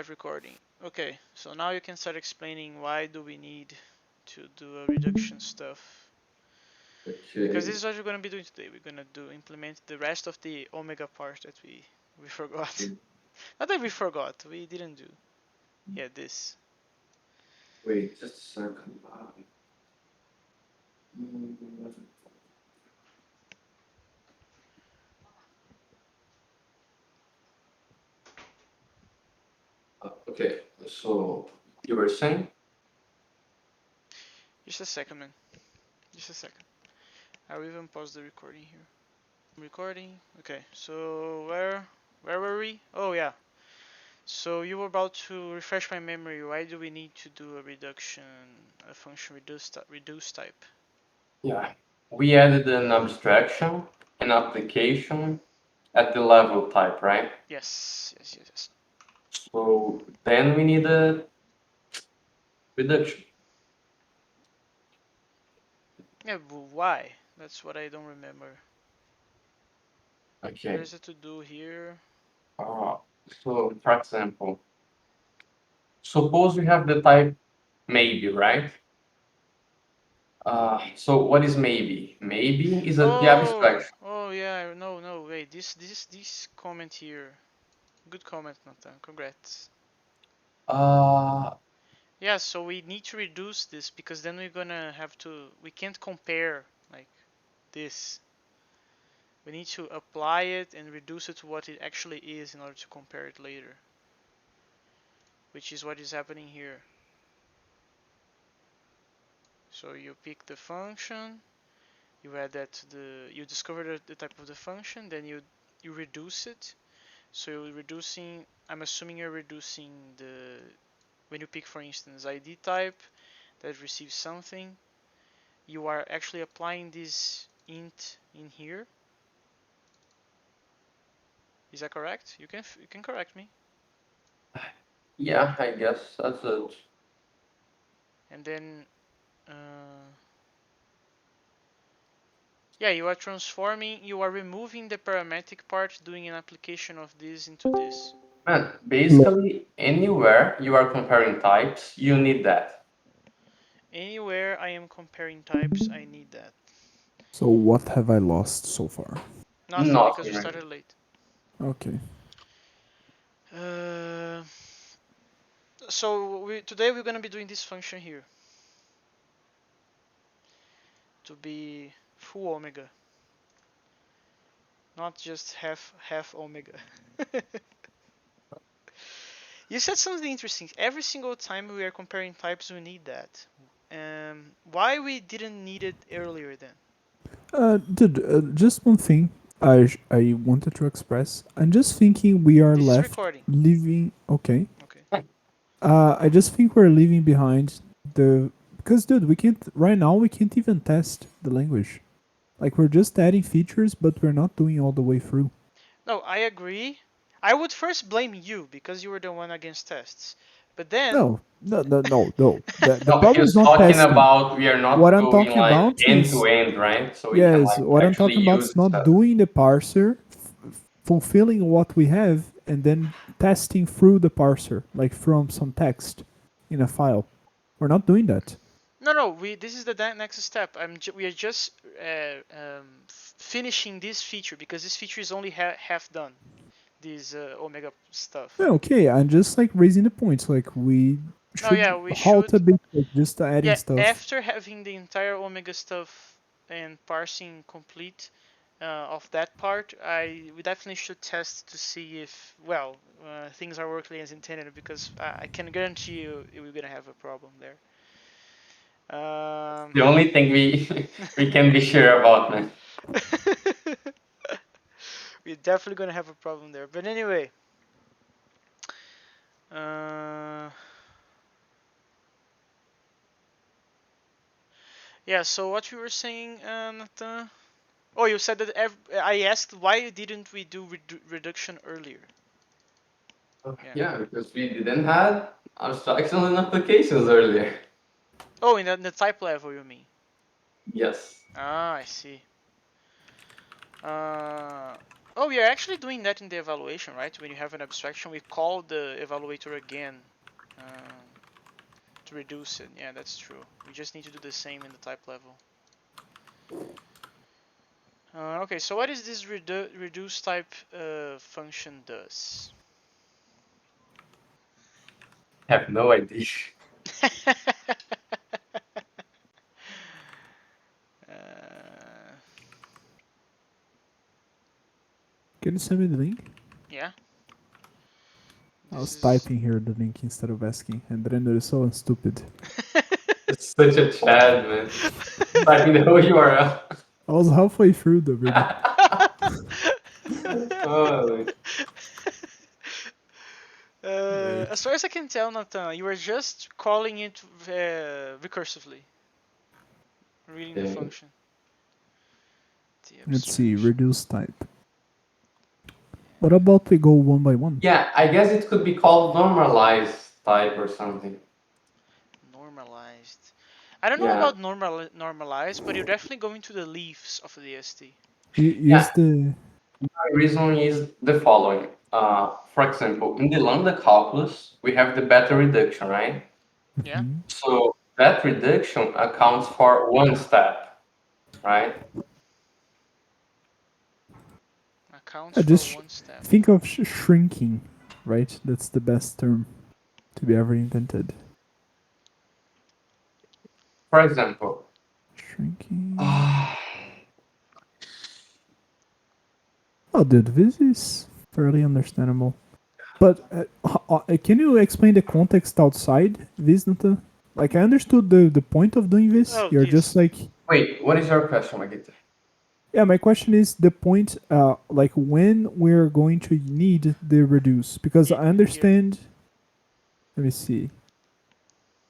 start recording. Okay, so now you can start explaining why do we need to do a reduction stuff. Because this is what we're gonna be doing today. We're gonna implement the rest of the omega part that we forgot. Not that we forgot, we didn't do. Yeah, this. Wait, just a second. Okay, so you were saying? Just a second, man. Just a second. I'll even pause the recording here. Recording. Okay, so where were we? Oh yeah. So you were about to refresh my memory. Why do we need to do a reduction, a function reduce type? Yeah. We added an abstraction, an application at the level type, right? Yes, yes, yes, yes. So then we need a reduction. Yeah, but why? That's what I don't remember. What Okay. is it to do here? So for example, suppose we have the type maybe, right? So what is maybe? Maybe is the abstraction. Oh yeah. No, no, wait. This comment here. Good comment, Nathan. Congrats. Uh, Yeah, so we need to reduce this because then we're gonna have to. We can't compare like this. We need to apply it and reduce it to what it actually is in order to compare it later. Which is what is happening here. So you pick the function, you add that to you discover the type of the function, then you reduce it. So you're reducing. I'm assuming you're reducing the when you pick, for instance, ID type that receives something. You are actually applying this int in here. Is that correct? You can correct me. yeah, I guess that's it. And then uh, yeah, you are transforming. You are removing the parametric part, doing an application of this into this. Man, basically anywhere you are comparing types, you need that. Anywhere I am comparing types, I need that. So what have I lost so far? Nothing because Nothing, we right? started late. Okay. Uh, so today we're gonna be doing this function here to be full omega, not just half omega. You said something interesting. Every single time we are comparing types, we need that. Why we didn't need it earlier then? Dude, just one thing I wanted to express. I'm just thinking we are This is left recording. leaving. Okay. Okay. I just think we're leaving behind the because dude, we can't right now. We can't even test the language. Like we're just adding features, but we're not doing all the way through. No, I agree. I would first blame you because you were the one against tests. But then No. The No, problem is he's not talking testing. about we are What not I'm doing talking like about end to is end, right? So we can yes. like What I'm actually talking about use is not stuff. doing the parser, fulfilling what we have, and then testing through the parser, like from some text in a file. We're not doing that. no. This is the next step. We are just finishing this feature because this feature is only half done. This omega stuff. Yeah, okay, I'm just like raising the points. Like we No, yeah, should we halt a should. bit, like just adding Yeah, stuff. after having the entire omega stuff and parsing complete of that part, we definitely should test to see if things are working as intended because I can guarantee you we're gonna have a problem there. The only thing we we can be sure about, man. We're definitely gonna have a problem there. But anyway, uh, yeah. So what you were saying, Nathan? Oh, you said that I asked why didn't we do reduction earlier? Yeah. Yeah, because we didn't have abstractions and applications earlier. Oh, in the type level, you mean? Yes. Ah, I see. Uh, Oh, we are actually doing that in the evaluation, right? When you have an abstraction, we call the evaluator again to reduce it. Yeah, that's true. We just need to do the same in the type level. Okay, so what is this reduce type function does? I have no idea. Can you send me the link? Yeah. I was typing here the link instead of asking, and then it is so stupid. It's such a Chad, man. Typing the whole URL. I was halfway through already. Oh, Right. As far as I can tell, Nathan, you are just calling it recursively, reading the okay. function. Let's see, reduce type. What about we go one by one? Yeah, I guess it could be called normalized type or something. Normalized. I don't know Yeah. about normalized, but you're definitely going to the leaves of the ST. Use the. My reason is the following. For example, in the lambda calculus, we have the beta reduction, right? Yeah. So that reduction accounts for one step, right? Accounts I for just one step. think of shrinking, right? That's the best term to be ever invented. For example, Shrinking. Oh, dude, this is fairly understandable. But can you explain the context outside this, Nathan? Like, I understood the point of doing this. Oh, You're this. just like, wait, what is your question, Magita? yeah, my question is the point, like, when we're going to need the reduce. Because I Here. understand, let me see.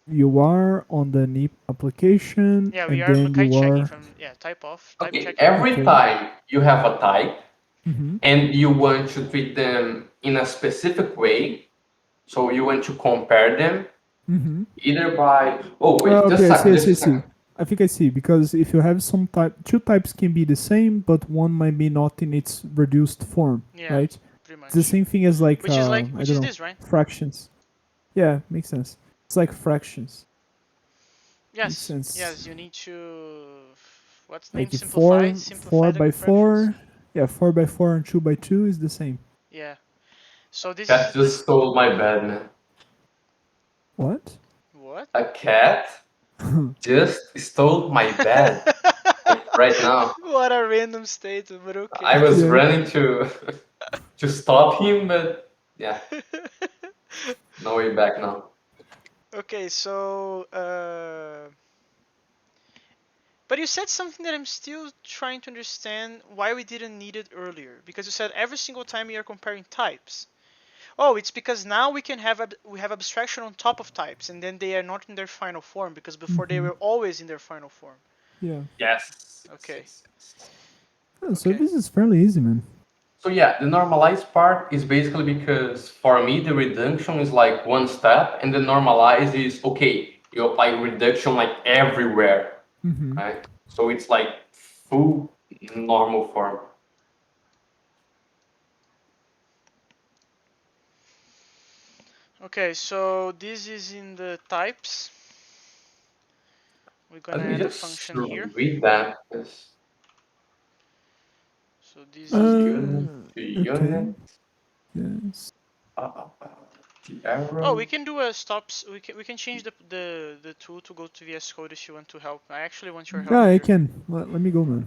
You are on the NIP application, Yeah, we and are then Makai you checking are. from type off, type Okay, checking. every Okay. time you have a type Mm-hmm. and you want to treat them in a specific way, so you want to compare them Mm-hmm. either by, oh wait, just Okay, a I see, second, I just see, a I see. second. I think I see, because if you have some type, two types can be the same, but one might be not in its reduced form, Yeah, right? pretty It's the much. same thing as like, I Which don't is know, this, right? fractions. Yeah, makes sense. It's like fractions. Makes Yes, sense. yes. You need to. What's the name? Like if Simplify, four simplify by the fractions. four, yeah, 4 by 4 and 2 by 2 is the same. Yeah. So this Cat is just stole my bed, man. What? what? A cat just stole my bed, like right now. What a random statement, but okay. I was Yeah. running to to stop him, but yeah, no way back now. Okay, so but you said something that I'm still trying to understand why we didn't need it earlier. Because you said every single time we are comparing types. Oh, it's because now we have abstraction on top of types, and then they are not in their final form because before they Mm-hmm. were always in their final form. Yeah. Yes, yes, Okay, yes, yes. Oh, so okay. this is fairly easy, man. So yeah, the normalized part is basically because for me the reduction is like one step, and the normalize is okay. You apply reduction like everywhere, Mm-hmm. right? So it's like full normal form. Okay, so this is in the types. We're gonna Let me add a just function here. read that. Yes. So this is the. Unit to Okay. unit. Yes. Uh, the Oh, we arrow. can do a stops. We can change the tool to go to VS Code if you want to help. I actually want your Yeah, help I here. can. Let me go, man.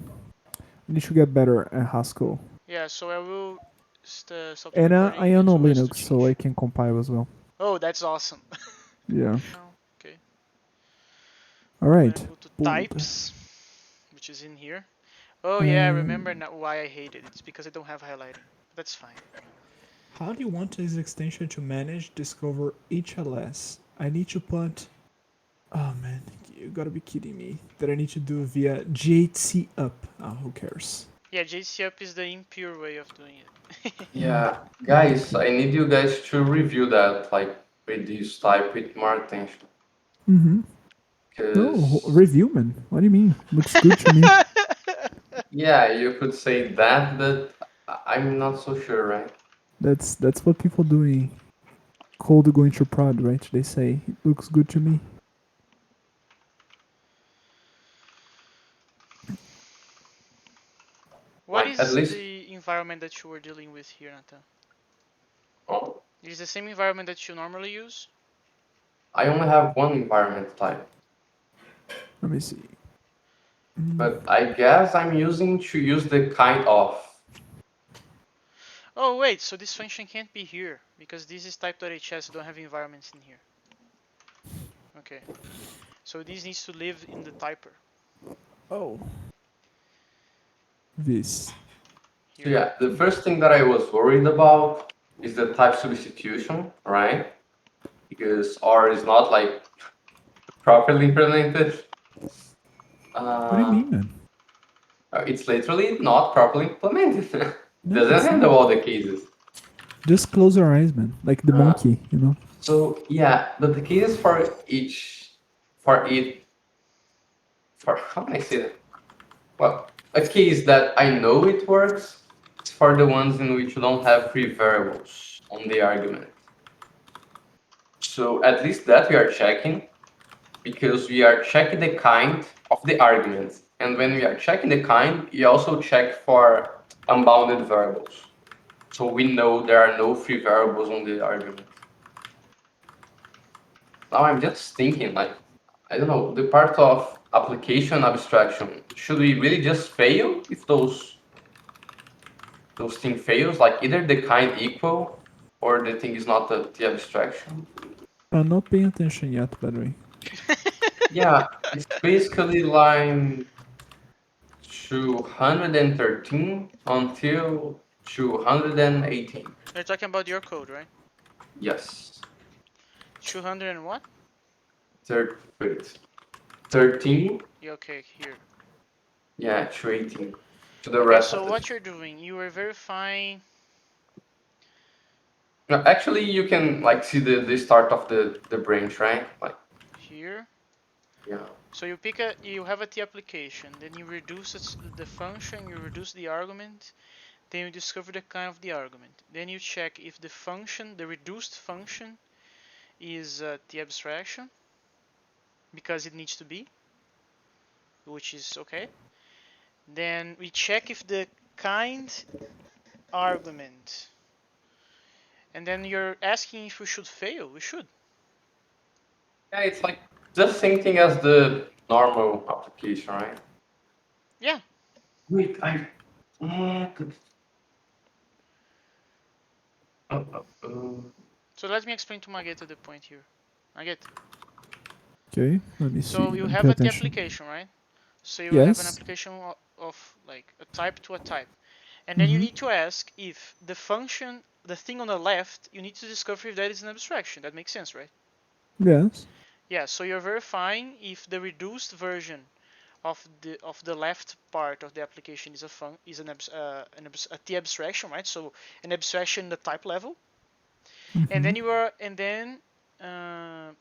I need to get better at Haskell. Yeah, so I will stop the And recording I and the am on tool has to Linux, so I change. can compile as well. Oh, that's awesome. Yeah. No, okay. All I'm gonna right. go to Bold. types, which is in here. Oh yeah, I remember Um, now why I hate it. It's because I don't have highlighting. That's fine. how do you want this extension to manage discover HLS? I need to put. Oh man, you gotta be kidding me. That I need to do via JC up. Ah, who cares? Yeah, JC up is the impure way of doing it. Yeah, guys, I need you guys to review that, like with this type with more attention, Mm-hmm. No, because review, man. What do you mean? Looks good to me. yeah, you could say that, but I'm not so sure, right? That's what people doing code going to prod, right? They say it looks good to me. What Like at is least, the environment that you were dealing with here, Nathan? oh, It is the same environment that you normally use? I only have one environment type, Let me see. but I guess I'm using to use the kind of. Oh wait, so this function can't be here because this is type.hs, you don't have environments in here. Okay, so this needs to live in the typer Oh, this. So here. yeah, the first thing that I was worried about is the type substitution, right? Because R is not like properly implemented. What do you Uh, mean, man? it's literally not properly implemented. No, Doesn't it's handle not. all the cases. Just close your eyes, man. Like the Uh, monkey, you know. so yeah, but the cases for how can I say that? Well, a case that I know it works is for the ones in which you don't have free variables on the argument. So at least that we are checking because we are checking the kind of the argument. And when we are checking the kind, we also check for unbounded variables. So we know there are no free variables on the argument. Now I'm just thinking like, I don't know, the part of application abstraction, should we really just fail if those thing fails? Like either the kind equal or the thing is not the abstraction? I'm not paying attention yet, by the way. Yeah, it's basically line 213 until 218. You're talking about your code, right? Yes. 200 and what? Wait. 13, Yeah, okay, here. yeah, 218. To the Okay, rest so of this. what you're doing, you are verifying No, actually, you can like see the start of the branch, right? Like, here. yeah. So you have a T application, then you reduce the function, you reduce the argument, then you discover the kind of the argument. Then you check if the function, the reduced function, is the abstraction because it needs to be, which is okay. Then we check if the kind argument, and then you're asking if we should fail. We should. Yeah, it's like the same thing as the normal application, right? Yeah. Wait, I. Uh, So let me explain to Maget to the point here. Maget. Okay, let me see. So you Let me have pay a T attention. application, right? So you have an Yes. application of like a type to a type. And then you Mm-hmm. need to ask if the function, the thing on the left, you need to discover if that is an abstraction. That makes sense, right? Yes. Yeah, so you're verifying if the reduced version of the left part of the application is a T abstraction, right? So an abstraction the type level, and Mm-hmm. then you are and then uh,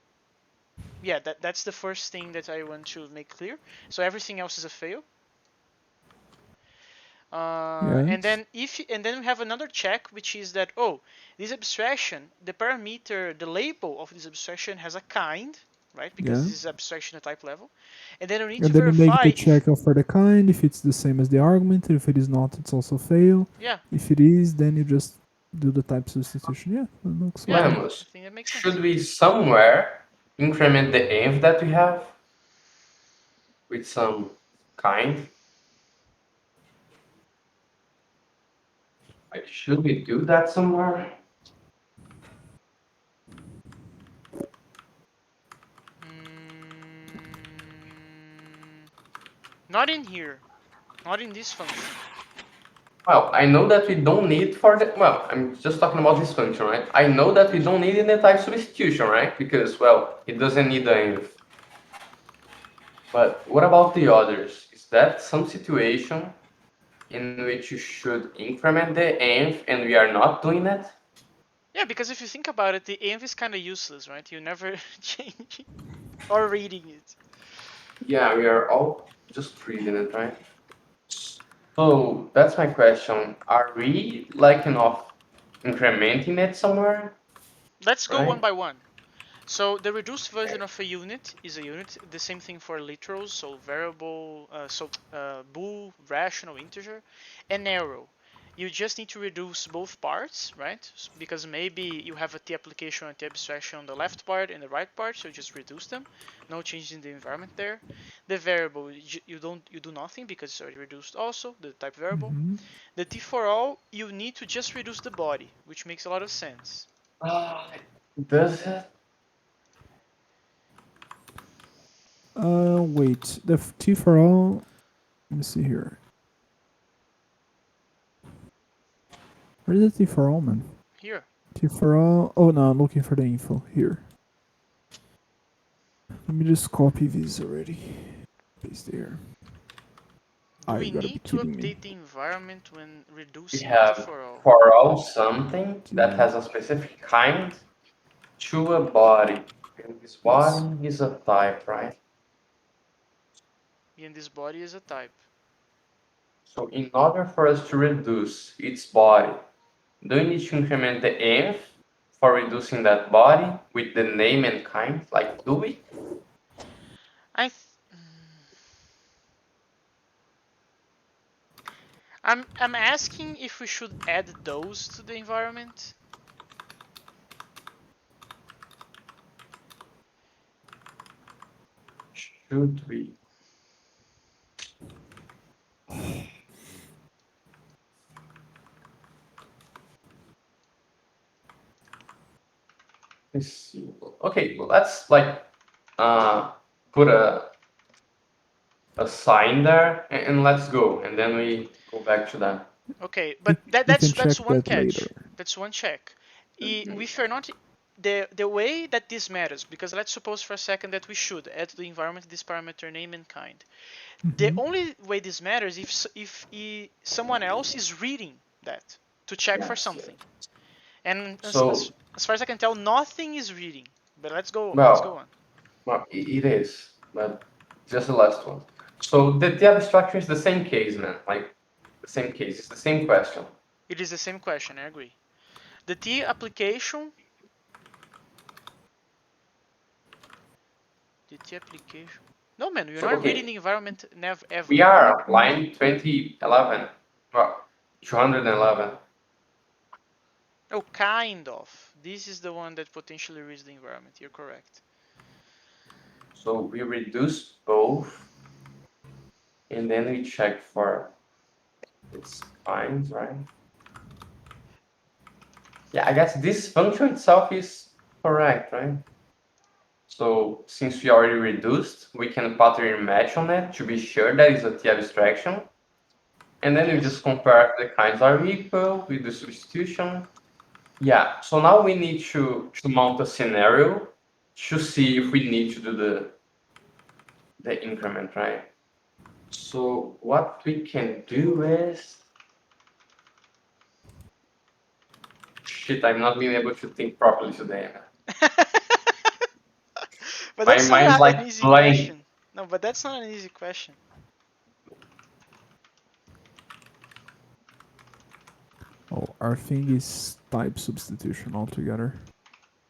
yeah, that's the first thing that I want to make clear. So everything else is a fail. And Yes. then we have another check, which is that, oh, this abstraction, the parameter, the label of this abstraction has a kind, right? Because Yeah. this is abstraction at type level. And then we need to And then you make verify the if, check of for the kind, if it's the same as the argument, and if it is not, it's also fail. yeah, If it is, then you just do the type substitution. Yeah, that looks yeah, okay. I Lemos, think that makes sense. should we somewhere increment the env that we have with some kind? Like, should we do that somewhere? Mm, not in here, not in this function. Well, I know that we don't need for the, well, I'm just talking about this function, right? I know that we don't need in the type substitution, right? Because, well, it doesn't need the env. But what about the others? Is that some situation in which you should increment the env and we are not doing that? Yeah, because if you think about it, the env is kind of useless, right? You never change or reading it. Yeah, we are all just reading it, right? So that's my question. Are we like enough incrementing it somewhere, Let's go one right? by one. So the reduced version of a unit is a unit. The same thing for literals, so variable, bool, rational, integer, and arrow. You just need to reduce both parts, right? Because maybe you have a T application and T abstraction on the left part and the right part, so you just reduce them. No change in the environment there. The variable, you do nothing because it's already reduced also, the type variable. Mm-hmm. The T for all, you need to just reduce the body, which makes a lot of sense. Ah, does it? Wait. The T for all. Let me see here. Where's the T for all, man? Here. T for all. Oh no, I'm looking for the info here. Let me just copy these already. Paste here. Do Ah, you we gotta be need to kidding me. update the environment when We reducing T have for all? for all something that T. has a specific kind to a body. And this Yes. body is a type, right? And this body is a type. So in order for us to reduce its body, do we need to increment the env for reducing that body with the name and kind? Like, do we? I th- I'm asking if we should add those to the environment. Should we? Let's see. Okay, well, let's like uh, put a sign there and let's go, and then we go back to that. Okay, We, but that, we that's can that's check one that later. catch. That's one check. If you're not the way that this matters, because let's suppose for a second that we should add to the environment this parameter name and kind. The Mm-hmm. only way this matters if someone else is reading that to check for Yes. something. And So, as far as I can tell, nothing is reading. But let's go. Let's go well, on. it is, but just the last one. So the abstraction is the same case, man. Like the same case. It's the same question. It is the same question. I agree. The T application. The T application. No, man, you're So not reading okay, the environment never we ever. are line 2011, well, 211. Oh, kind of. This is the one that potentially reads the environment. You're correct. So we reduce both, and then we check for its kinds, right? Yeah, I guess this function itself is correct, right? So since we already reduced, we can pattern match on it to be sure that is a T abstraction. And then we just Yes. compare if the kinds are equal with the substitution. Yeah, so now we need to mount a scenario to see if we need to do the increment, right? So what we can do is, shit, I'm not being able to think properly today. But My that's mind's not an like easy blank. question. No, but that's not an easy question. Oh, our thing is type substitution altogether.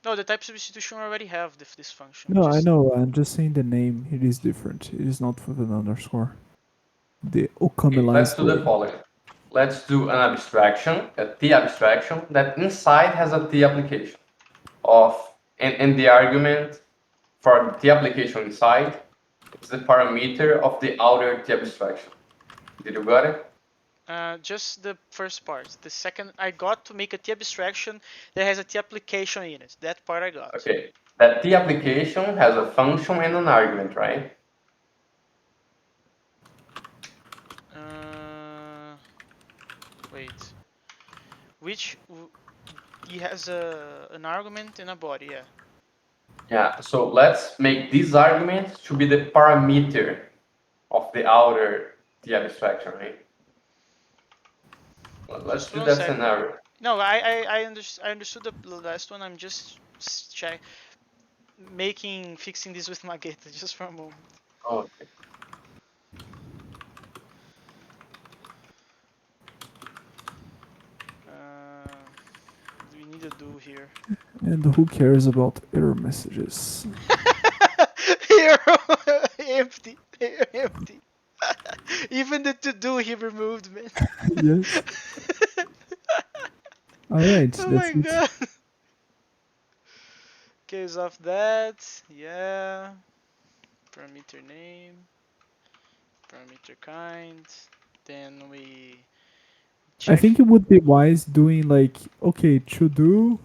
No, the type substitution already have this function. No, I Just know. I'm just saying the name. It is different. It is not with an underscore. The Okay, let's ocamelized do the way. following. Let's do an abstraction, a T abstraction that inside has a T application of, and the argument for the application inside is the parameter of the outer T abstraction. Did you got it? just the first part. The second, I got to make a T abstraction that has a T application in it. That part I got. Okay. That T application has a function and an argument, right? Uh, wait. Which he has an argument and a body. Yeah. Yeah, so let's make this argument to be the parameter of the outer T abstraction, right? Let's Just do one that second. scenario. No, I understood the last one. I'm just check fixing this with Magenta just for a moment. Okay. do here. And who cares about error messages? Here, empty, empty. Even the to do he removed, man. Yes. Alright, Oh that's my it. god. Case of that, yeah. Parameter name, parameter kind. Then we I check. think it would be wise doing like, okay, to do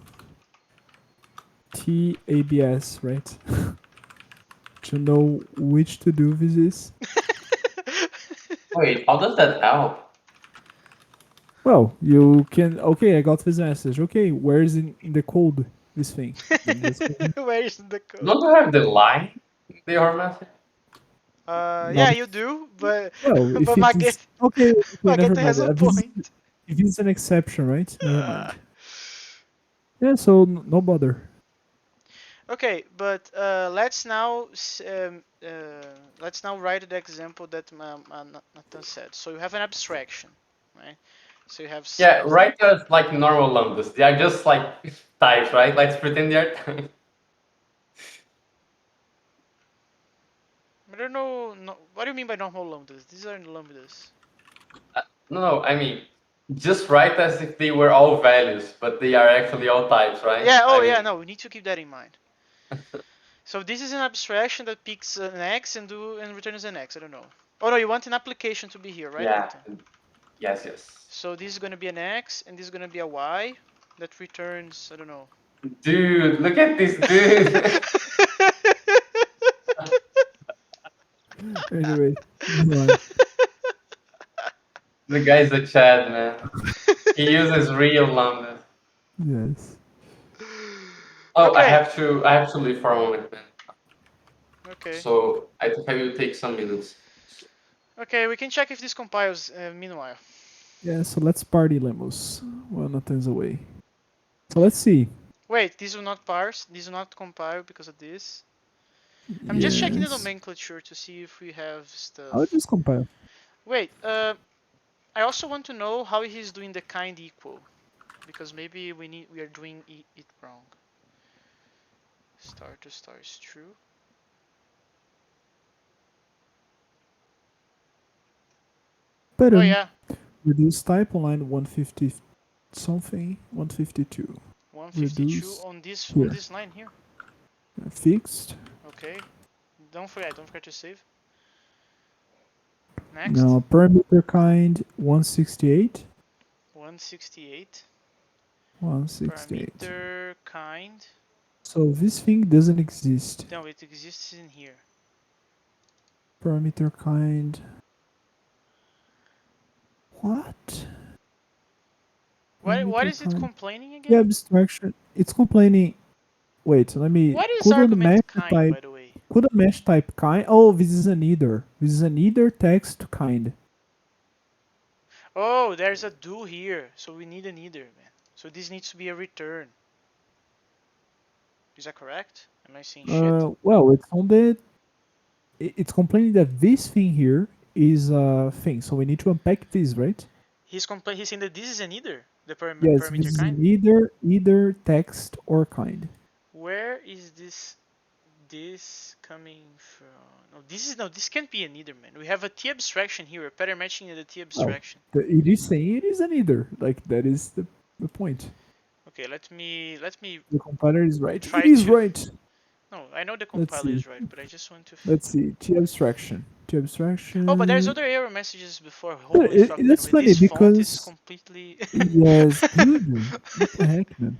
TABS, right? To know which to do this is. Wait, how does that help? Well, you can, okay, I got this message. Okay, where is in the code this thing? Then just Where is the code? Don't you have the line in the error message? not Yeah, you do, but well. If but it is okay, okay, never Magenta mind. has a This is, point. if it's an exception, right? Never Uh, mind. Yeah, so no bother. okay, but let's now write the example that Nathan said. So you have an abstraction, right? So you have Yeah, write us like normal lambdas. They are just like types, right? Let's pretend they are types. I don't know. No, what do you mean by normal lambdas? These are lambdas. No, I mean, just write as if they were all values, but they are actually all types, right? Yeah. Oh, I yeah. mean, No, we need to keep that in mind. So this is an abstraction that picks an x and returns an x. I don't know. Oh no, you want an application to be here, right, yeah, Nathan? yes, yes. So this is gonna be an x and this is gonna be a y that returns. I don't know. Dude, look at this dude. Anyway, move on. The guy's a Chad, man. He uses real lambdas. Yes. Oh, Okay. I have to leave for a moment, man. Okay. So I think I will take some minutes. Okay, we can check if this compiles meanwhile. Yeah, so let's party Lemus while Nathan's away. So let's see. Wait, these will not parse. These will not compile because of this. I'm just checking the Yes. nomenclature to see if we have I'll stuff. just compile. Wait, I also want to know how he's doing the kind equal, because maybe we are doing it wrong. Star to star is true. But Oh yeah, reduce type on line 150 something, 152. 152 Reduce on here. this line here. Fixed. Okay, don't forget to save. Next, Now parameter kind 168. 168 168. parameter kind. So this thing doesn't exist. No, it exists in here. Parameter kind. What? What Parameter is it kind. complaining The again? abstraction. It's complaining. Wait, let me. What is Couldn't mesh argument kind, type. by the way? Couldn't mesh type kind. Oh, this is an either. This is an either text kind. Oh, there's a do here, so we need an either, man. So this needs to be a return. Is that correct? Am I seeing shit? Well, it's on the. It's complaining that this thing here is a thing. So we need to unpack this, right? He's saying that this is an either, the Yes, this parameter is kind. an either text or kind. Where is this coming from? No, this can't be an either, man. We have a T abstraction here, a pattern matching in the T Oh, abstraction. it is saying it is an either. Like that is the point. Okay, let me The compiler is right. It try is to. right. No, I know the Let's compiler see. is right, but I just want to. Let's see. T abstraction. T Oh, but there's abstraction. other error messages before. But Holy fuck, man! that's With funny this font, it's because completely. yes, dude. What the heck, man?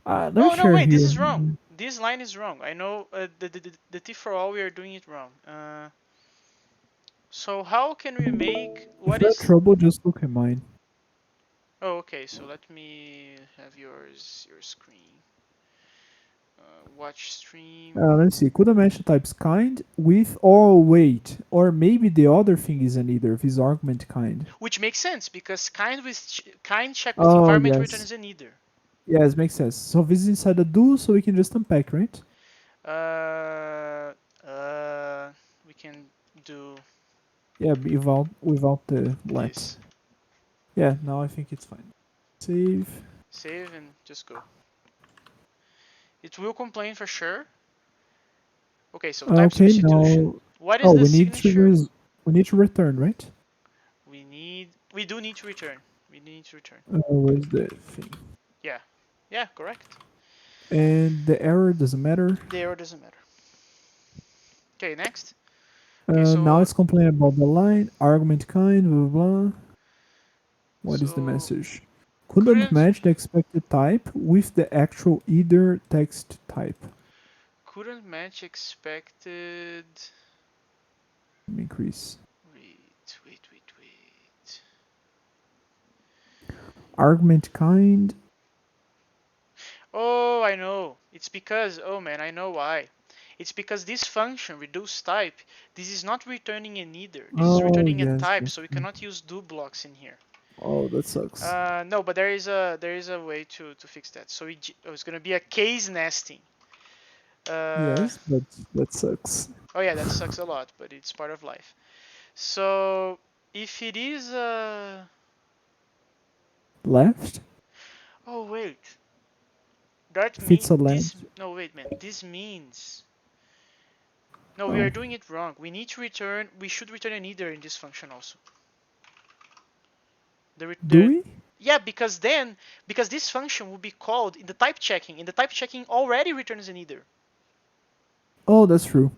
Let me Oh no, share wait, this here. is wrong. This line is wrong. I know the T for all we are doing it wrong. So how can we make If what you have is? trouble, just look at mine. Oh, okay. So let me have your screen. Watch stream. Let's see. Could I mention types kind with or wait, or maybe the other thing is an either. This argument kind. Which makes sense because kind check with Oh environment yes, returns an either. yes, makes sense. So this is inside the do, so we can just unpack, right? Uh, uh, we can do Yeah, without the let. this. Yeah, now I think it's fine. Save. Save and just go. It will complain for sure. Okay, so type Okay, substitution. now. What is Oh, the signature? we need to return, right? We do need to return. We need to return. Where's the thing? Yeah. Yeah, correct. And the error doesn't matter. The error doesn't matter. Okay, next. Okay, Now so it's complaining about the line, argument kind, blah blah blah. What is the so message? Couldn't couldn't match the expected type with the actual either text type. couldn't match expected. Let me increase. Wait. Argument kind. Oh, I know. It's because, oh man, I know why. It's because this function, reduce type, this is not returning an either. This is Oh returning a yes, type, yes, so we yes. cannot use do blocks in here. Oh, that sucks. No, but there is a way to fix that. So it's gonna be a case nesting. Uh, Yes, but that sucks. oh yeah, that sucks a lot, but it's part of life. So if it is Left. oh wait, that If it's mean a this left. no wait man, this means no, we are Oh, doing it wrong. We should return an either in this function also. do we? Yeah, because this function will be called in the type checking. In the type checking already returns an either. Oh, that's true.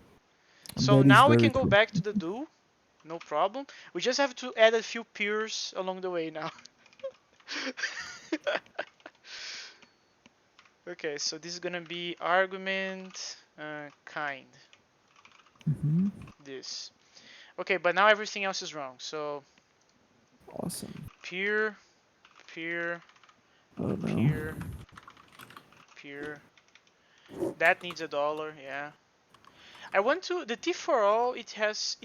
So That is now we very can go true. back to the do, no problem. We just have to add a few pures along the way now. Okay, so this is gonna be argument kind. Hmm. This. Okay, but now everything else is wrong. So Awesome. pure, pure, Oh no. pure, pure. That needs $1. Yeah. I want to the T for all. It has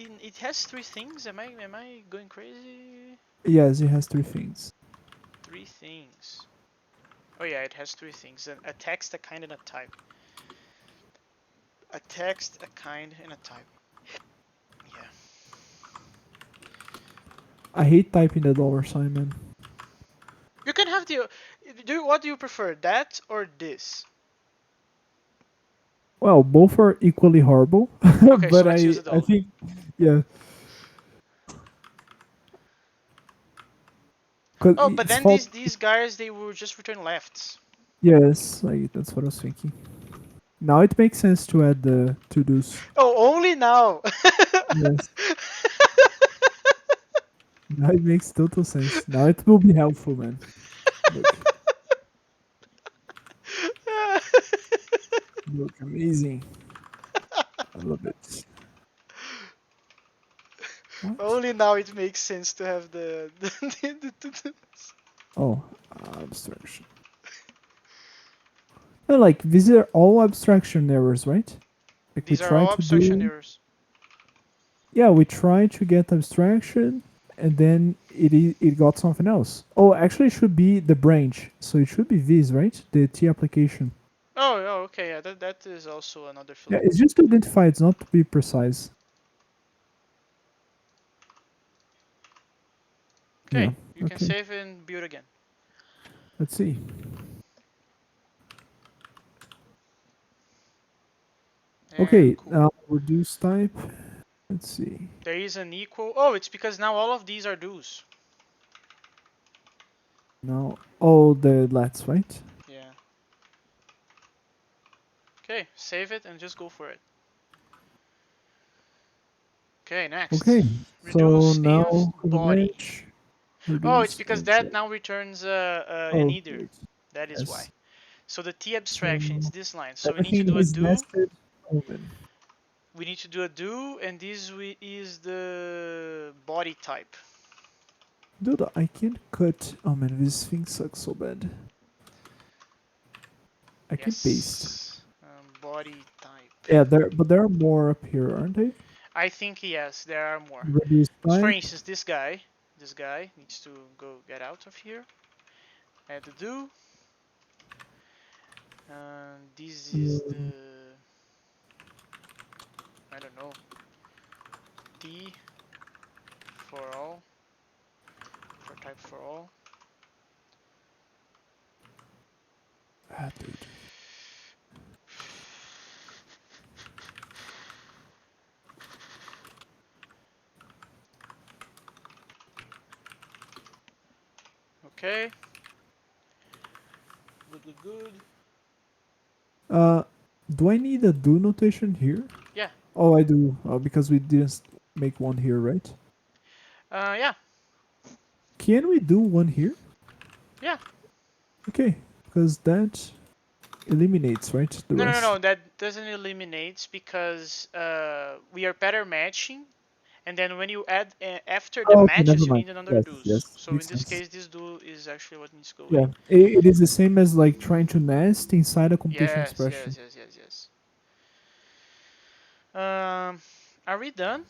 three things. Am I going crazy? Yes, it has three things. Three things. Oh yeah, it has three things: a text, a kind, and a type. A text, a kind, and a type. Yeah. I hate typing the $sign, man. You can have the. What do you prefer, that or this? Well, both are equally horrible, Okay, so but let's use the I dollar. think, yeah, because Oh, but it's then fault. these guys they will just return lefts. Yes, that's what I was thinking. Now it makes sense to add the to dos. Oh, only now. Yes, now it makes total sense. Now it will be helpful, man. Look, look, amazing. I love it. What? Only now it makes sense to have Oh, abstraction. No, like these are all abstraction errors, right? Like we These are try all to abstraction do. errors. Yeah, we try to get abstraction, and then it got something else. Oh, actually, it should be the branch. So it should be this, right? The T application. Oh, okay, yeah, that is also another Yeah, flow. it's just to identify. It's not to be precise. Yeah. Okay, you can Okay. save and build again. Let's see. And Okay. cool. Now reduce type. Let's see. There is an equal. Oh, it's because now all of these are do's. Now all the let's right. Yeah. Okay, save it and just go for it. Okay, next. Okay. So Reduce now inf for the body. match, Oh, it's reduce because and check. that now returns an Oh, either. great. That is why. Yes. So the T So abstraction is this line. So we need to everything do a is do. nested. Oh man. We need to do a do, and this is the body type. Dude, I can't cut. Oh man, this thing sucks so bad. I can paste. Yes. Body type. Yeah, there are more up here, aren't they? I think yes, there are more. Reduce So for type. instance, this guy needs to go get out of here. Add the do. This is Um, the I don't know T for all for type for all. dude. Okay. Good. Do I need a do notation here? Yeah. Oh, I do. Because we didn't make one here, right? Yeah. Can we do one here? Yeah. Okay, because that eliminates, right, the rest. No. That doesn't eliminate because we are pattern matching, and then when you add after the Oh, okay, never matches, you mind. need another Yes, do's. yes, So in makes this sense. case, this do is actually what needs to go Yeah, in. it is the same as like trying to nest inside a computation expression. Yes. Um, are we done?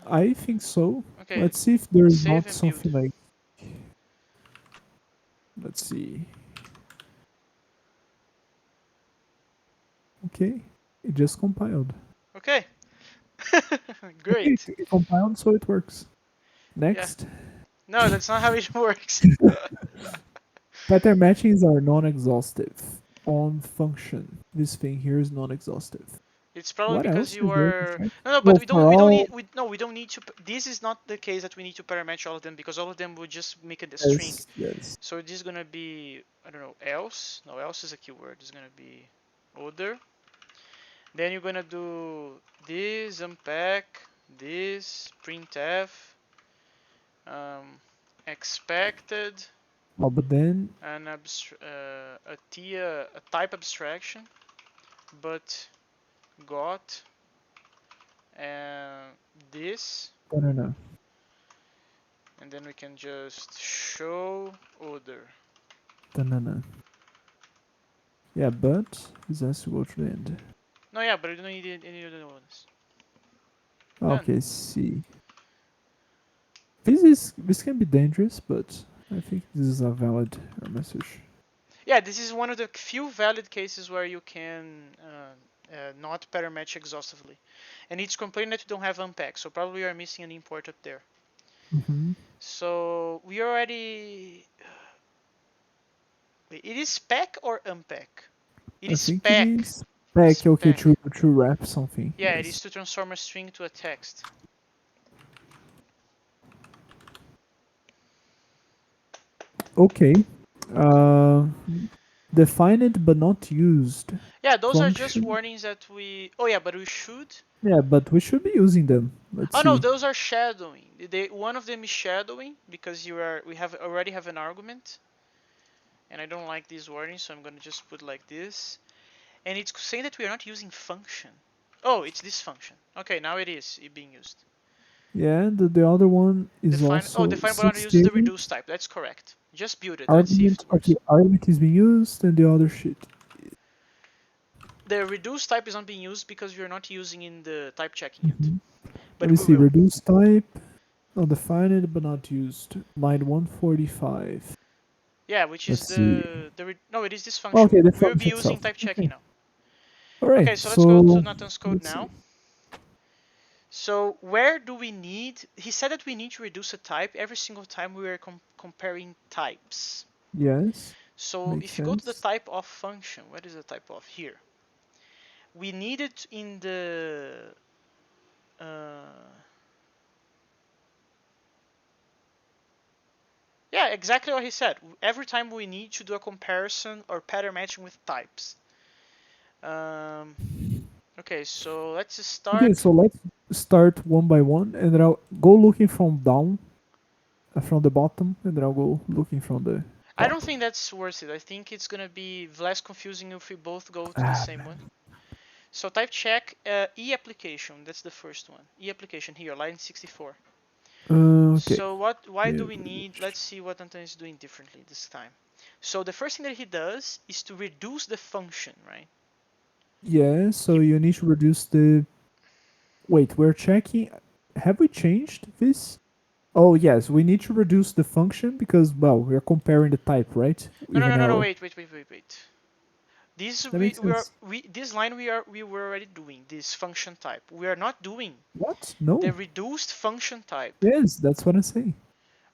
I think so. Okay. Let's see if there's Save not and build. something like. Let's see. Okay, it just compiled. Okay. Okay, Great. it compiled, so it works. Yeah. Next, No, that's not how it works. pattern matchings are non-exhaustive on function. This thing here is non-exhaustive. It's probably What because else you is there to are check? no, but Well, we don't for we don't need all, we don't need to. This is not the case that we need to parametric all of them because all of them would just make it a string. yes, yes. So this is gonna be I don't know else. No, else is a keyword. It's gonna be other. Then you're gonna do this unpack, this printf, um, expected, Oh, but then, a type abstraction, but got and this, no. and then we can just show other. No. Yeah, but this has to go to the end. No, yeah, but we don't need any other ones. Done. Okay, see. This can be dangerous, but I think this is a valid message. Yeah, this is one of the few valid cases where you can not parametric exhaustively. And it's complaining that you don't have unpack, so probably you are missing an import up there. Mm-hmm. So we already. Wait, it is spec or unpack? It I is think it spec. is back. Okay, Spec. to wrap something. Yeah, it is Yes. to transform a string to a text. Okay. Uh, defined but not used. Yeah, those are just Function. warnings that we. Oh yeah, but we should. Yeah, but we should be using them. Let's Oh no, see. those are shadowing. One of them is shadowing because we have already have an argument, and I don't like these warnings, so I'm gonna just put like this. And it's saying that we are not using function. Oh, it's this function. Okay, now it is being used. Yeah, and the other one is also Define but not uses the 68. reduce type. That's correct. Just build it. Let's see if Argument. it Okay, works. argument is being used, and the other shit. The reduce type is not being used because we are not using in the type checking yet, Mm-hmm. Let but me we see. will. Reduce type. Undefined but not used. Line 145. Yeah, which is Let's see. no, it is this function. Okay, the We will be function using itself. type checking Okay. now. Alright, Okay, so let's go to so Nathan's code let's see. now. So where do we need? He said that we need to reduce a type every single time we are comparing types. Yes, So makes if you go to the sense. type of function, what is the type of here? We need it in the yeah, exactly what he said. Every time we need to do a comparison or pattern matching with types. Um, okay, so let's Okay, start. so let's start one by one, and then I'll go looking from down, from the bottom, and then I'll go looking from the I don't top. think that's worth it. I think it's gonna be less confusing if we both go to the Ah, same one. man. So type check e application. That's the first one. E application here, line 64. Okay. So why do Yeah. we need? Let's see what Anton is doing differently this time. So the first thing that he does is to reduce the function, right? Yeah, so He you need to reduce the. Wait, we're checking. Have we changed this? Oh, yes, we need to reduce the function because, well, we're comparing the type, right? no With no an no no arrow. wait. This That makes sense. this line we were already doing this function type. We are not doing What? the No. reduced function type. Yes, that's what I'm saying.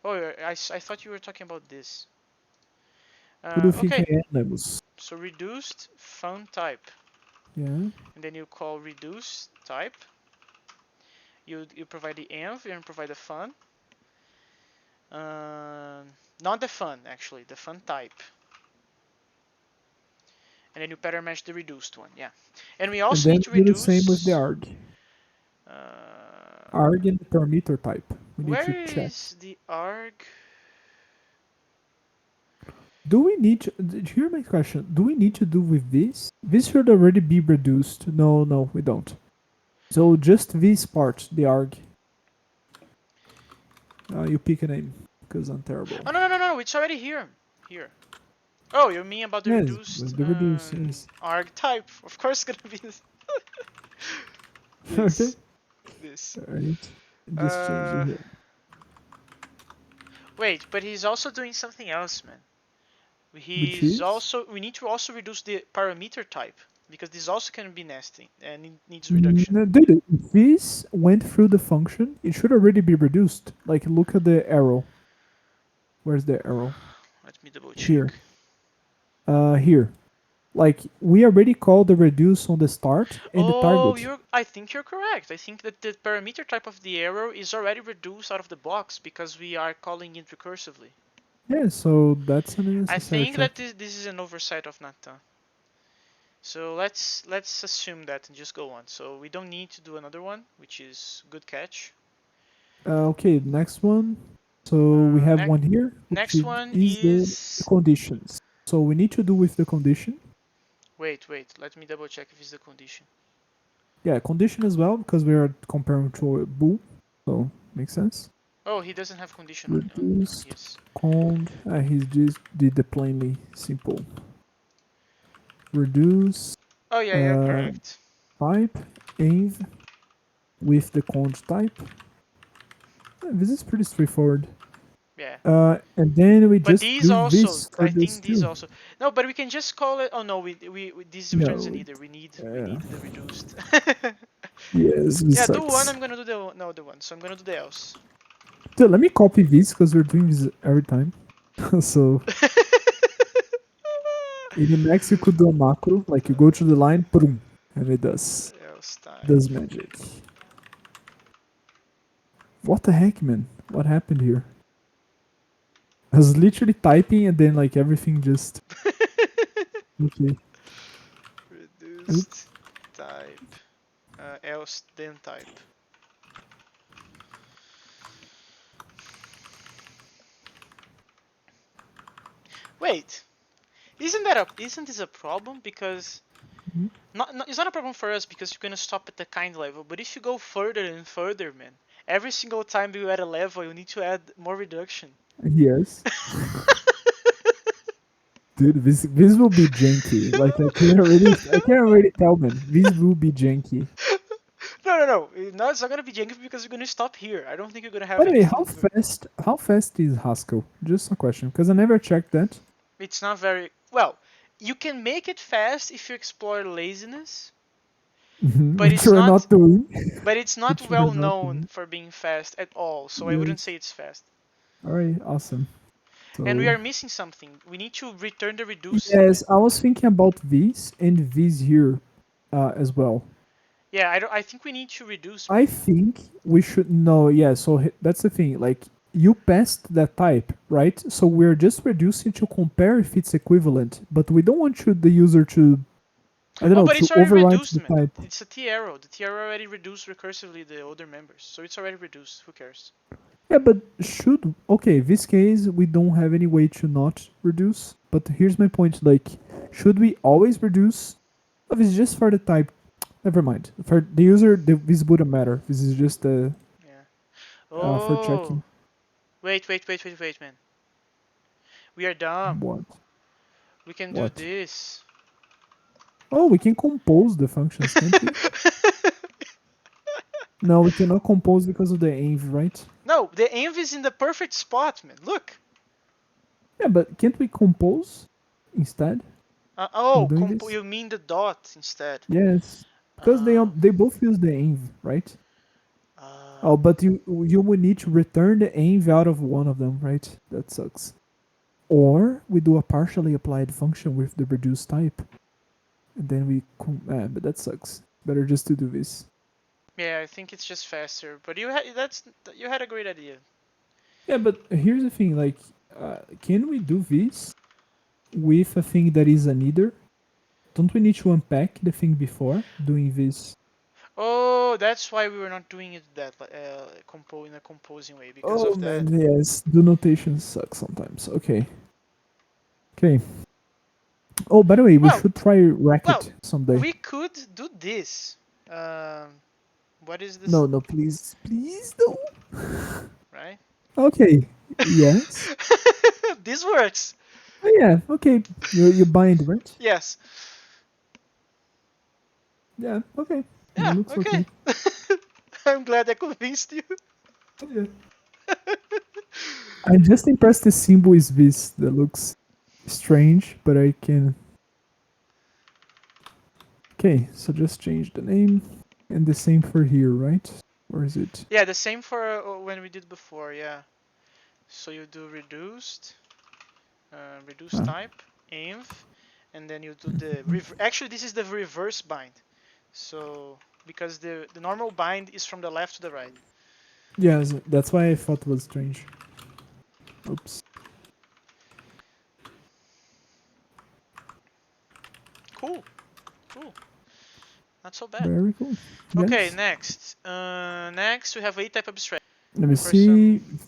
Oh, I thought you were talking about this. Who do you think I Okay, am, Lemus? so reduced fun type, Yeah. and then you call reduce type. You provide the env and provide the fun. Not the fun, actually, the fun type. And then you pattern match the reduced one, yeah. And we also then need to we do the same with the reduce. arg. Uh, Arg and the parameter type. We need where to check. is the arg? Do we need to, here's my question. Do we need to do with this? This should already be reduced. No, we don't. So just this part, the arg. You pick a name, because I'm terrible. Oh, no, it's already here. Here. Oh, you mean about the Yes, reduced the reduce, yes. arg type? Of course it's gonna be this. Okay. This. Alright. Just change it here. Wait, but he's also doing something else, man. Which is? We need to also reduce the parameter type because this also can be nesting and it needs reduction. No, dude, if this went through the function, it should already be reduced. Like, look at the arrow. Where's the arrow? Let me double check. Here. Here. Like, we already called the reduce on the start and the target. I think you're correct. I think that the parameter type of the arrow is already reduced out of the box because we are calling it recursively. Yeah, so that's an I unnecessary think check. that this is an oversight of Nathan. So let's assume that and just go on. So we don't need to do another one, which is good catch. Okay, next one. So we have one here, which Next one is the conditions. So we need to do with the condition. Wait, let me double check if it's the condition. Yeah, condition as well, because we are comparing to a bool, so makes sense. Oh, he doesn't have condition Reduced, yes. cond, he just did the plainly simple. Reduce. Oh yeah, you're correct. Type, env, with the cond type. This is pretty straightforward. Yeah. And then we just these do also, this for I this think these too. also. No, but we can just call it. Oh no, we this returns an either. We need the reduced. Yes, yeah, sucks. do one. I'm gonna do the other one. So I'm gonna do the else. So let me copy this because we're doing this every time. So in Emacs you could do a macro, like you go to the line, boom, and it does magic. What the heck, man? What happened here? I was literally typing and then like everything just. Okay. Reduced type. Else then type. Wait, isn't this a problem? Because it's not a problem for us because you're gonna stop at the kind level. But if you go further and further, man, every single time you add a level, you need to add more reduction. Yes. Dude, this will be janky. Like I can't already tell, man. This will be janky. No. No, it's not gonna be janky because you're gonna stop here. I don't think you're gonna have By the way, anything. how fast is Haskell? Just a question, because I never checked that. It's not very well. You can make it fast if you explore laziness, but Which we're not doing. But it's not well known for being fast at all, so I wouldn't say it's fast. Alright, awesome. So, and we are missing something. We need to return the reduced. Yes, I was thinking about this and this here as well. Yeah, I think we need to reduce. I think we should know. Yeah, so that's the thing. Like you passed that type, right? So we're just reducing to compare if it's equivalent, but we don't want the user to. I don't know, but to it's already override reduced, the man. type. It's a T arrow. The T arrow already reduced recursively the other members, so it's already reduced. Who cares? Yeah, but okay, this case we don't have any way to not reduce. But here's my point: like, should we always reduce? If it's just for the type, never mind. For the user, this wouldn't matter. This is just for checking. Wait, man. We are dumb. What? We can do this. Oh, we can compose the functions, can't we? No, we cannot compose because of the env, right? No, the env is in the perfect spot, man. Look. Yeah, but can't we compose instead? You mean the dot instead? Yes, because they both use the env, right? Oh, but you would need to return the env out of one of them, right? That sucks. Or we do a partially applied function with the reduced type, and then we but that sucks. Better just to do this. Yeah, I think it's just faster. But you had a great idea. Yeah, but here's the thing, like Can we do this with a thing that is a neither? Don't we need to unpack the thing before doing this? Oh, that's why we were not doing it that in a composing way because Oh of that. man, yes. Do notation suck sometimes. Okay. Okay. Oh, by the way, we Well, should try well, Racket someday. we could do this. Um, what is this? No, no, please. Please, no. Right? Okay. Yes. This works. Oh, yeah, okay. You bind, right? Yes. Yeah, okay. That Yeah. looks Okay. okay. I'm glad I convinced you. Yeah. I'm just impressed the symbol is this. That looks strange, but I can. Okay, so just change the name. And the same for here, right? Or is it? Yeah, the same for when we did before. Yeah. So you do reduce Ah, type, env, and then you do the actually this is the reverse bind. So because the normal bind is from the left to the right. yes, that's why I thought it was strange. Oops. Cool, cool, not so bad. Very cool. Okay, Yes. next. Next we have a type abstraction. Let me For some,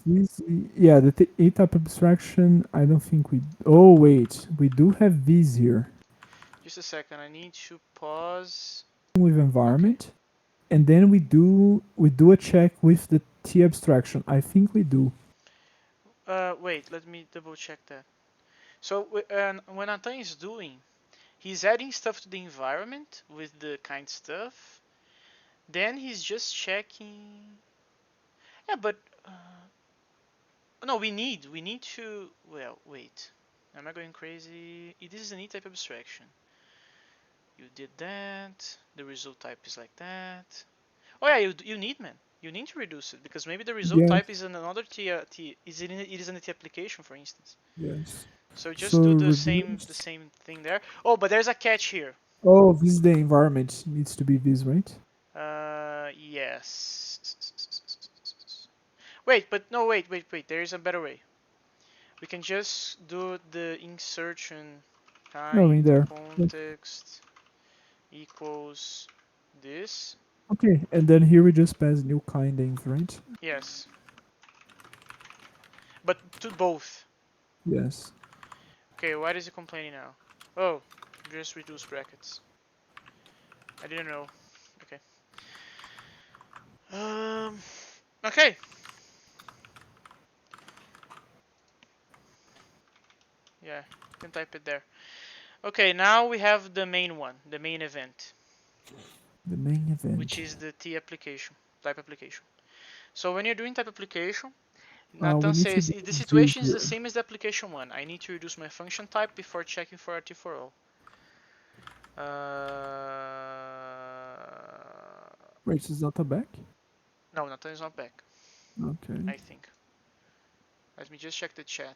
see. Yeah, the A type abstraction. I don't think we. Oh wait, we do have these here just a second. I need to pause. with Okay. environment, and then we do a check with the T abstraction. I think we do. Wait. Let me double check that. So when Nathan is doing, he's adding stuff to the environment with the kind stuff. Then he's just checking. Yeah, but no, we need to. Well, wait. Am I going crazy? This is an E type abstraction. You did that. The result type is like that. Oh yeah, you need man. You need to reduce it because maybe the result Yes. type is in another T it is in the T application, for instance. Yes. So just So do the reduce. same thing there. Oh, but there's a catch here. Oh, this is the environment. Needs to be this, right? Yes. Wait, but no, wait. There is a better way. We can just do the insertion No, in kind there. Yes. context equals this. Okay, and then here we just pass new kind names, right? Yes, but to both. Yes. Okay, why is it complaining now? Oh, just reduce brackets. I didn't know. Okay. Um. Okay. Yeah, you can type it there. Okay, now we have the main one, the main event, The main which event. is the T application, type application. So when you're doing type application, We Nathan need to says do the this situation is the here. same as the application one. I need to reduce my function type before checking for RT for all. Wait, is that a back? No, Nathan is not back. Okay. I think. Let me just check the chat.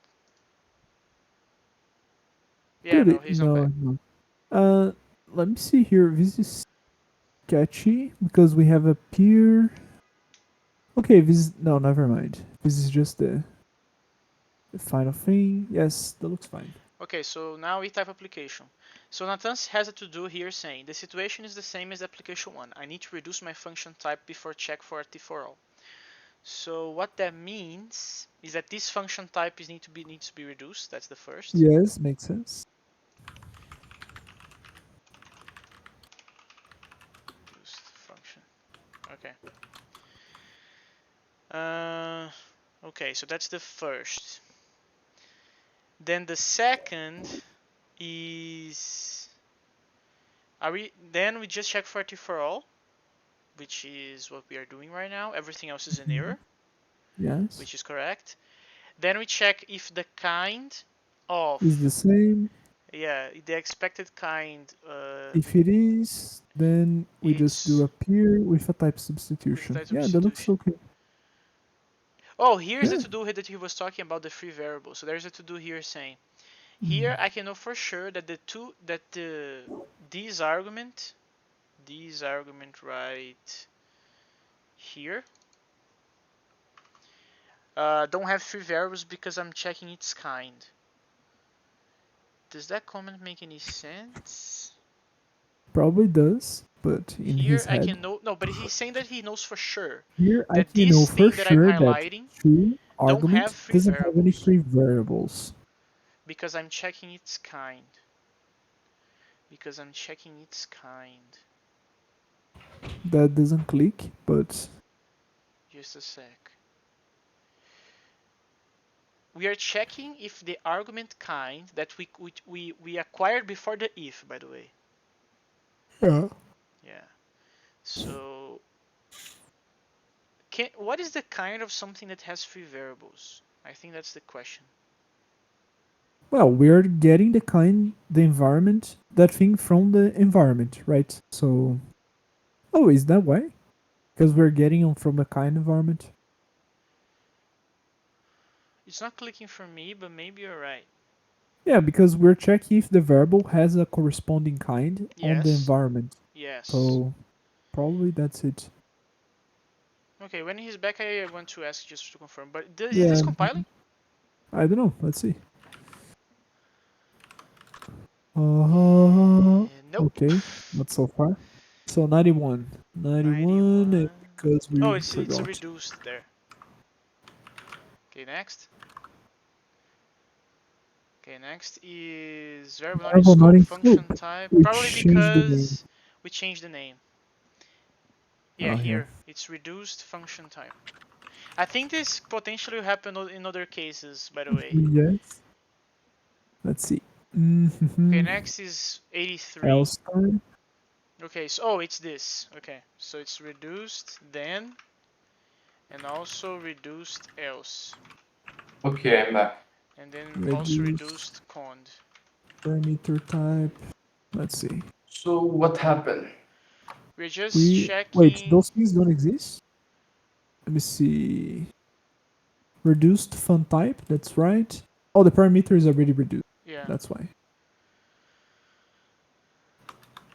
Yeah, Good. no, he's not No, back. no. Uh, let me see here. This is sketchy because we have a peer. Okay, this is, no, never mind. This is just the final thing. Yes, that looks fine. Okay, so now we type application. So Nathan has a to-do here saying the situation is the same as the application one. I need to reduce my function type before check for RT for all. So what that means is that this function type needs to be reduced. That's the first. Yes, makes sense. Reduced function. Okay. Uh, okay, so that's the first. Then the second is then we just check for RT for all, which is what we are doing right now. Everything else is an Mhm. error, Yes. which is correct. Then we check if the kind of, Is the same. yeah, the expected kind If it is, then we just do it's a peer with a type with substitution. type Yeah, that looks substitution. okay. Oh, here's the Yeah. to-do that he was talking about the free variable. So there's a to-do here saying Mm. here I can know for sure that this argument right here don't have free variables because I'm checking its kind. Does that comment make any sense? Probably does, but in Here his I head. can know, no, but he's saying that he knows for sure Here I that can know this for thing that I'm sure that highlighting true don't have argument free doesn't have any variables free variables. because I'm checking its kind. Because I'm checking its kind. That doesn't click, but Just a sec. We are checking if the argument kind that we acquired before the if, by the way. yeah. Yeah. So, what is the kind of something that has free variables? I think that's the question. Well, we're getting the environment, that thing from the environment, right? So, oh, is that why? Because we're getting them from the kind environment. It's not clicking for me, but maybe you're right. Yeah, because we're checking if the variable has a corresponding kind on the Yes. environment. Yes. So, probably that's it. Okay, when he's back, I want to ask just to confirm. But is this Yeah, compiling? I don't know. Let's see. Nope. Okay, not so far. So 91. 91, 91. because Oh, we it's forgot. reduced there. Okay, next. Okay, next is variable not in Variable not scope, in function scope. type. We Probably changed the name. because we changed the name. Yeah, Oh, here. here. It's reduced function type. I think this potentially will happen in other cases, by the way. Yes. Let's see. Okay, Mm-hmm. next is 83. Else time. Okay, so oh, it's this. Okay, so it's reduced then, and also reduced else, Okay, I'm back. and then also Reduce reduced cond. parameter type. Let's see. So what happened? We're just We wait. checking. Those things don't exist. Let me see. Reduced font type. That's right. Oh, the parameter is already reduced. Yeah, That's why.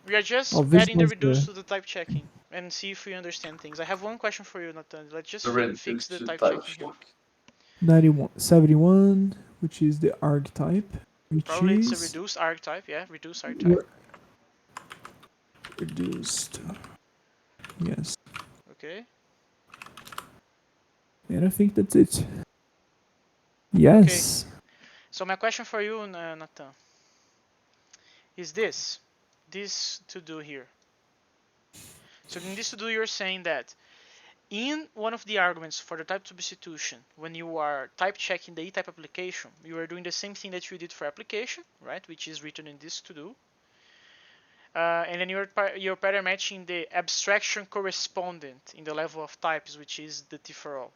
we are just Oh, this adding the was reduce the to the type checking and see if we understand things. I have one question for you, Nathan. Let's just The fix reduced the to type type checking here. check. 91, 71, which is the archetype, which Probably it's a is reduced archetype. Yeah, reduced archetype. reduced. Yes. Okay. And I think that's it. Okay. Yes. So my question for you, Nathan, is this to do here. So in this to do, you're saying that in one of the arguments for the type substitution, when you are type checking the eType application, you are doing the same thing that you did for application, right? Which is written in this to do. And then you're pattern matching the abstraction correspondent in the level of types, which is the T for all.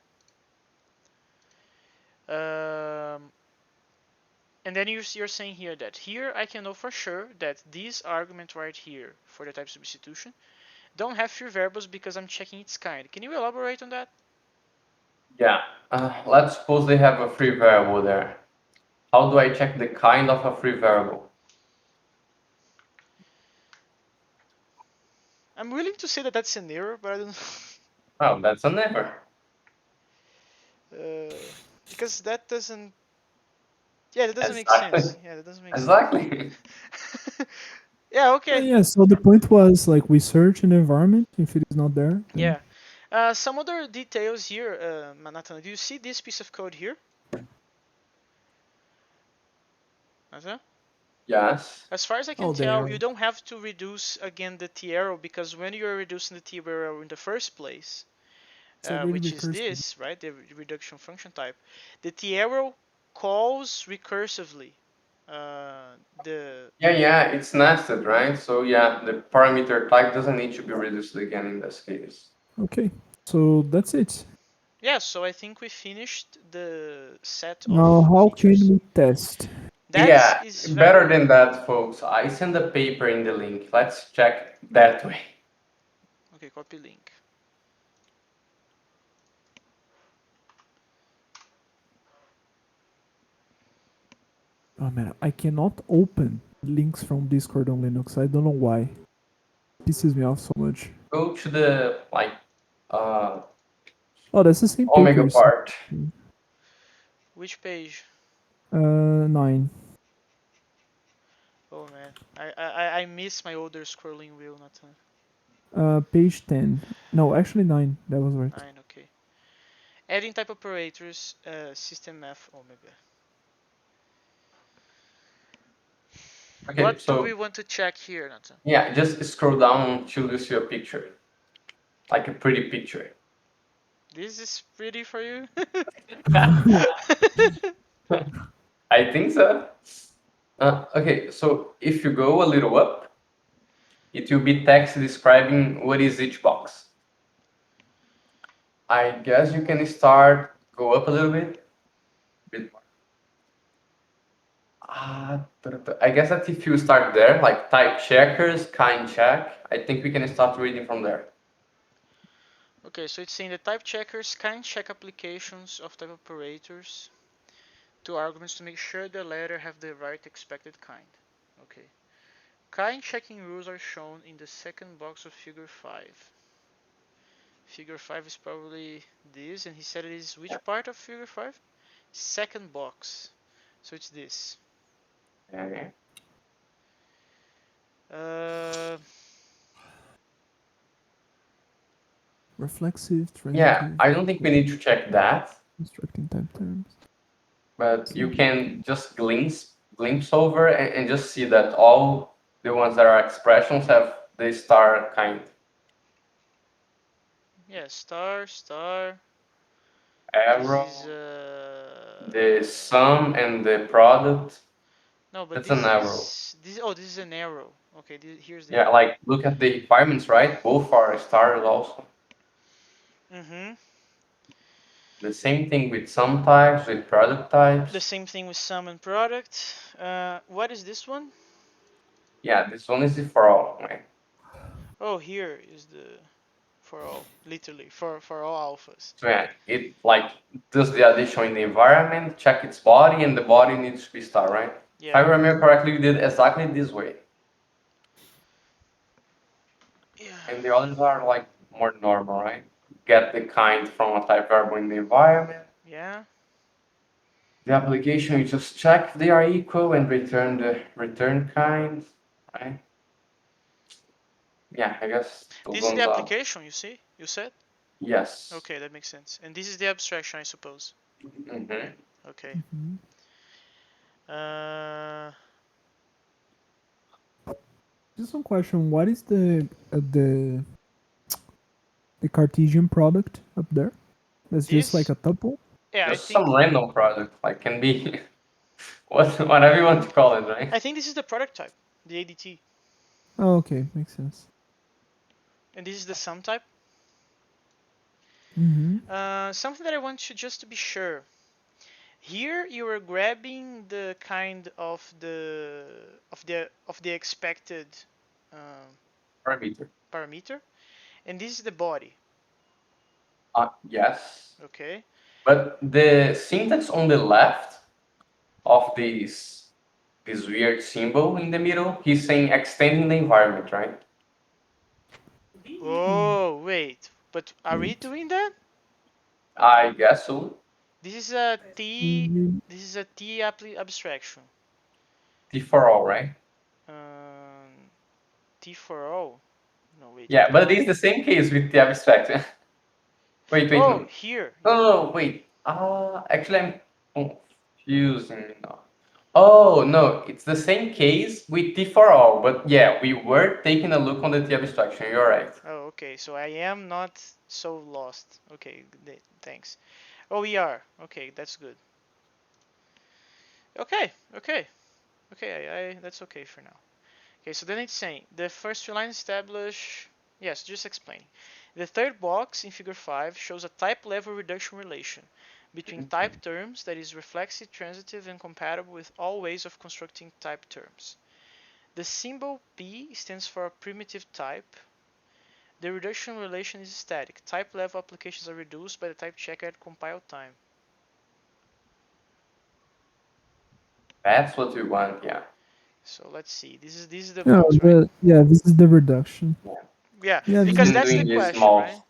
And then you're saying here that here I can know for sure that this argument right here for the type substitution don't have free variables because I'm checking its kind. Can you elaborate on that? Yeah. Let's suppose they have a free variable there. How do I check the kind of a free variable? I'm willing to say that that's an error, but I don't Well, that's an error. because that doesn't. Yeah, that doesn't make Exactly. sense. Yeah, that doesn't make sense. Exactly. Yeah, okay. Yeah, so the point was like we search an environment. If it is not there, then Yeah. Some other details here, Nathan. Do you see this piece of code here? Nathan? Yes. As far as I can oh, tell, there. you don't have to reduce again the T arrow because when you're reducing the T arrow in the first place, It's already which is recursive. this, right? The reduction function type. The T arrow calls recursively. The Yeah, it's nested, right? So yeah, the parameter type doesn't need to be reduced again in this case. Okay, so that's it. Yeah, so I think we finished the set of Now, how can features. we test? That Yeah, is better very than that, folks. I send a paper in the link. Let's check that way. okay. Copy link. Oh man, I cannot open links from Discord on Linux. I don't know why. It pisses me off so much. Go to the like uh Oh, that's the same Omega paper. part. Which page? 9. Oh man, I miss my older scrolling wheel, Nathan. Page 10. No, actually 9. That was right. 9, okay. Adding type operators, system F omega. Okay, What do so we want to check here, Nathan? yeah, just scroll down till you see a picture, like a pretty picture. This is pretty for you? I think so. Okay, so if you go a little up, it will be text describing what is each box. I guess you can go up a little bit more. I guess that if you start there, like type checkers, kind check, I think we can start reading from there. Okay, so it's saying the type checkers can check applications of type operators to arguments to make sure the latter have the right expected kind. Okay. Kind checking rules are shown in the second box of figure 5. Figure 5 is probably this, and he said it is which part of figure 5? Second box. So it's this. Okay. Uh, Reflexive, Yeah, transitive, I don't think we need to check that, constructing type terms. but you can just glimpse over and just see that all the ones that are expressions have the star kind. yeah, star, star. This is Arrow, the sum and the product, no, but that's an arrow. this is an arrow. Okay, here's the Yeah, arrow. like look at the requirements, right? Both are stars also. Mm-hmm. The same thing with sum types, with product The types. same thing with sum and product. What is this one? Yeah, this one is the for all, right? Oh, here is the for all, literally for all alphas. So yeah, it like does the addition in the environment, check its body, and the body needs to be star, right? If I Yeah. remember correctly, we did exactly this way. Yeah. And the others are like more normal, right? Get the kind from a type variable in the environment. Yeah. The application, you just check if they are equal and return the return kind, right? Yeah, I guess those This is the ones are, application. You see? You said. yes. Okay, that makes sense. And this is the abstraction, I suppose. Hmm. Okay. Mhm. Uh, Just one question. What is the Cartesian product up there? That's just like this. a tuple. Yeah, I Just think. some random product, like can be whatever you want to call it, right? I think this is the product type, the ADT, Oh, okay, makes sense. and this is the sum type. Mm-hmm. Something that I want you just to be sure. Here you are grabbing the kind of the expected um, Parameter. parameter, and this is the body. Yes. Okay. But the syntax on the left of this weird symbol in the middle, he's saying extending the environment, right? Oh wait, but are we Wait. doing that? I guess so. This is a T. Mhm. This is a T abstraction. T for all, right? Um, T for all. No wait, Yeah, hold but on. it is the same case with the abstract. Wait, Oh, no. here. No, wait. Actually, I'm confusing now. Oh, no, it's the same case with T for all, but yeah, we were taking a look on the T abstraction. You're right. Oh, okay. So I am not so lost. Okay, thanks. Oh, we are. Okay, that's good. Okay, okay, okay. That's okay for now. Okay, so then it's saying the first few lines establish. Yes, just explaining. The third box in Figure 5 shows a type level reduction relation between type terms that is reflexive, transitive, and compatible with all ways of constructing type terms. The symbol P stands for a primitive type. The reduction relation is static. Type level applications are reduced by the type checker at compile time. That's what we want, yeah. So let's see. This is the Oh, box, right? this is the reduction. Yeah. Yeah, Yeah, He's this because is been that's the doing this question, right? small.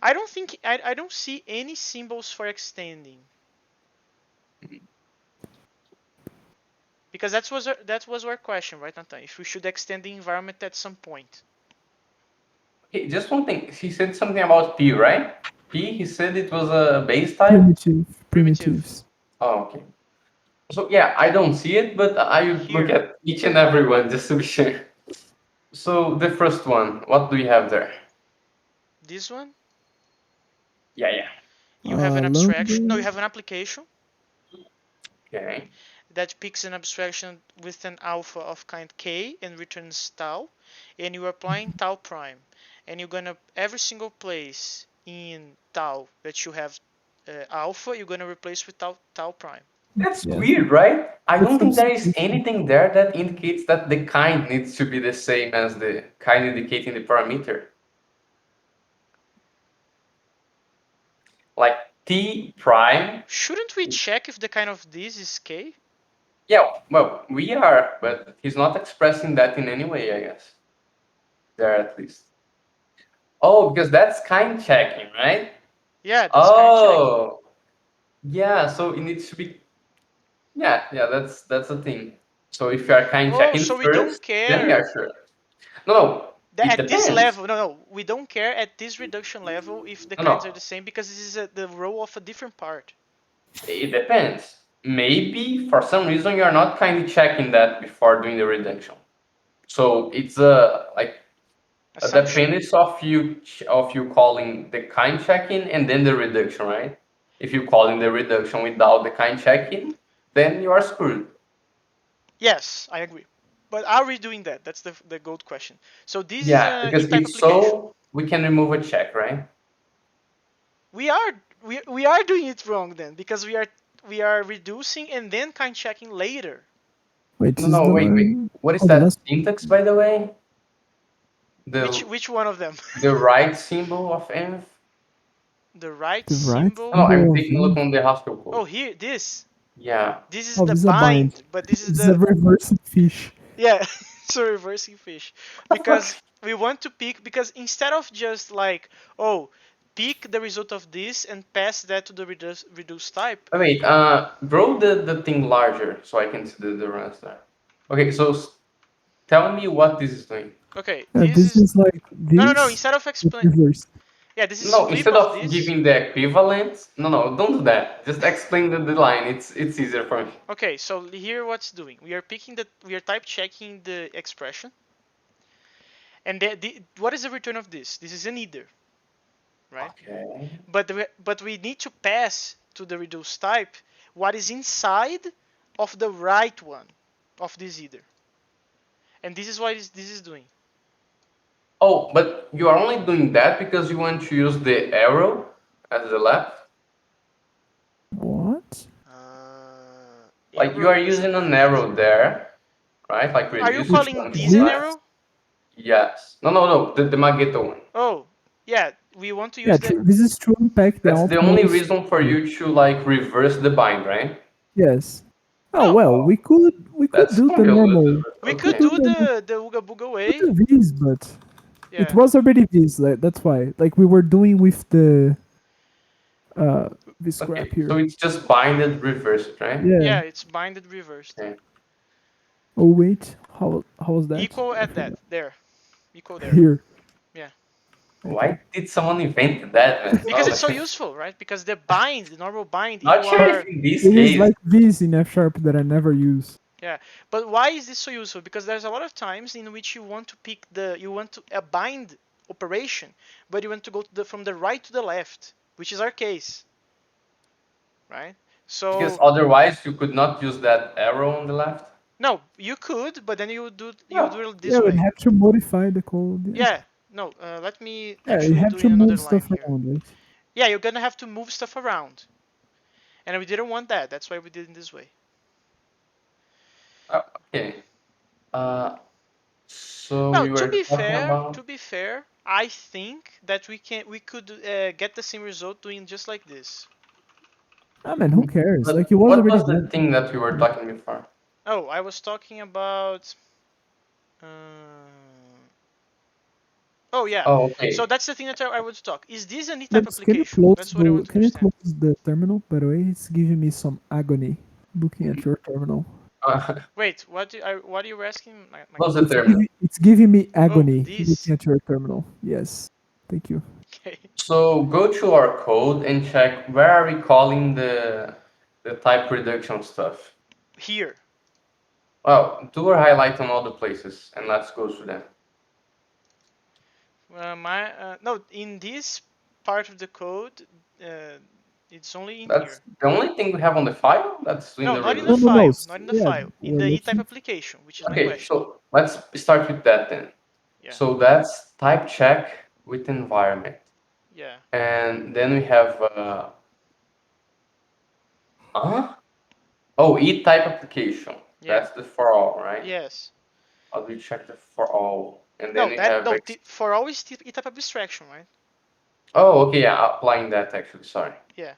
I don't think I don't see any symbols for extending. Because that was our question, right, Nathan? If we should extend the environment at some point. Okay, just one thing. He said something about P, right? P, he said it was a base type. Primitive. Primitives. Oh, okay. So yeah, I don't see it, but I look Here, at each and every one just to be sure. So the first one, what do you have there? this one, Yeah, yeah. you have an abstraction. No, you Loading. have an application Okay. that picks an abstraction with an alpha of kind k and returns tau, and you're applying tau prime, and you're gonna every single place in tau that you have alpha, you're gonna replace with tau prime. That's Yes. weird, right? I That's don't think there is substitution. anything there that indicates that the kind needs to be the same as the kind indicating the parameter. Like T prime. Shouldn't we check if the kind of this is k? Yeah, well, we are, but he's not expressing that in any way, I guess. There at least. Oh, because that's kind checking, right? Yeah, that's kind checking. Oh, yeah. So it needs to be. Yeah, yeah. That's the thing. So if you are kind Oh, checking so we don't first, then we care are sure. No, no. It at this depends. level. No, we don't care at this reduction level if the No, kinds are no. the same because this is the row of a different part. It depends. Maybe for some reason you are not kind of checking that before doing the reduction. So it's a like a Assumption. dependence of you calling the kind checking and then the reduction, right? If you calling the reduction without the kind checking, then you are screwed. Yes, I agree. But are we doing that? That's the gold question. So this is Yeah, an because E-type if application. so, we can remove a check, right? We are we are doing it wrong then because we are reducing and then kind checking later. Wait, No, this is no, the wait, wait. line. What is Oh, the that last. syntax, by the way? Which The which one of them? the right symbol of env? The right The right No, no, symbol. I'm symbol of taking a look env. on the Haskell Oh, code. here this. Yeah. This is Oh, the this is a bind. bind, but this is This is a the reversing fish. yeah. So reversing fish What the fuck? because we want to pick because instead of just like oh pick the result of this and pass that to the reduce type. Wait, grow the thing larger so I can see the runs there. Okay, so tell me what this is doing. Okay, this This is is like no. this, Instead of but explain, reversed. yeah, this is No, flip instead of of this. giving the equivalent, no, don't do that. Just explain the line. It's easier for me. Okay, so here what's doing? We are type checking the expression, and what is the return of this? This is an either, right? Okay. But we need to pass to the reduce type what is inside of the right one of this either, and this is what this is doing. Oh, but you are only doing that because you want to use the arrow at the left? What? Like you are Arrow as a using an left. arrow there, right? Like Are you reducing Which calling function this an here? left. arrow? Yes. No, no, no. The Magneto one. Oh, yeah. We want to Yeah, use the this is to unpack the That's the only outmost. reason for you to like reverse the bind, right? Yes. Oh no. well, Oh, we could that's do the convoluted. normal. But We We could could okay. do do the Ooga Booga way. the V's, but it Yeah. was already V's. Like, that's why. Like we were doing with the V scrap Okay. So here. it's just binded reversed, right? Yeah. Yeah, it's binded reversed. Okay. Oh wait, how was that? Equal I at that. forgot. There. Equal there. Here. Yeah. Okay. Why did someone invent that, man? Because Oh, it's so useful, right? Because the normal bind, not you sure But if are in this it is case. like V's in F sharp that I never use. yeah. But why is this so useful? Because there's a lot of times in which you want to pick you want to a bind operation, but you want to go from the right to the left, which is our case, right? Because So otherwise you could not use that arrow on the left. no, you could, but then you do No. it Yeah, this we'd way. have to modify the code. Yeah. Yeah. No, let me Yeah, you actually have do to in another move line stuff here. around, right? Yeah, you're gonna have to move stuff around, and we didn't want that. That's why we did it this way. Okay. Uh, so Now, we were talking about. to be fair, I think that we could get the same result doing just like this. Ah man, who cares? Like But it was what already was the done. thing that we were talking before? Oh, I was talking about. Uh, oh yeah. Oh, So okay. that's the thing that I want to talk. Is this an E-type Max, application? That's what I want to can you understand. close the terminal? By the way, it's giving me some agony looking at your terminal. Wait, what are you asking? My Close the It's question. terminal. giving me Oh, agony this. looking at your terminal. Yes. Thank you. Okay. So go to our code and check where are we calling the type reduction stuff. Here. Well, do a highlight on all the places and let's go through them. No, in this part of the code, uh, it's only in That's here. the only thing we have on the file that's doing No, the not in the No, no, reduction. no. file. Not in the Yeah, file. In we're the E-type looking. application, which is my Okay, question. so let's start with that then. Yeah. So that's type check with environment. Yeah. And then we have oh, E-type application. Yeah. That's the for all, right? Yes. How do we check the for all? And then No, we that have no. For always E-type abstraction, right? oh, okay, yeah, applying that actually, sorry. Yeah.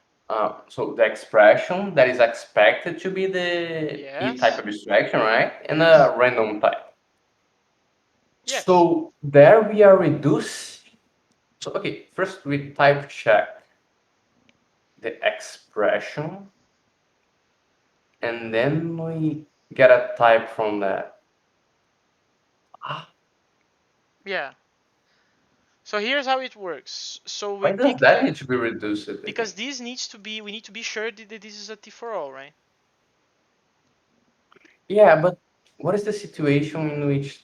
So the expression that is expected to be the E-type Yes. abstraction, right? And Yes. a random type. Yes. So there we are reducing. So okay, first we type check the expression, and then we get a type from that. Ah, Yeah. So here's how it works. So we why does pick that the need to be reduced because again? this needs to be we need to be sure that this is a T for all, right? Yeah, but what is the situation in which?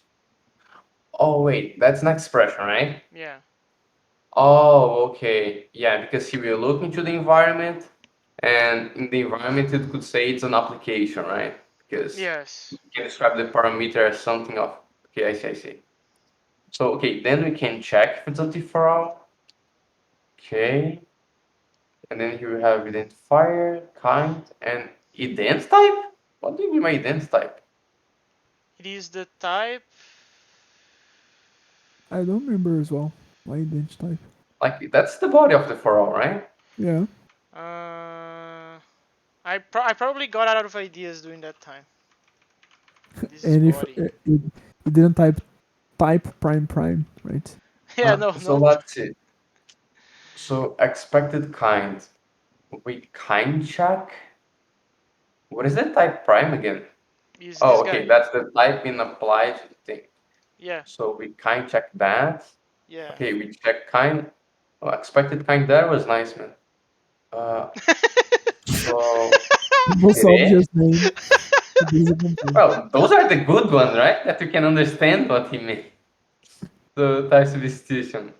Oh wait, that's an expression, right? Yeah. Oh, okay. Yeah, because he will look into the environment, and in the environment it could say it's an application, right? Because Yes. you can describe the parameter as something of. Okay, I see, I see. So okay, then we can check if it's a for all. Okay, and then here we have identifier, kind, and ident type. What do you mean by ident type? It is the type. I don't remember as well. Why didn't type? Like that's the body of the for all, right? Yeah. Uh, I probably got out of ideas during that time. This is And if body. you didn't type prime prime, right? Yeah. No. So No. let's see. So expected kind. We kind check. What is that type prime again? Is this Oh, okay, guy? that's the type in applied thing. Yeah. So we kind check that. Yeah. Okay, we check kind. Oh, expected kind there was nice, man. Uh, so Most tere. obvious name. There's a complaint. Well, those are the good ones, right? That you can understand what he meant. The type substitution.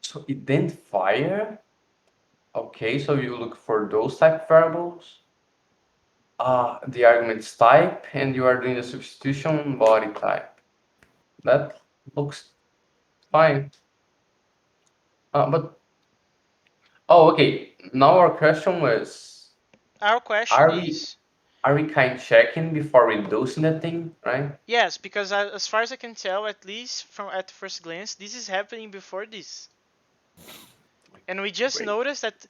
So identifier. Okay, so you look for those type variables. The arguments type, and you are doing the substitution body type. That looks fine. But oh, okay. Now our question was, Our question are we is are we kind checking before reducing the thing, right? yes, because as far as I can tell, at least from at first glance, this is happening before this, and we just Wait, noticed that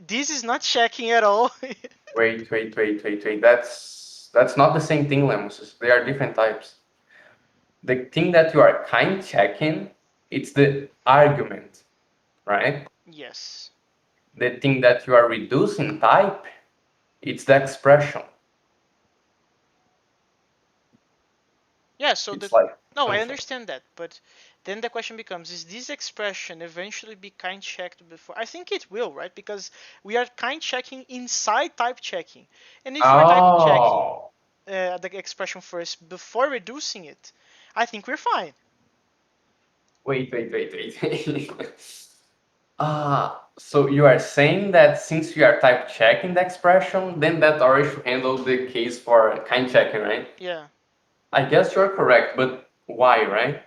this is not checking at all. wait. That's not the same thing, Lemus. They are different types. The thing that you are kind checking, it's the argument, right? Yes. The thing that you are reducing type, it's the expression. Yeah, so It's the like no, I function. understand that, but then the question becomes: is this expression eventually be kind checked before? I think it will, right? Because we are kind checking inside type checking, and if we're type checking Oh, the expression first before reducing it, I think we're fine. wait. So you are saying that since we are type checking the expression, then that already should handle the case for kind checking, right? Yeah. I guess you're correct, but why, right?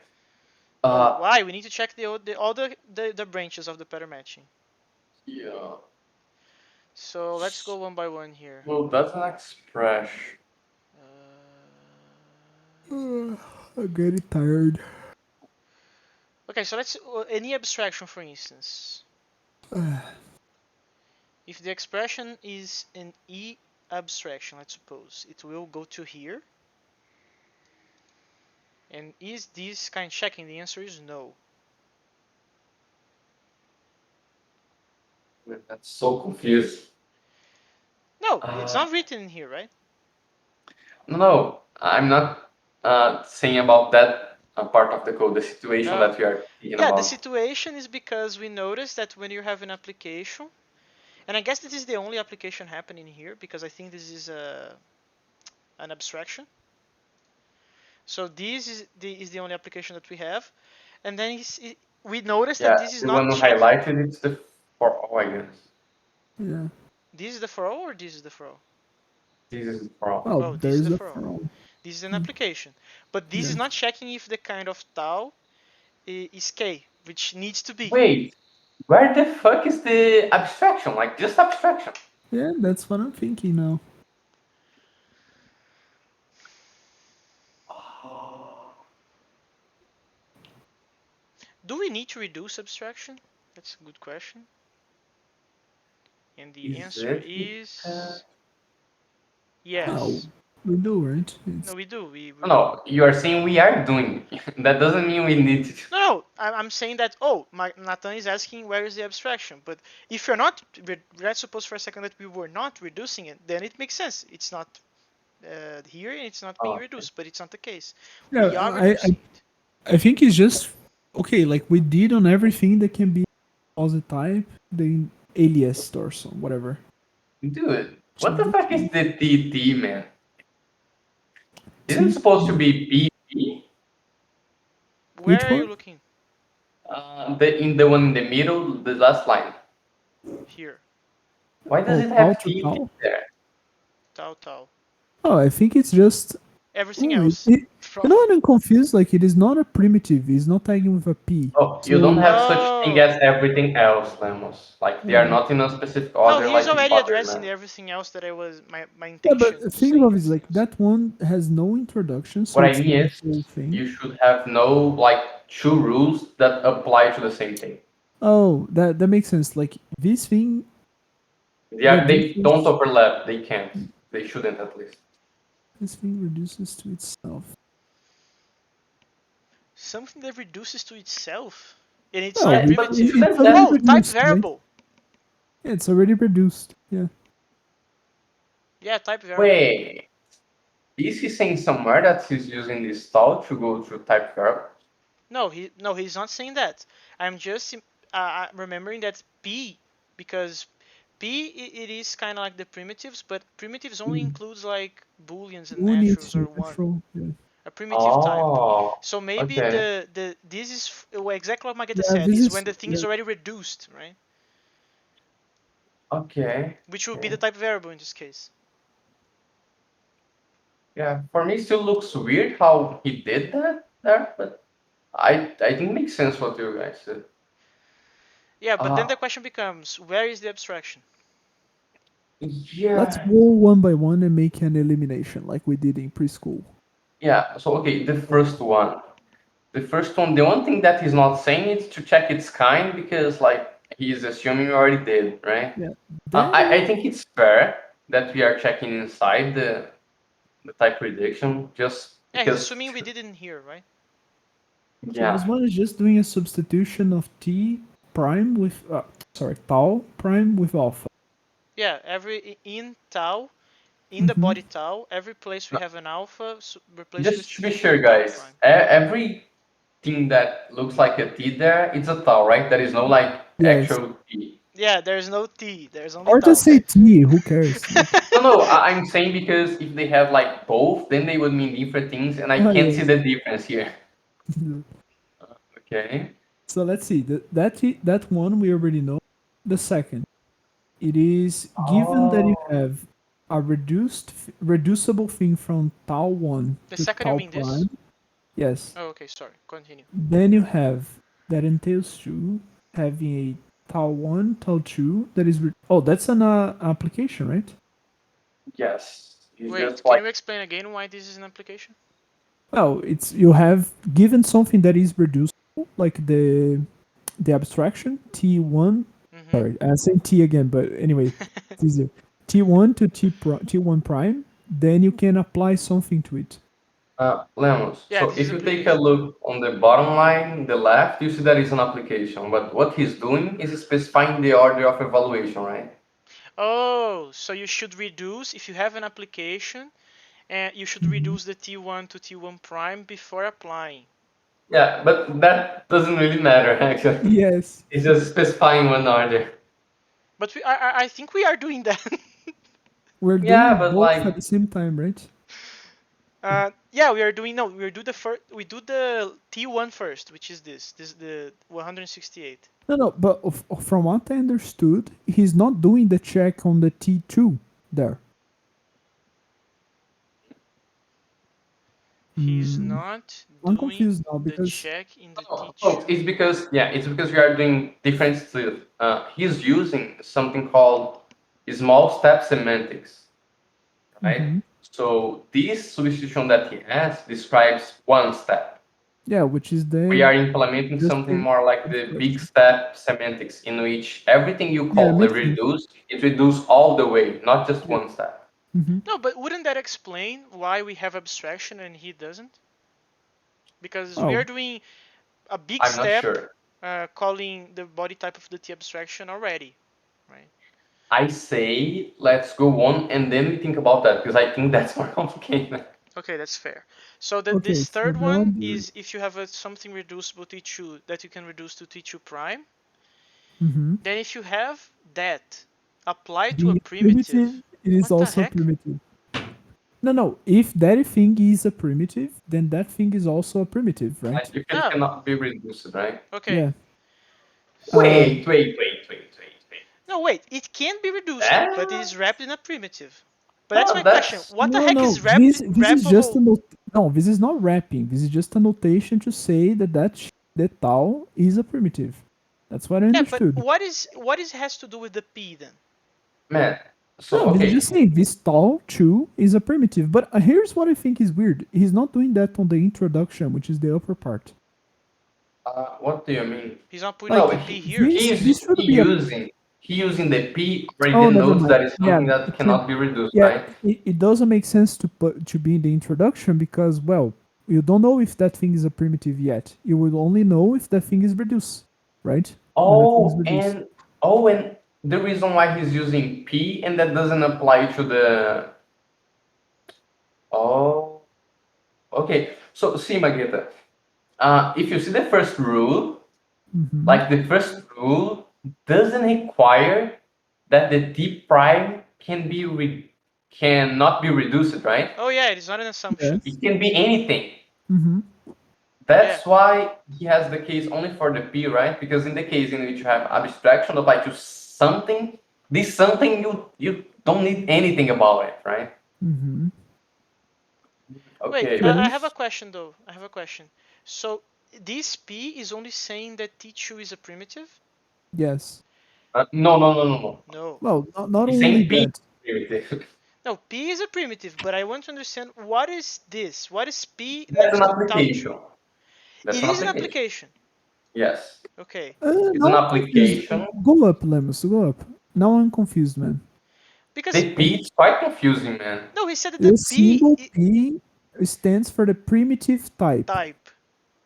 Well, Uh, why? We need to check all the branches of the pattern matching. yeah. So let's go one by one here. Well, that's an expression. I'm getting tired. Okay, so let's any abstraction, for instance. If the expression is an E abstraction, let's suppose, it will go to here. And is this kind checking? The answer is no. That's so confused. No, it's Uh, not written in here, right? No, I'm not saying about that part of the code, the situation Oh. that we are thinking Yeah, the about. situation is because we noticed that when you have an application, and I guess this is the only application happening here because I think this is an abstraction. So this is the only application that we have, and then we noticed that Yeah, this is the not one checking. highlighted, it's the for all, I guess. Yeah. This is the for all or this is the for all? This is for all. Well, Oh, this is there's the a for all. from. This is an application, but this Yeah. is not checking if the kind of tau is k, which needs to be. Wait, where the fuck is the abstraction? Like, just abstraction. Yeah, that's what I'm thinking now. Do we need to reduce abstraction? That's a good question. And the Is answer it because... is Oh, yes. we do, right? No, It's we do. No, you are saying we are doing. That doesn't mean we need to. No. I'm saying that. Oh, Nathan is asking where is the abstraction. But if you're not, let's suppose for a second that we were not reducing it, then it makes sense. It's not here and it's not being Oh, okay. reduced. But it's not the case. yeah. We are reducing it. I think it's just okay. Like we did on everything that can be deposit type, the alias or so whatever. Dude, what Change the the fuck is key. the TT, man? Isn't it supposed to TP. be PP? Which Where are you one? looking? The one in the middle, the last line. Here. Why does Oh, it tau have to TT tau. there? Tau tau. Oh, I think it's just. Everything Oh, else. you know Probably. what I'm confused? Like it is not a primitive. It's not tagging with a P. Oh, you don't So have such thing Oh. as everything else, Lemos. Like, they are yeah, not in a specific No, order he's like in already addressing Quaternaire. everything else that I was my yeah. intention But to think say in of it is everything like else. that one has no introduction, so What I it's mean not a is, whole thing. you should have no, like, two rules that apply to the same thing. Oh, that makes sense. Like this thing They don't reduces. overlap. They can't. They shouldn't, at least. This thing reduces to itself. Something that reduces to itself. And it's not a Well, Yeah, but primitive. it's shouldn't already that... Oh, type reduced, right? variable. Yeah, it's already reduced. Yeah. Yeah, type variable. Wait, is he saying somewhere that he's using this style to go through type variables? No, he's not saying that. I'm just remembering that P, because P it is kind of like the primitives, but primitives only Mm. includes like booleans and One is naturals or one, natural. Yeah. a primitive type. Oh, So maybe okay. the this is exactly what Magetta Yeah. said This is is. when the thing Yeah. is already reduced, right? Okay. Which will be the Okay. type variable in this case. Yeah, for me, it still looks weird how he did that there, but I think it makes sense what you guys said. Yeah, but then Uh, the question becomes, where is the abstraction? Let's yeah, go one by one and make an elimination like we did in preschool. yeah. So okay, the first one. The first one, the one thing that he's not saying is to check its kind because like he's assuming we already did, right? Yeah. That I one. think it's fair that we are checking inside the type prediction just Yeah, he's because assuming we didn't hear, right? So this yeah. one is just doing a substitution of t prime with tau prime with alpha. Yeah, every in tau, in the Mm-hmm. body tau, every place we have an alpha, replace with Just to be t sure, tau guys, prime. everything that looks like a T there, it's a tau, right? There is no like Yes. actual T. Yeah, there's no t, there's only Or just tau. say t. Who cares? Like, No, no, I'm saying because if they have like both, then they would mean different things, and I oh can't see yes. the difference here. Okay. So let's see. That one we already know. The second, it is given that you Oh, have a reducible thing from tau one The to second you tau mean this? prime. Yes. Oh, okay, sorry. Continue. Then you have that entails to having a tau one, tau two. That is that's an application, right? yes. It's Wait, just can like... you explain again why this is an application? Well, it's you have given something that is reducible, like the abstraction T1. Mm-hmm. Sorry, I say T again, but anyway, it's easier. T1 to T1 prime. Then you can apply something to it. Lemos. Yeah, So this is if a you take a primitive. look on the bottom line, the left, you see that is an application. But what he's doing is specifying the order of evaluation, right? Oh, so you should reduce if you have an application And you should Mhm. reduce the T1 to T1 prime before applying. Yeah, but that doesn't really matter actually. Yes. It's just specifying one order. But I think we are doing that. We're Yeah, doing but both at like, the same time, right? Yeah, we are doing no. We do the first. We do the T1 first, which is this. This the 168. No, no, but from what I understood, he's not doing the check on the T2 there. He's Mm, not I'm doing confused now the because check in the oh, T2. it's because we are doing different stuff. He's using something called small step semantics, right? mhm. So this substitution that he has describes one step. Yeah, which is We the are implementing just something the more like the big instruction. step semantics, in which everything you Yeah, it call a makes sense. reduce, it reduces all the way, not just Yeah. one step. Hmm. No, but wouldn't that explain why we have abstraction and he doesn't? Because we Oh, are doing a big I'm not step sure. calling the body type of the T abstraction already, right? I say let's go on and then we think about that because I think that's more complicated. Okay, that's fair. So that okay. this So third now one is if you have something reducible T2 that you can reduce to T2 prime. mhm. Then if you have that applied to a Being primitive, primitive, it is what the also heck? primitive. No, no. If that thing is a primitive, then that thing is also a primitive, Like right? if it Oh, cannot be reduced, right? okay. Yeah. Uh, Wait. No, wait. It can be reduced, but it That, is wrapped in a primitive. But that's no, my question. that's What the no, heck no. is This is just wrappable? a no. This is not wrapping. This is just a notation to say that that tau is a primitive. That's what I Yeah, but understood. what is has to do with the P then? man. So No, this is okay, just saying this tau 2 is a primitive. But here's what I think is weird. He's not doing that on the introduction, which is the upper part. what do you mean? He's not putting No, Like the P here. this should be a. he using the P Oh, already never knows mind. that is Yeah, something that it can. cannot be reduced, Yeah, right? it doesn't make sense to put to be in the introduction because well, you don't know if that thing is a primitive yet. You will only know if that thing is reduced, right? When that thing is Oh, reduced. and the reason why he's using P and that doesn't apply to the oh, okay. So see, Mageta, if you see the first rule, Mm-hmm. like the first rule doesn't require that the T prime cannot be reduced, right? Oh yeah, it is not an assumption. Yes. It can be anything. Mm-hmm. Yeah. That's why he has the case only for the P, right? Because in the case in which you have abstraction applied to something, this something you don't need anything about it, right? Mm-hmm. Wait, Okay. I have a Yes. question though. I have a question. So this P is only saying that T2 is a primitive? Yes. No. No. Well, not He's only saying P is that. primitive. No, P is a primitive, but I want to understand what is this? What is P That's next an to tau2? application. That's It an is an application. application. Yes. Okay. It's Now an I'm confused. application. Go up, Lemus. Go up. Now I'm confused, man. Because The P is quite confusing, man. no, he said that the The P symbol P stands for the primitive type. type.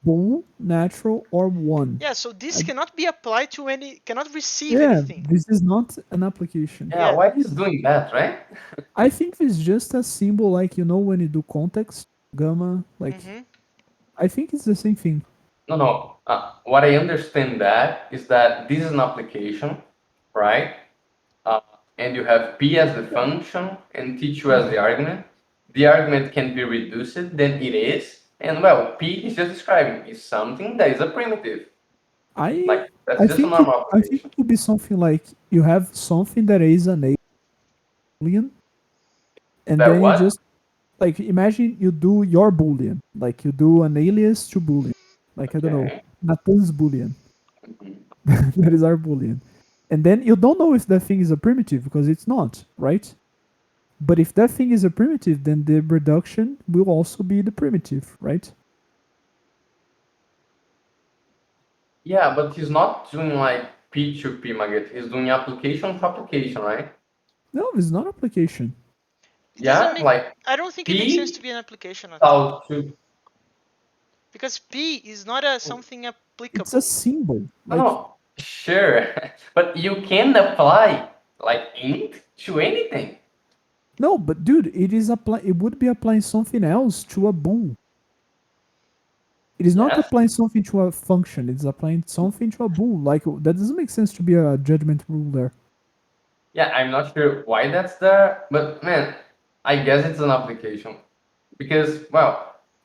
Bool, natural, or one. Yeah, so this I, cannot be applied to cannot receive yeah, anything. this is not an application. Yeah, Yeah. why he's doing that, right? I think it's just a symbol like when you do context, gamma, like Mm-hmm. I think it's the same thing. No. What I understand that is that this is an application, right? Uh, and you have P as the function and T2 as the argument. The argument can be reduced, then it is. And well, P is just describing is something that is a primitive. I Like that's just a normal I think application. it would be something like you have something that is an alien, and That then you what? just like imagine you do your boolean, like you do an alias to boolean, like I don't know, Okay. Nathan's boolean. Mhm. That is our boolean, and then you don't know if that thing is a primitive because it's not, right? But if that thing is a primitive, then the reduction will also be the primitive, right? Yeah, but he's not doing like P2P Maggot. He's doing application to application, right? No, it's not application. It doesn't Yeah, make. like I don't think it makes sense to P be an application, Nathan, out to because P is not a something It's a applicable. symbol. Like no, sure, but you can apply like int to anything. No, but dude, it is apply. It would be applying something else to a bool. It is not Yes. applying something to a function. It's applying something to a bool. Like that doesn't make sense to be a judgment rule there. Yeah, I'm not sure why that's there, but man, I guess it's an application because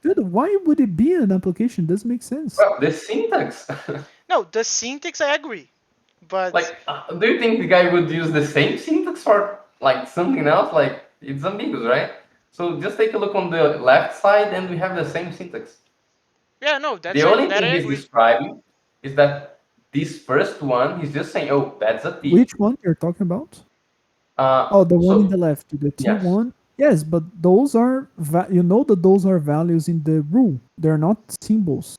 Dude, why would it be an application? Doesn't make sense. well, the syntax. No, the syntax I agree, but Like, do you think the guy would use the same syntax for like something else? Like, it's ambiguous, right? So just take a look on the left side, and we have the same syntax. yeah, no, The only that thing I he's agree. describing is that this first one, he's just saying, "Oh, that's a P." Which one you're talking about? Oh, the one in So the left, the yes. T1. Yes, but those are you know that those are values in the rule. They're not symbols.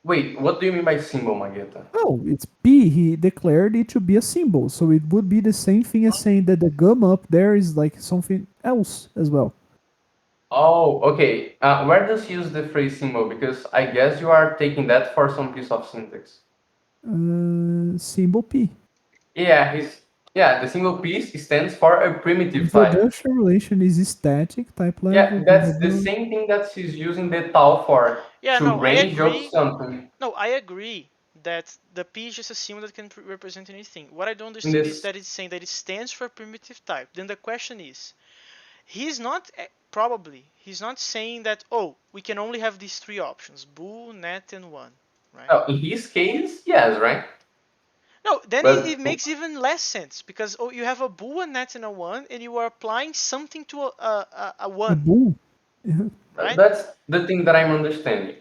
Wait, what do you mean by symbol, Magenta? Oh, it's P. He declared it to be a symbol, so it would be the same thing as saying that the gum up there is like something else as well. Oh, okay. Where does he use the phrase symbol? Because I guess you are taking that for some piece of syntax. Symbol P. Yeah, the single piece stands for a primitive type. Introduction relation is static, type Yeah, level, blah blah that's the blah. same thing that she's using the tau for Yeah, to no, I range of agree. something No, I agree that the P is just a symbol that can represent anything. What I don't in understand is this. that it's saying that it stands for a primitive type. Then the question is, he's not probably he's not saying that, oh, we can only have these three options: bool, net, and one, right? Well, in his case, yes, right? No, then it But makes even less sense because, oh, you have a bool, a net, and a one, and you are applying something to a A one, bool. Yeah. right? that's the thing that I'm understanding.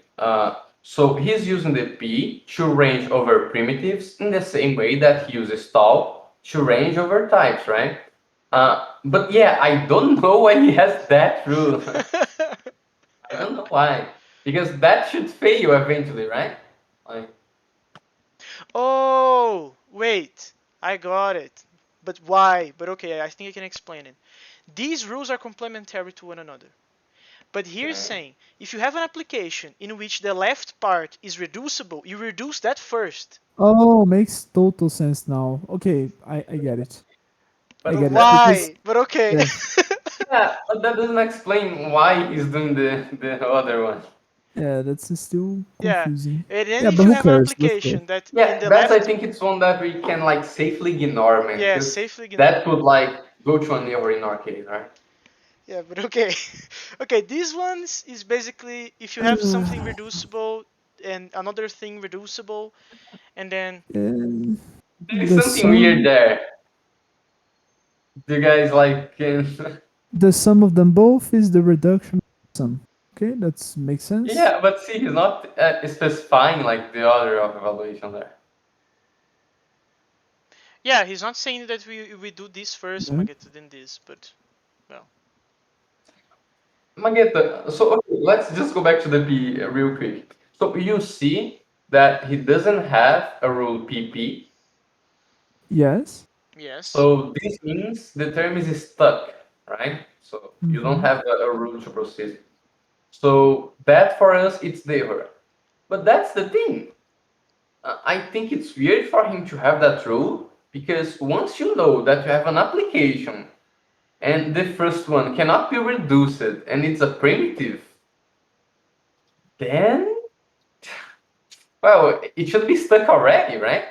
So he's using the P to range over primitives in the same way that he uses tau to range over types, right? But yeah, I don't know why he has that rule. I don't know why. Because that should fail eventually, right? Like, Oh, wait, I got it. But why? But okay, I think I can explain it. These rules are complementary to one another. But here's okay. saying, if you have an application in which the left part is reducible, you reduce that first. Oh, makes total sense now. Okay, I get it. I But But get it that, because why? But okay. yes, yeah, but that doesn't explain why he's doing the other one. yeah, that's still Yeah. confusing. And then Yeah, if but you who have an cares? Let's go. application that in Yeah, the that's I left, think it's one that we can like safely ignore, man, yeah, because safely ignore. that would like go to a never in our case, right? Yeah, but okay. Okay, these ones is basically if you have something reducible and another thing reducible, and then And There is the something weird sum, there. The guys like can the sum of them both is the reduction of the sum. Okay, that makes sense. yeah, but see, he's not specifying like the order of evaluation there. yeah, he's not saying that we do this first, Yeah. Magetta, then this, but well. Magenta, so okay, let's just go back to the P real quick. So you see that he doesn't have a rule PP. Yes. Yes. So this means the term is stuck, right? So you don't Mm-hmm. have a rule to proceed. So that for us, it's the error. But that's the thing. I think it's weird for him to have that rule because once you know that you have an application and the first one cannot be reduced and it's a primitive, then, well, it should be stuck already, right?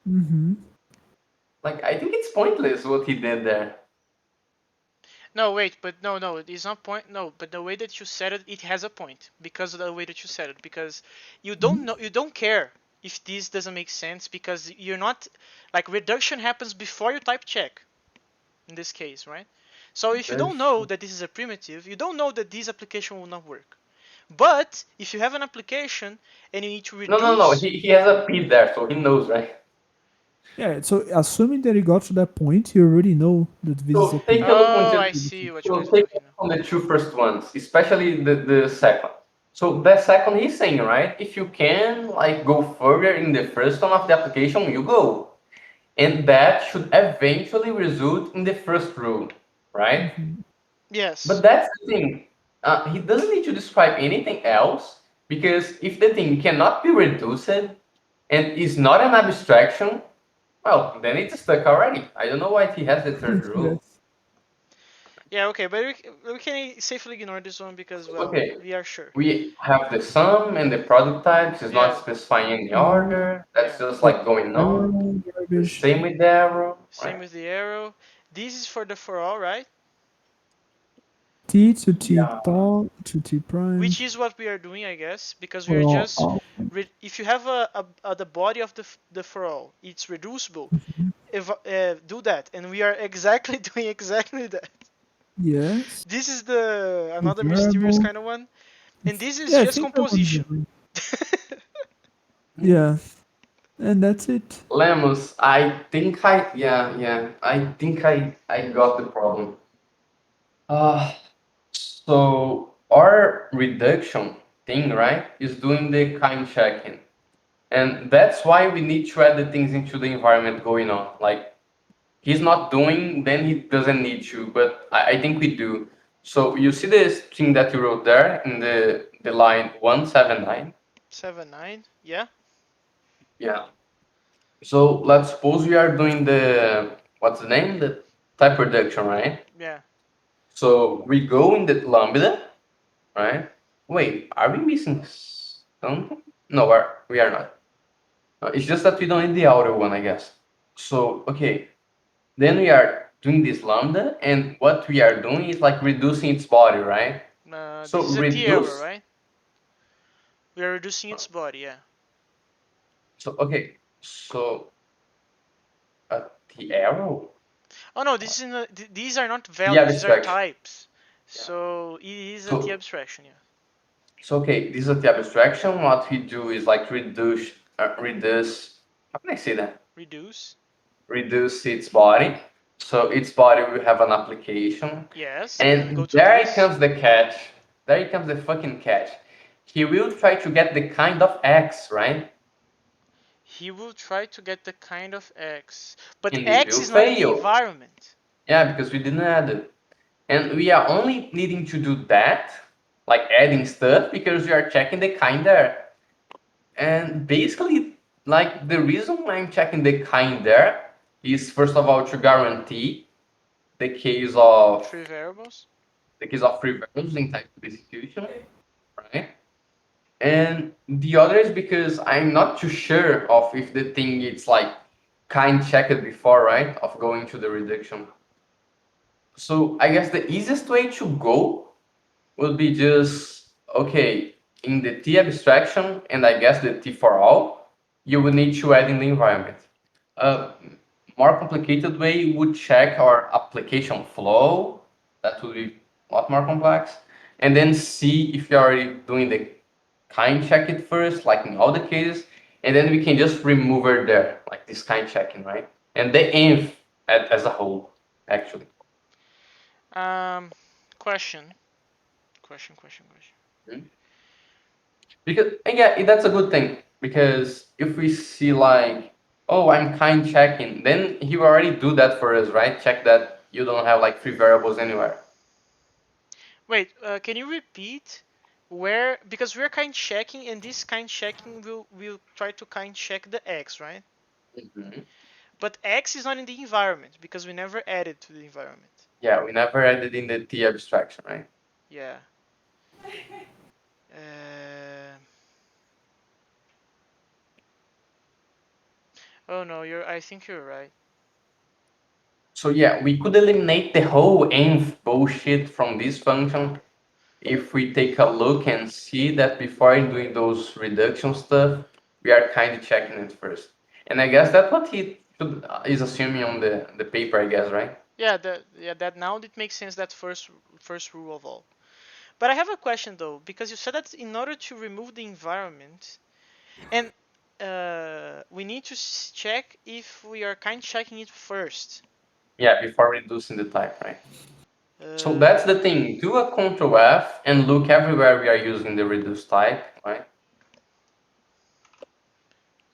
Mm-hmm. Like, I think it's pointless what he did there. No, wait, but no, it's not point. No, but the way that you said it, it has a point because of the way that you said it. Because you don't know, you don't care if this doesn't make sense because you're not like reduction happens before you type check in this case, right? So if you That's don't know that this is a primitive, you don't know that this application will not work. But if you have an application and you need to no. reduce, He has a P there, so he knows, right? Yeah. So assuming that he got to that point, you already know that this is a So P. take a look on oh, I just see what you so guys are take a talking look on the two first ones, especially the second. So the second he's saying, right? If you can like go further in the first one of the application, you go. And that should eventually result in the first rule, right? Mm-hmm. But Yes. that's the thing. He doesn't need to describe anything else because if the thing cannot be reduced and is not an abstraction, well, then it's stuck already. I don't know why he has the third rule. Yes. Yeah, okay, but we can safely ignore this one because, well, Okay, we are sure. we have the sum and the product types is not Yeah, specifying any No. order. That's yeah. just Yeah. like going on. Arrow, The garbage. same with the arrow, Same right? with the arrow. This is for the for all, right? T to T Yeah. tall to T prime Which is what we are doing, I guess, because we for are all just alpha. if you have the body of the for all, it's reducible. If do that, and we are exactly doing exactly that. Yes. This is the The another mysterious variable. kind of one, and this is Yeah, I just think that one's composition. agree. Yeah, and that's it. Lemus, I think I got the problem. Uh, so our reduction thing, right, is doing the kind checking. And that's why we need to add the things into the environment going on. Like he's not doing, then he doesn't need to, but I think we do. So you see this thing that you wrote there in the line 179? 7 9, yeah, Yeah. So let's suppose we are doing the what's the name? The type reduction, right? yeah. So we go in the lambda, right? Wait, are we missing something? No, we are not. It's just that we don't need the outer one, I guess. So okay, then we are doing this lambda, and what we are doing is like reducing its body, right? This So is a T error, reduce. right? We are reducing its body, yeah. So okay, so the arrow, Oh no, this is in these are not the values; these are abstraction. types. Yeah. So it is a T So abstraction, yeah. okay, this is the abstraction. What we do is like reduce. How can I say that? Reduce, Reduce its body. So its body will have an application, yes, and then go and to there it this. comes the catch. There it comes the fucking catch. He will try to get the kind of X, right? He will try to get the kind of X, but And it X will is not in the fail. environment. Yeah, because we didn't add it. And we are only needing to do that, like adding stuff, because we are checking the kind there. And basically, like the reason why I'm checking the kind there is first of all to guarantee the case of Three variables. free variables in type of execution, right? And the other is because I'm not too sure of if the thing it's like kind checked before, right? Of going to the reduction. So I guess the easiest way to go would be just okay in the T abstraction and I guess the T for all, you would need to add in the environment. A more complicated way would check our application flow. That would be a lot more complex. And then see if you're already doing the kind check it first, like in all the cases, and then we can just remove it there, like this kind checking, right? And the env as a whole, actually. Um, question, question. Because and yeah, that's a good thing because if we see like, oh, I'm kind checking, then he will already do that for us, right? Check that you don't have like free variables anywhere. Wait, can you repeat where? Because we're kind checking, and this kind checking will try to kind check the X, right? Mhm. But X is not in the environment because we never added to the environment. Yeah, we never added in the T abstraction, right? Yeah. Uh, oh no, you're. I think you're right. So yeah, we could eliminate the whole env bullshit from this function if we take a look and see that before doing those reduction stuff, we are kind of checking it first. And I guess that's what he is assuming on the paper, I guess, right? That now it makes sense. That first rule of all. But I have a question though, because you said that in order to remove the environment, and we need to check if we are kind checking it first. Yeah, before reducing the type, right? So that's the Uh, thing. Do a Control F and look everywhere we are using the reduce type, right?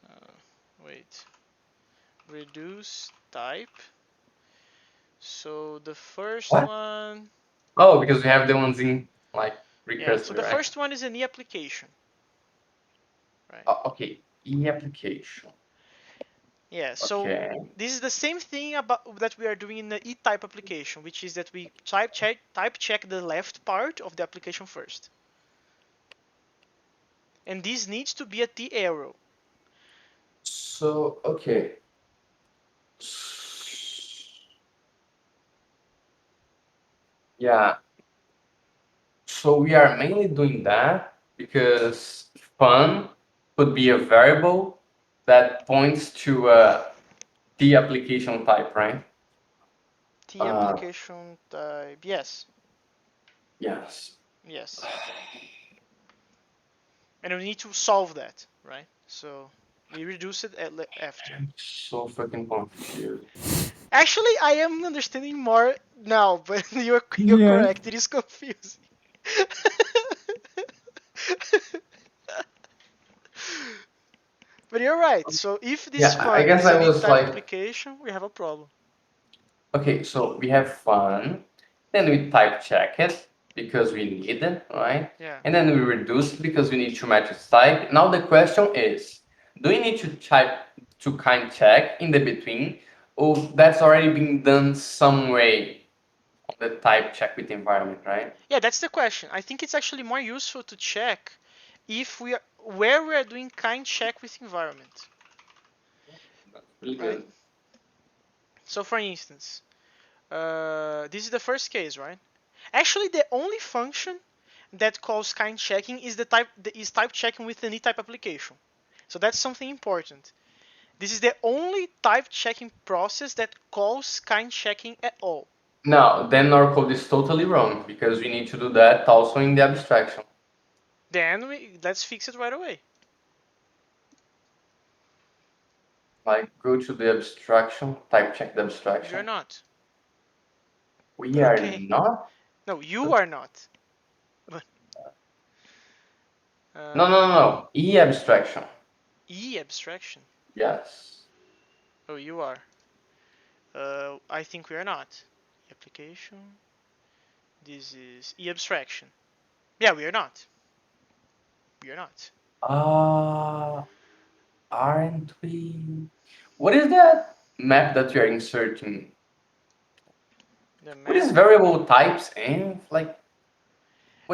uh, wait. Reduce type. So the first What? one, Oh, because we have the ones in like yeah. So recursively, the right? first one is an e application, right? Okay, in application. Yeah, so Okay. this is the same thing about that we are doing in the E-type application, which is that we type check the left part of the application first. And this needs to be a T arrow. So, okay. Yeah. So we are mainly doing that because fun could be a variable that points to a T application type, right? T Uh, application type. Yes. yes. Yes. And we need to solve that, right? So we reduce it after. I'm so freaking confused. Actually, I am understanding more now, but you're Yeah. correct. It is confusing. But you're right. So if this Yeah, I fun guess is I an was E-type like, application, we have a problem. okay, so we have fun, then we type check it because we need it, right? Yeah. And then we reduce it because we need to match its type. Now the question is, do we need to type to kind check in the between, or that's already been done some way on the type check with the environment, right? Yeah, that's the question. I think it's actually more useful to check if we are where we are doing kind check with environment, That's really right? good. So for instance, this is the first case, right? Actually, the only function that calls kind checking is type checking with an E-type application. So that's something important. This is the only type checking process that calls kind checking at all. Now, then our code is totally wrong because we need to do that also in the abstraction. Then let's fix it right away. Like go to the abstraction, type check the You're abstraction. not. We But are okay. not. No, you are not. But No, no, no, uh, no. E abstraction. E abstraction. Yes. Oh, you are. I think we are not. Application. This is E abstraction. Yeah, we are not. We are not. Uh, aren't we? What is that map that you're inserting? The What is map. variable types and like,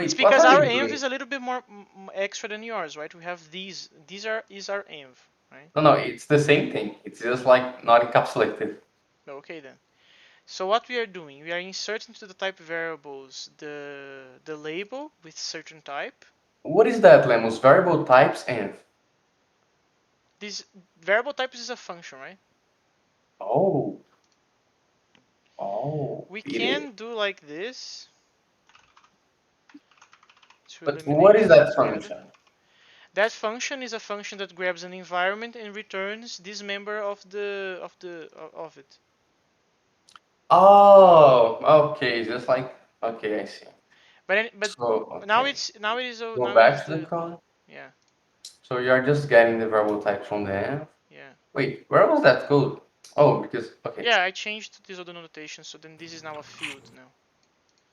It's wait, what because are our we env doing? is a little bit more extra than yours, right? We have these. These are is our env, right? No, no, it's the same thing. It's just like not encapsulated. Okay then. So what we are doing, we are inserting to the type variables the label with certain type. What is that, Lemus? Variable types and. This variable type is a function, right? Oh, oh, We it is. can do like this to But eliminate what is this that altogether. function? That function is a function that grabs an environment and returns this member of it. Oh, okay, just like okay, I see. But So now okay, go now it is back to the the code. yeah. So you are just getting the variable type from the end. Yeah. Wait, where was that code? Oh, because okay, Yeah, I changed this other notation, so then this is now a field now.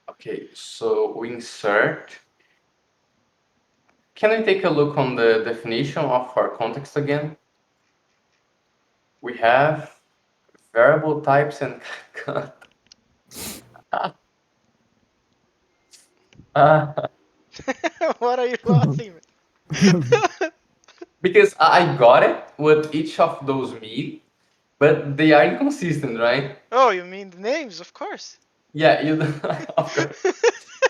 okay. So we insert. Can we take a look on the definition of our context again? We have variable types and What are you laughing at? because I got it what each of those mean, but they are inconsistent, right? Oh, you mean the names, of course. Yeah, you of course.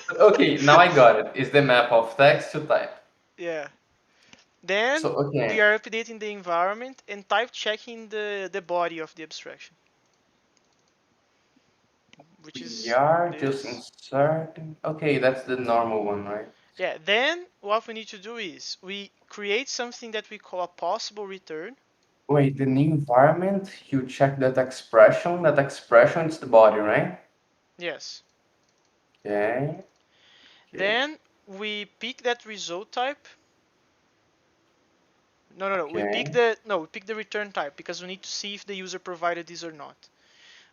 But okay, now I got it. It's the map of text to type. Yeah. Then So we okay, are updating the environment and type checking the body of the abstraction, which we is are just this. inserting. Okay, that's the normal one, right? Yeah, then what we need to do is we create something that we call a possible return. Wait, the new environment, you check that expression. That expression is the body, right? Yes. Okay, okay, Then we pick that result type. No. okay. We pick the return type because we need to see if the user provided this or not.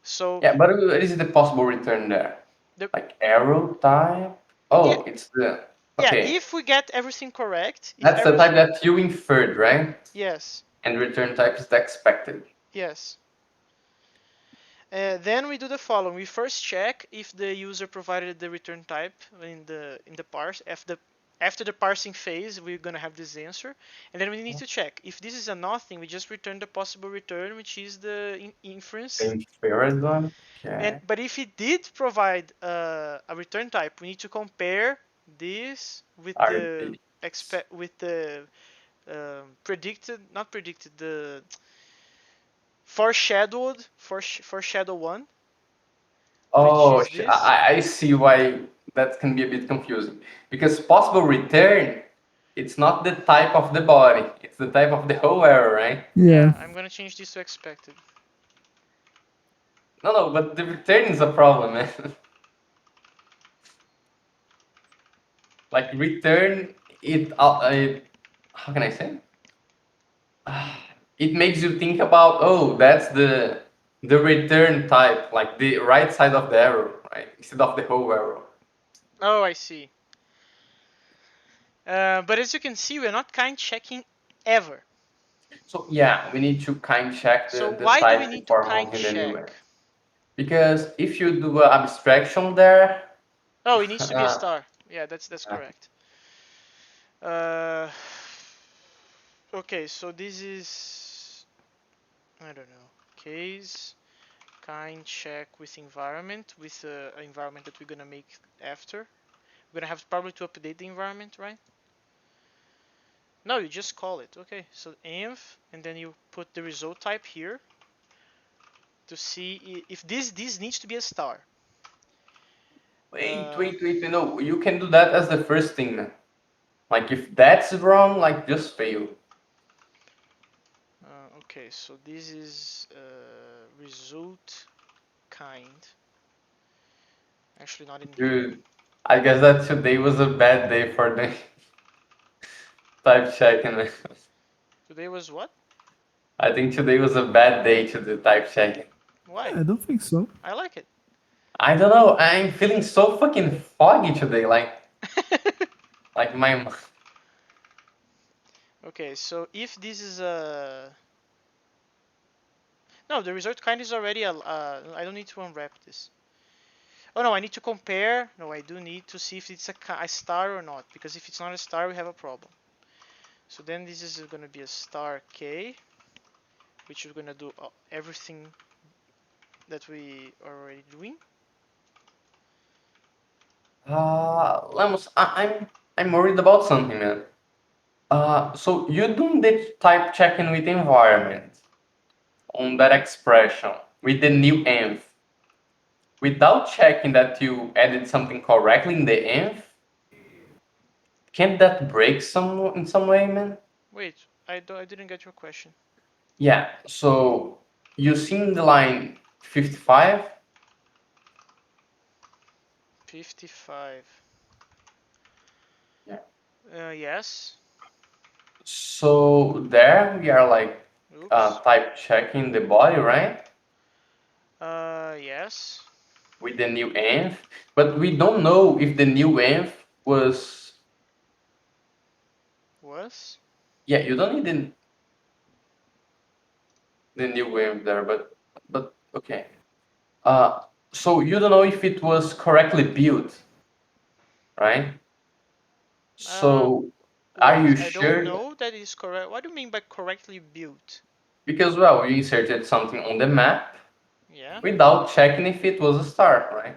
So Yeah, but what is the possible return there? the Like arrow type? yeah, Oh, it's the yeah, okay. if we get everything correct, if That's the type everything that you inferred, right? yes. And return type is the expected. Yes. Then we do the following. We first check if the user provided the return type in the parse. After the parsing phase, we're gonna have this answer, and then we need to check if this is a nothing. We just return the possible return, which is the inference. Inferred one. And Okay. but if it did provide a return type, we need to compare this with the RB. expect with the predicted, not predicted, the foreshadow one, which Oh, is this. I see why that can be a bit confusing. Because possible return, it's not the type of the body, it's the type of the whole error, right? Yeah. Yeah, I'm gonna change this to expected. No, no, but the return is a problem, man. Like return, how can I say? It makes you think about, oh, that's the return type, like the right side of the arrow, right? Instead of the whole arrow. Oh, I see. But as you can see, we're not kind checking ever. So yeah, we need to kind check So the why do we type need to before kind mounting the new check? arrow. Because if you do an abstraction there, Oh, it needs to be a uh, star. Yeah, that's uh, correct. Uh, okay, so this is, I don't know, case kind check with environment, with an environment that we're gonna make after. We're gonna have probably to update the environment, right? No, you just call it. Okay, so env, and then you put the result type here to see if this needs to be a star. wait, Uh, wait, wait, no, you can do that as the first thing, man. Like if that's wrong, like just fail. okay, so this is result kind. Actually, not in here. Dude, I guess that today was a bad day for the type checking, man. Today was what? I think today was a bad day to do type checking. Why? I don't think so. I like it. I don't know, I'm feeling so fucking foggy today, like my Okay, so if this is a no, the result kind is already a. I don't need to unwrap this. Oh no, I need to compare. No, I do need to see if it's a star or not, because if it's not a star, we have a problem. So then this is gonna be a star k, which is gonna do everything that we are already doing. Lemos, I'm worried about something, man. So you do the type checking with environment on that expression with the new env without checking that you added something correctly in the env. Can't that break some in some way, man? Wait, I didn't get your question. Yeah. So you see in the line 55. 55. Yeah. Yes. So there we are like Oops. type checking the body, right? Yes. With the new env, but we don't know if the new env was. Was. Yeah, you don't need the new env there, but okay. Uh, so you don't know if it was correctly built, right? Uh, So are what? you I don't sure? know that is correct. What do you mean by correctly built? Because well, you inserted something on the map Yeah. without checking if it was a star, right?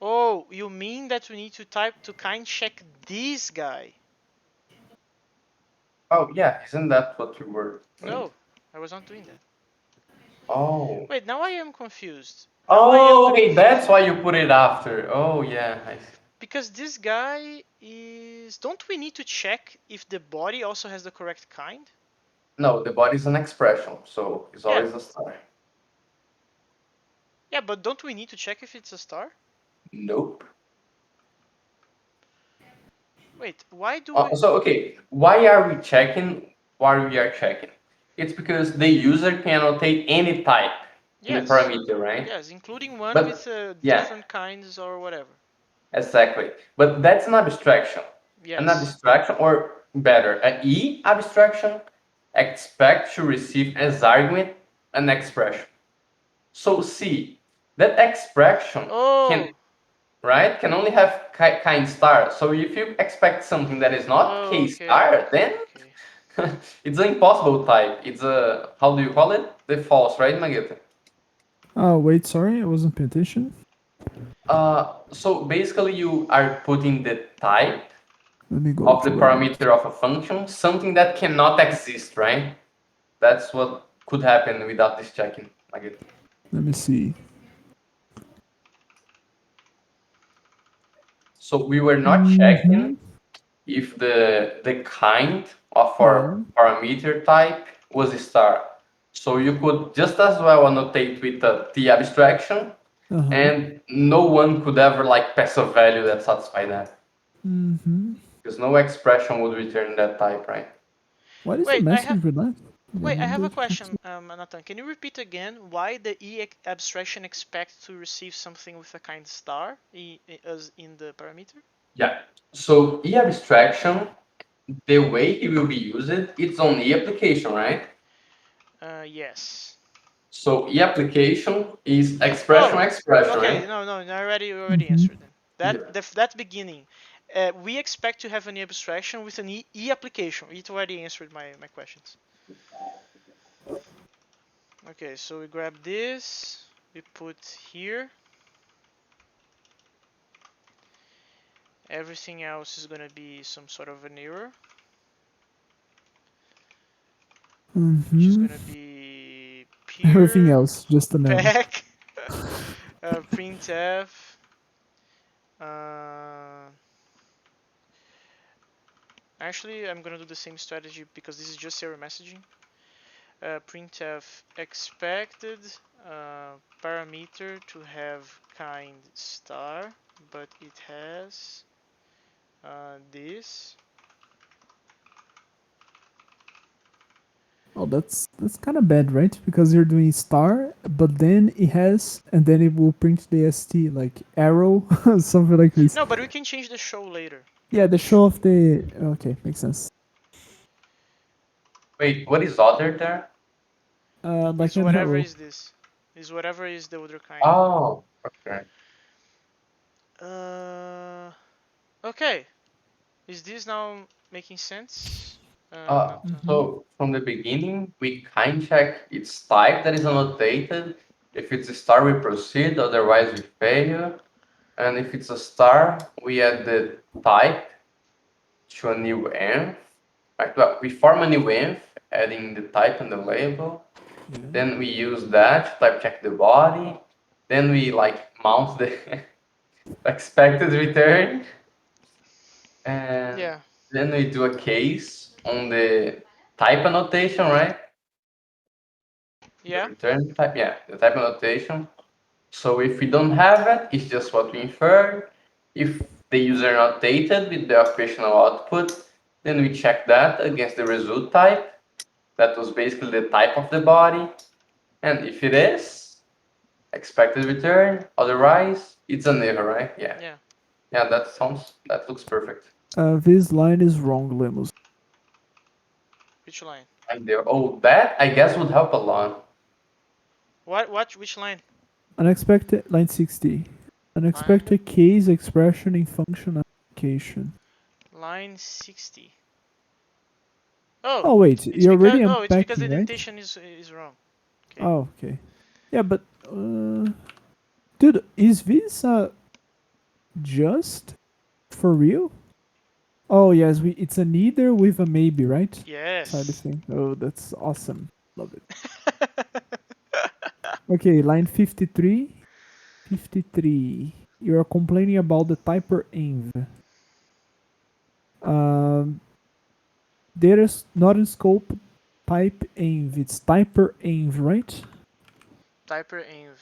Oh, you mean that we need to type to kind check this guy? Oh yeah, isn't that what you were doing? No, I was not doing that. Oh. Wait, now I am confused. Now I am Oh, okay, that's confused. why you put it after. Oh yeah, I see. Because this guy is. Don't we need to check if the body also has the correct kind? No, the body is an expression, so it's Yeah, always a star. yeah, but don't we need to check if it's a star? Nope. Wait, why do we. So okay, why are we checking while we are checking? It's because the user can annotate any type in the Yes, parameter, right? yes, including one with But yeah, different kinds or whatever. Exactly. But that's an abstraction. An Yes. abstraction, or better, an E abstraction expects to receive as argument an expression. So C, that expression can, Oh. right, can only have kind star. So if you expect something that is not Oh, k okay, star, okay, then okay. it's an impossible type. It's a, how do you call it? The false, right, Mageta? Oh, wait, sorry, I wasn't paying attention. So basically you are putting the type Let me go of the to Reddit. parameter of a function, something that cannot exist, right? That's what could happen without this checking. Mageta. Let me see. So we were not checking Mm-hmm. if the kind of Yeah. our parameter type was a star. So you could just as well annotate with a T abstraction, Uh-huh. and no one could ever like pass a value that satisfy that. Mm-hmm. Because no expression would return that type, right? What is the Wait, message with that? I have a question, Nathan. Can you repeat again why the abstraction expects to receive something with a kind star as in the parameter? Yeah. So E abstraction, the way it will be used, it's on E application, right? Yes. So E application is expression Oh, expression, okay. right? No, no, you already Mm-hmm. answered them. Yeah. That beginning, we expect to have an abstraction with an E application. It already answered my questions. Okay, so we grab this, we put here. Everything else is gonna be some sort of an error, which is Mm-hmm. gonna be Everything peer else, just an error. back printf. Uh, Actually, I'm gonna do the same strategy because this is just error messaging. Printf expected parameter to have kind star, but it has this. Oh, that's kind of bad, right? Because you're doing star, but then it has, and then it will print the st like arrow, something like this. No, but we can change the show later. Yeah, the show of the. Okay, makes sense. Wait, what is other there? Like Is an whatever arrow. is this. Is whatever is the other kind. Oh, okay. Uh, okay. Is this now making sense? Nathan? Mm-hmm. So from the beginning, we kind check its type that is annotated. If it's a star, we proceed, otherwise we fail. And if it's a star, we add the type to a new env. Right? Well, we form a new env, adding the type and the label. Yeah. Then we use that to type check the body. Then we like mount the expected return. And Yeah. then we do a case on the type annotation, right? The Yeah. return type, yeah, the type annotation. So if we don't have it, it's just what we inferred. If the user annotated with the operational output, then we check that against the result type. That was basically the type of the body. And if it is, expected return. Otherwise, it's an error, right? Yeah. Yeah. Yeah, that looks perfect. This line is wrong, Lemus. Which line? And there, oh, that I guess would help a lot. What? What? Which line? Unexpected line 60. Line. Unexpected case expression in function application. Line 60. Oh, Oh wait, it's you're because already it's because the unpacking, right? indentation is wrong. Okay. Oh, okay. Yeah, but dude, is this just for real? Oh yes, we it's a neither with a maybe, right? Side of Yes. thing. Oh, that's awesome. Love it. Okay, line 53. 53. You're complaining about the typer env. Um, there is not in scope type env. It's typer env, right? Typer env.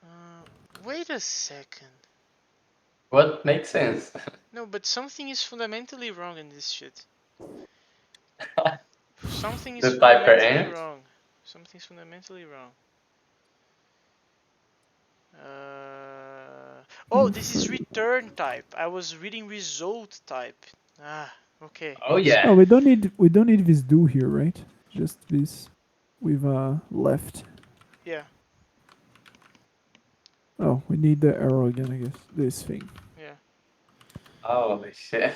Uh, Wait a second. What makes sense? No, but something is fundamentally wrong in this shit. Something is The typer fundamentally end. wrong. Something's fundamentally wrong. Oh, this is return type. I was reading result type. Okay. Oh yeah. Oh, we don't need this do here, right? Just this with left. Yeah, Oh, we need the arrow again, I guess. This thing. yeah. Holy shit.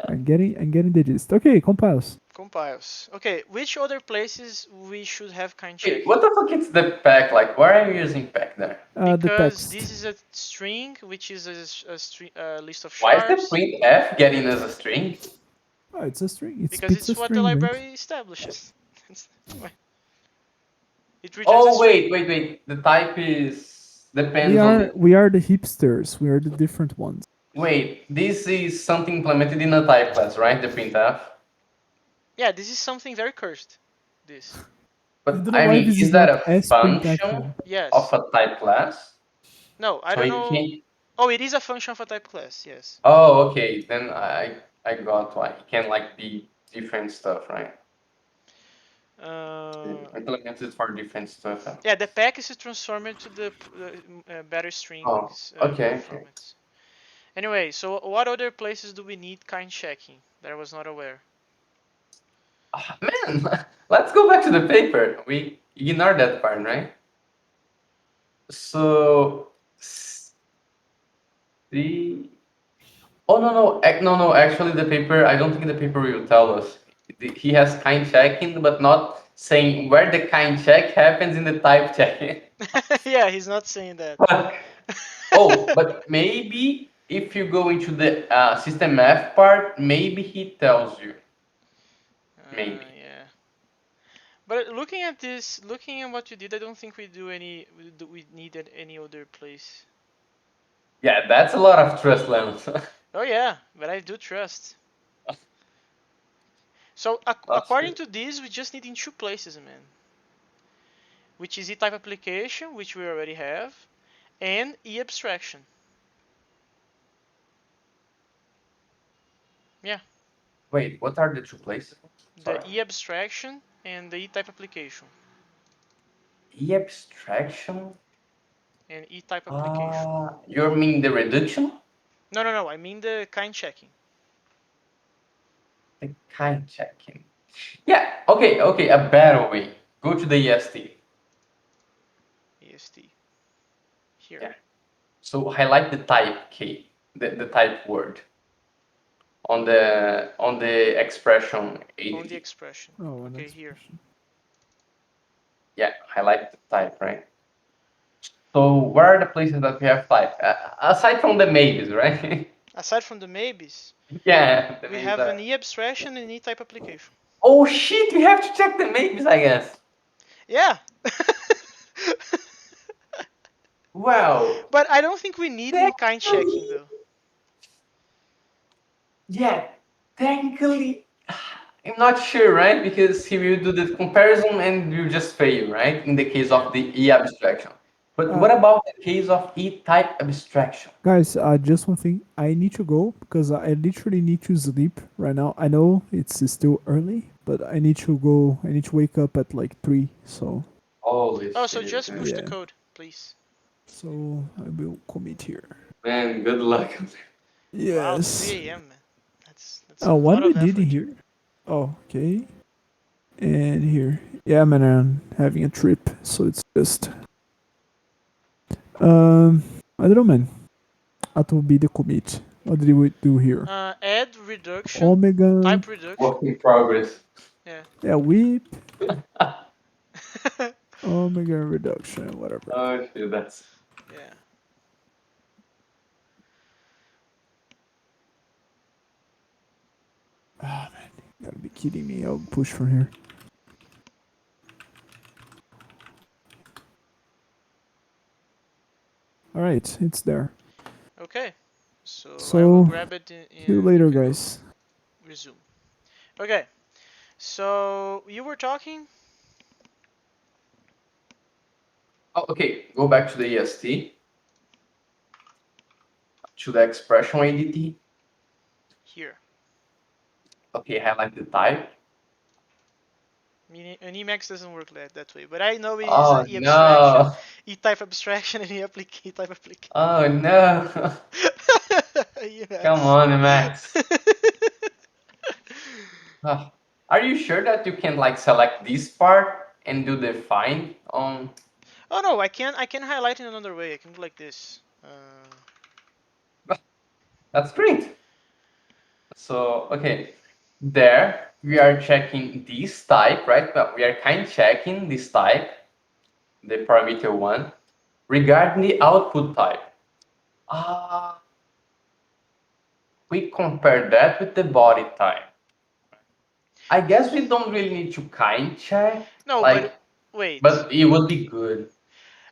I'm getting the gist. Okay, compiles. Compiles. Okay, which other places we should have kind Wait, checking? what the fuck is the pack like? Why are you using pack there? The Because text. this is a string, which is a list of Why is the chars. printf getting as a string? Oh, it's a string. It Because spits it's a what the string, right? library establishes. It returns a Oh string. wait. The type is depends on the. We are the hipsters. We are the different ones. Wait, this is something implemented in a type class, right? The printf. Yeah, this is something very cursed. This. I But don't know I why mean, this is is that not a as function printful. of Yes. a type class? No, I So don't you know. can. Oh, it is a function of a type class. Yes. Oh, okay. Then I got why it can like be different stuff, right? Implemented for different stuff. Yeah, the pack is transformed to the better Oh, strings okay. formats. Anyway, so what other places do we need kind checking that I was not aware? Ah, man, let's go back to the paper. We ignore that part, right? So, the oh no. Actually, the paper. I don't think the paper will tell us. He has kind checking, but not saying where the kind check happens in the type checking. Yeah, he's not saying that. Fuck. Oh, but maybe if you go into the system F part, maybe he tells you. Maybe. Yeah. But looking at this, looking at what you did, I don't think we needed any other place. Yeah, that's a lot of trust levels. Oh yeah, but I do trust. So That's according good. to this, we just need in two places, man. Which is e-type application, which we already have, and e-abstraction. Yeah, Wait, what are the two places? the Sorry. e-abstraction and the e-type application E-abstraction? and e-type application. You mean the reduction? No. I mean the kind checking. The kind checking. Yeah, okay, a better way. Go to the EST. EST here Yeah. So highlight the type key, the type word on the expression on the ADT. expression. Oh, an Okay, here. expression. Yeah, highlight the type, right? So where are the places that we have type? Aside from the maybes, right? Aside from the maybes, Yeah, the we maybes have are. an e-abstraction and e-type application. Oh shit, we have to check the maybes, I guess. Yeah. Well, But I don't think we need in kind checking technically, though. yeah, technically, I'm not sure, right? Because he will do the comparison and will just fail, right? In the case Yeah. of the E abstraction. But Uh, what about the case of E type abstraction? Guys, just one thing. I need to go because I literally need to sleep right now. I know it's still early, but I need to go. I need to wake up at like 3. So, Holy Oh, so shit, just push dude. the yeah. code, please. So, I will commit here. Man, good luck. Wow, Yes. 3 a.m. man. That's a What lot we of did effort. here. Oh, okay. And here. Yeah, man, I'm having a trip. So, it's just. I don't know, man. That will be the commit. What did we do here? Add reduction, Omega. type reduction. Work in progress. Yeah. Yeah, whip. Omega reduction, whatever. Oh shit, that's. Yeah. Ah, man. You gotta be kidding me. I'll push from here. Alright, it's there. Okay. So I will So, grab it see you and you later, can go. guys. Resume. Okay. So you were talking? Oh, okay, go back to the EST, to the expression ADT. Here. Okay, highlight the type. An Emacs doesn't work that way, but I know it is Oh an E abstraction, no. E-type abstraction, and E-type application. Oh no. Come Emacs. on, Max. Ah, are you sure that you can like select this part and do the find on? Oh no, I can highlight in another way. I can do like this. That's great. So, okay, there we are checking this type, right? Well, we are kind checking this type, the parameter one, regarding the output type. Ah, we compare that with the body type. I guess we don't really need to kind check, No, but like, wait. but it would be good.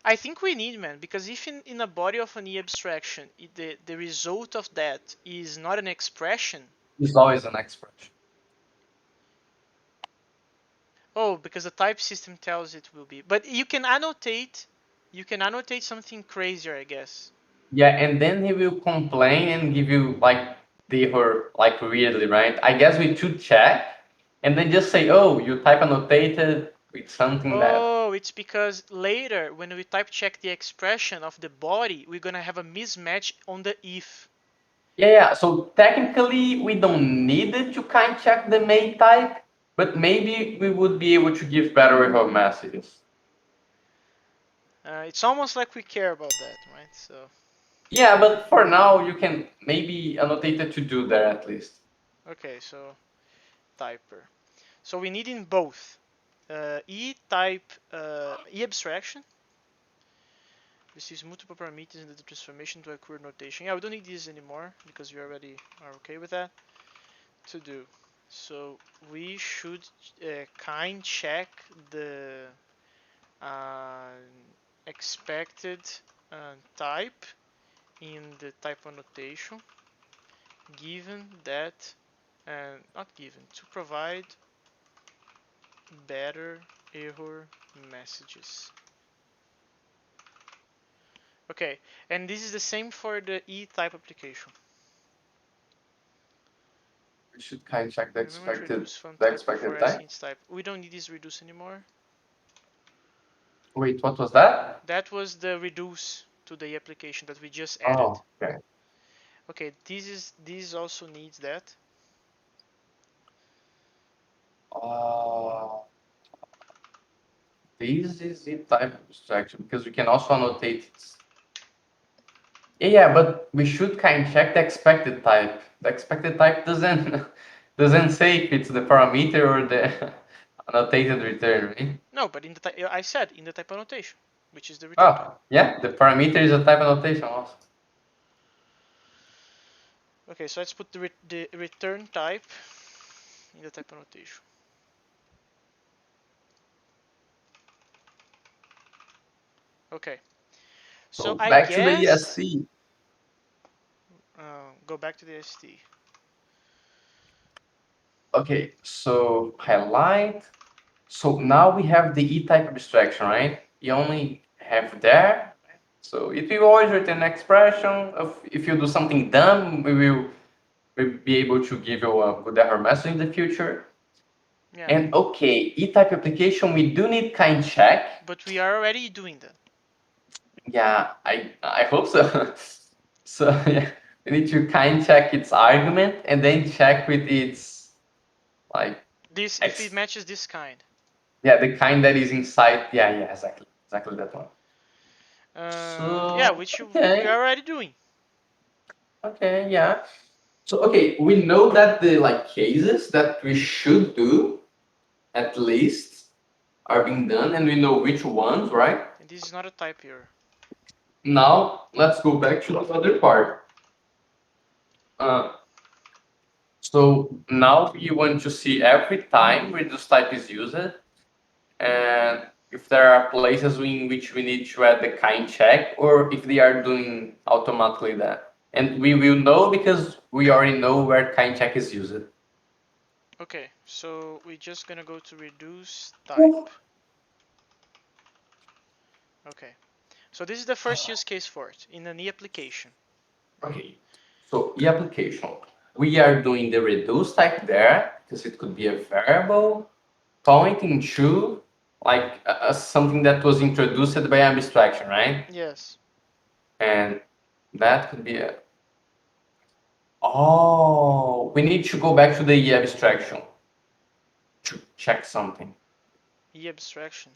I think we need, man, because if in a body of an E abstraction, the result of that is not an expression. It's always an expression. Oh, because the type system tells it will be. But you can annotate. You can annotate something crazier, I guess. Yeah, and then he will complain and give you like the error like weirdly, right? I guess we should check and then just say, oh, you type annotated with something bad. Oh, it's because later when we type check the expression of the body, we're gonna have a mismatch on the if. Yeah, yeah. So technically we don't need it to kind check the main type, but maybe we would be able to give better error messages. It's almost like we care about that, right? So, Yeah, but for now you can maybe annotate it to do that at least. okay, so typer. So we need in both E type E abstraction. Receives multiple parameters in the transformation to a query notation. Yeah, we don't need this anymore because we already are okay with that to do. So we should kind check the uh, expected type in the type annotation given that not given to provide better error messages. Okay, and this is the same for the E-type application. We should kind check Remember to reduce font the type before expected asking type. its type. We don't need this reduce anymore. Wait, what was that? That was the reduce to the application that we just added. Oh, okay. Okay, this also needs that. Uh, this is the type abstraction because we can also annotate it. Yeah, but we should kind of check the expected type. The expected type doesn't doesn't say if it's the parameter or the annotated return, right? No, but in the I said in the type annotation, which is the return type. Oh, yeah, the parameter is a type annotation also. Okay, so let's put the return type in the type annotation. Okay, so So I back to the guess ESC. go back to the ST. Okay, so highlight. So now we have the E-type abstraction, right? You only have there. So it will always return an expression. Of if you do something dumb, we'll be able to give you a good error message in the future. Yeah, And okay, E-type application, we do need kind check. but we are already doing that. Yeah, I hope so. So yeah, we need to kind check its argument and then check with its like This if it X. matches this kind. Yeah, the kind that is inside. Yeah, yeah, exactly that one. Yeah, So which we are okay, already doing. okay, yeah. So okay, we know that the like cases that we should do at least are being done, and we know which ones, right? And this is not a type error. Now let's go back to the other part. Uh, so now you want to see every time reduce type is used, and if there are places in which we need to add the kind check, or if they are doing automatically that. And we will know because we already know where kind check is used. Okay, so we're just gonna go to reduce type. Okay, so this is the first use case for it in an E application. Okay, so the application. We are doing the reduce type there because it could be a variable. pointing to like something that was introduced by abstraction, right? Yes. And that could be a. Oh, we need to go back to the abstraction to check something. E abstraction.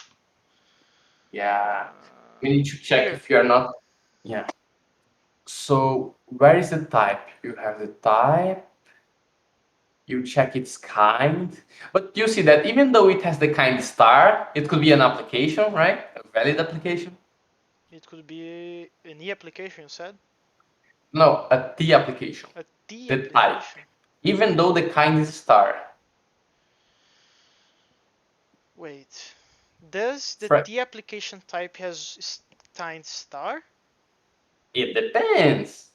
Yeah, we need to check Here. if you're not. Yeah. So where is the type? You have the type. You check its kind, but you see that even though it has the kind star, it could be an application, right? A valid application. It could be an E application, you said? No, a T application. A T The type, application. even though the kind is star. Wait. Does the For, T application type has kind star? it depends.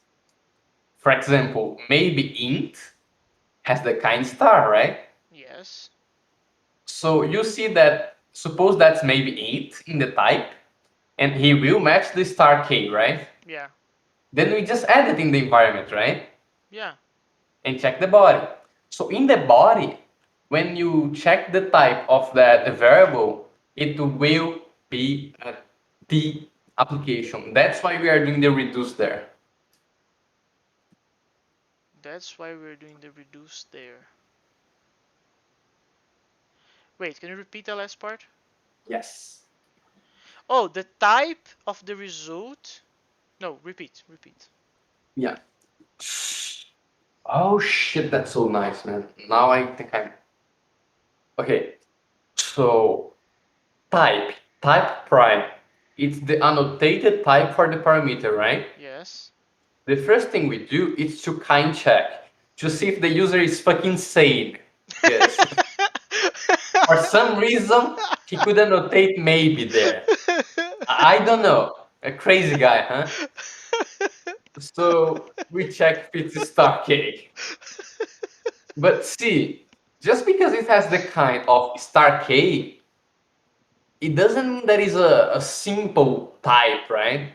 For example, maybe int has the kind star, right? Yes. So you see that, suppose that's maybe int in the type, and he will match the star k, right? Yeah. Then we just add it in the environment, right? Yeah. And check the body. So in the body, when you check the type of that variable, it will be a T application. That's why we are doing the reduce there. That's why we're doing the reduce there. Wait, can you repeat the last part? Yes. Oh, the type of the result. No, repeat. Yeah. Oh shit, that's so nice, man. Now I think I'm okay. So type prime. It's the annotated type for the parameter, right? Yes. The first thing we do is to kind check to see if the user is fucking sane. Because for some reason he could annotate maybe there. I don't know. A crazy guy, huh? So we check if it's star K. But see, just because it has the kind of star K, it doesn't mean that is a simple type, right?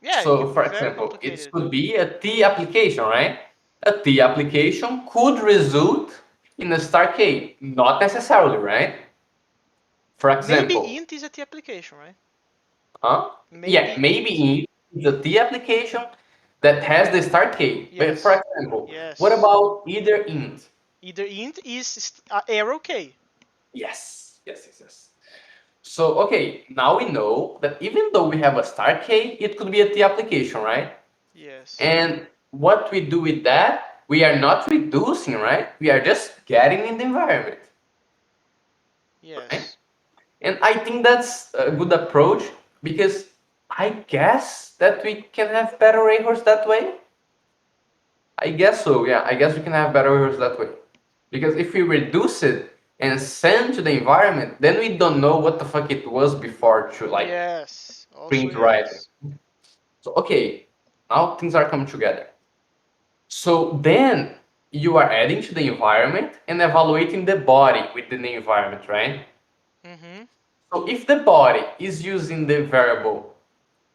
Yeah, it So, can be for very example, it complicated. could be a T application, right? A T application could result in a star K, not necessarily, right? For Maybe example, int is a T application, right? huh? Yeah, Maybe int. maybe it's a T application that has the star K. But for Yes. example, what Yes. about either int? Either int is arrow K. Yes. So, okay, now we know that even though we have a star K, it could be a T application, right? Yes. And what we do with that, we are not reducing, right? We are just getting in the environment, right? Yes. And I think that's a good approach because I guess that we can have better errors that way. I guess so, yeah. I guess we can have better errors that way. Because if we reduce it and send to the environment, then we don't know what the fuck it was before to like Yes. Also print writing. yes. So okay, now things are coming together. So then you are adding to the environment and evaluating the body within the environment, right? Mm-hmm. So if the body is using the variable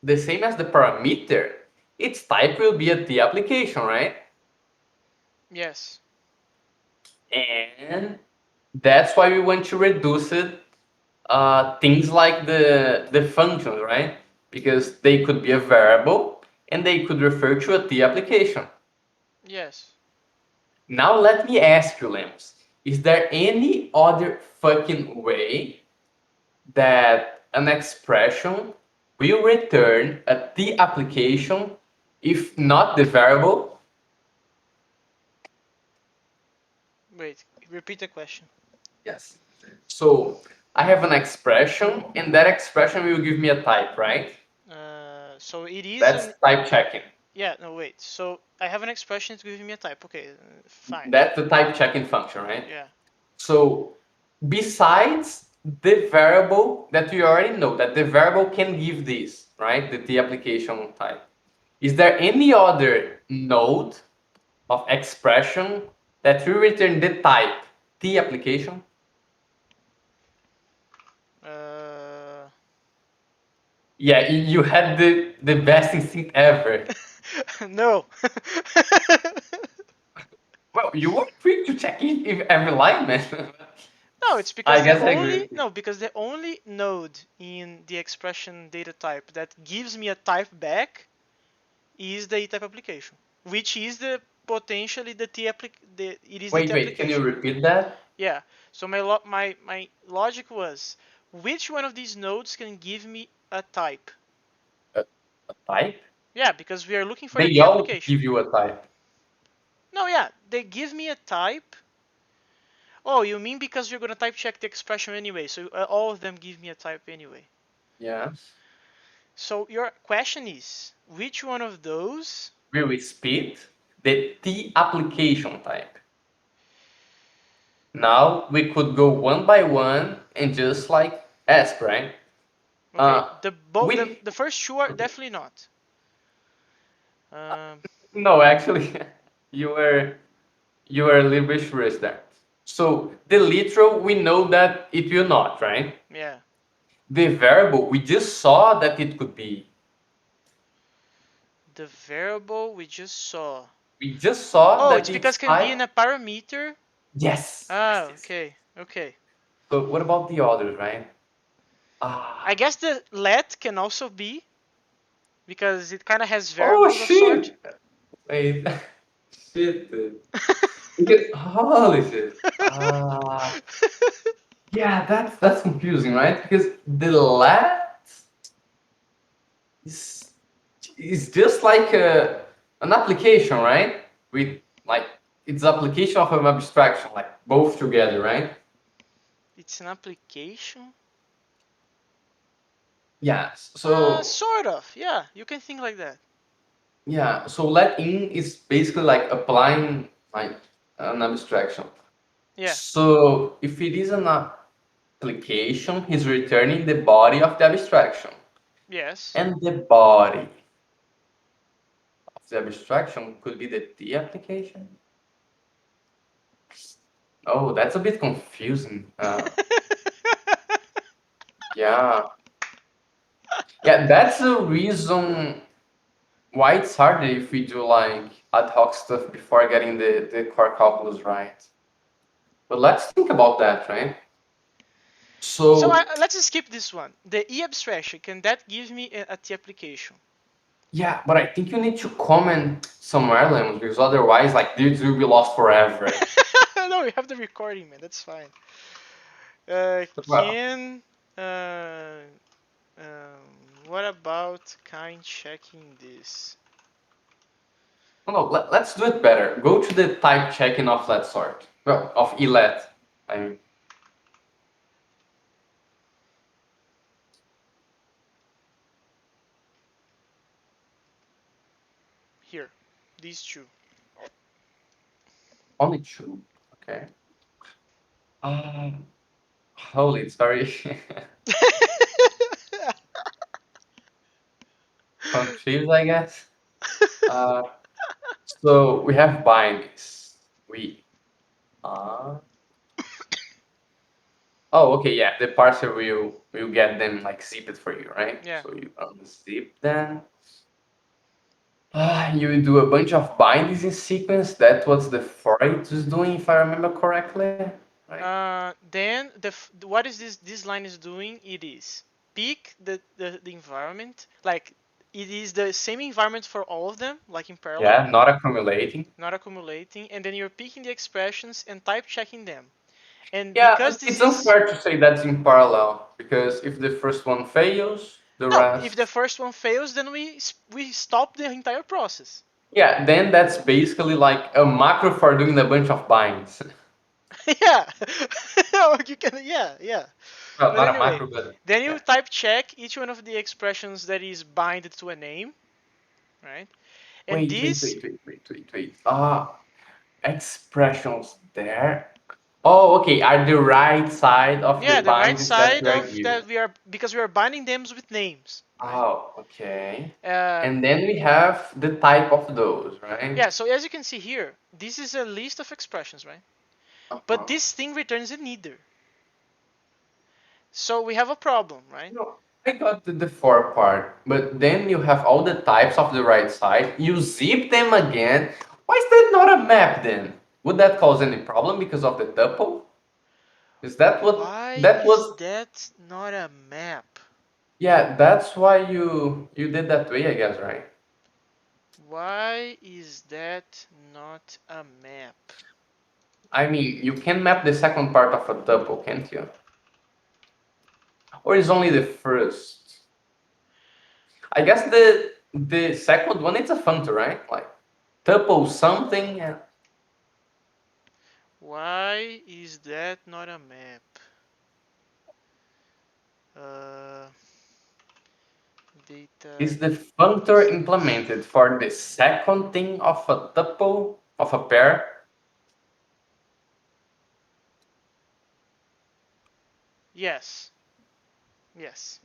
the same as the parameter, its type will be a T application, right? Yes. And that's why we want to reduce it. Things like the functions, right? Because they could be a variable and they could refer to a T application. Yes. Now let me ask you, Lems, is there any other fucking way that an expression will return a T application if not the variable? Wait. Repeat the question. Yes. So I have an expression and that expression will give me a type, right? So it is That's an. type checking. Yeah. No. Wait. So I have an expression. It's giving me a type. Okay. Fine. That's the type checking function, right? Yeah. So besides the variable that we already know that the variable can give this, right? The T application type. Is there any other node of expression that will return the type T application? Uh. Yeah, you had the best instinct ever. No. Well, you were quick to check in every line, man. No, it's I because the guess I agree only with you. no, because the only node in the expression data type that gives me a type back is the type application, which is the potentially the T it is the T Wait, can you application. repeat that? Yeah. So my logic was which one of these nodes can give me a type? A, a type? Yeah, because we are looking for the They T all application. give you a type. No, yeah, they give me a type. Oh, you mean because you're gonna type check the expression anyway, so all of them give me a type anyway. Yes. So your question is, which one of those? Will split the T application type. Now we could go one by one and just like ask, right? Okay, Uh, the we the first two are okay. definitely not. Um, No, actually, you were you were a little bit sure there. So the literal, we know that it will not, right? yeah, The variable, we just saw that it could be. the variable we just saw. We just saw Oh, it's that because its it can be type. in a parameter. Yes, Ah, yes. okay, okay. So what about the others, right? I Ah, guess the let can also be because it kind of has oh variables of sort. shit! Wait, shit, dude. Because, holy shit. Yeah, that's confusing, right? Because the let is is just like an application, right? With like it's application of an abstraction, like both together, right? It's an application. Yeah. So Sort of. Yeah, you can think like that. yeah. So let in is basically like applying like an abstraction. Yeah. So if it is an application, he's returning the body of the abstraction, Yes. and the body of the abstraction could be the T application. Oh, that's a bit confusing. Yeah, yeah, that's the reason why it's harder if we do like ad hoc stuff before getting the core calculus right. But let's think about that, right? So So let's just skip this one. The E abstraction, can that give me a T application? yeah, but I think you need to comment somewhere, Lemons, because otherwise, like, this will be lost forever. No, we have the recording, man. That's fine. Well, Can what about kind checking this? no, let's do it better. Go to the type checking of that sort. Well, of elet. I mean, Here, these two. only two. Okay. Um, holy, sorry. Confused, I guess. Uh, so we have bindings. We oh, okay, yeah. The parser will get them like zip it for you, right? Yeah. So you unzip them. You do a bunch of bindings in sequence. That was the for it was doing, if I remember correctly, right? Then what is this line is doing? It is pick the environment, like it is the same environment for all of them, like in parallel, Yeah, not accumulating. not accumulating, and then you're picking the expressions and type checking them. And Yeah, because this it's is unfair to say that's in parallel because if the first one fails, the no, if the rest. first one fails, then we stop the entire process. Yeah, then that's basically like a macro for doing a bunch of binds. Yeah, you can, yeah. Well, But not a anyway, macro, but then you yeah. type check each one of the expressions that is binded to a name, right? And Wait, wait, this, wait, wait, wait, wait, wait. Expressions there. Oh, okay, are the right side of the yeah, the right bindings that side we are of given. that we are because we are binding them with names, right? Oh, okay. Uh, And then we have the type of those, right? yeah. So as you can see here, this is a list of expressions, right? But Uh-huh. this thing returns a neither. So we have a problem, right? No, I got the for part, but then you have all the types of the right side. You zip them again. Why is that not a map then? Would that cause any problem because of the tuple? Is that what Why that is was? that not a map? Yeah, that's why you did that way, I guess, right? Why is that not a map? I mean, you can map the second part of a tuple, can't you? Or is only the first? I guess the second one it's a functor, right? Like tuple something. Why is that not a map? Uh, data Is the functor abstraction. implemented for the second thing of a tuple of a pair? Yes. Yes.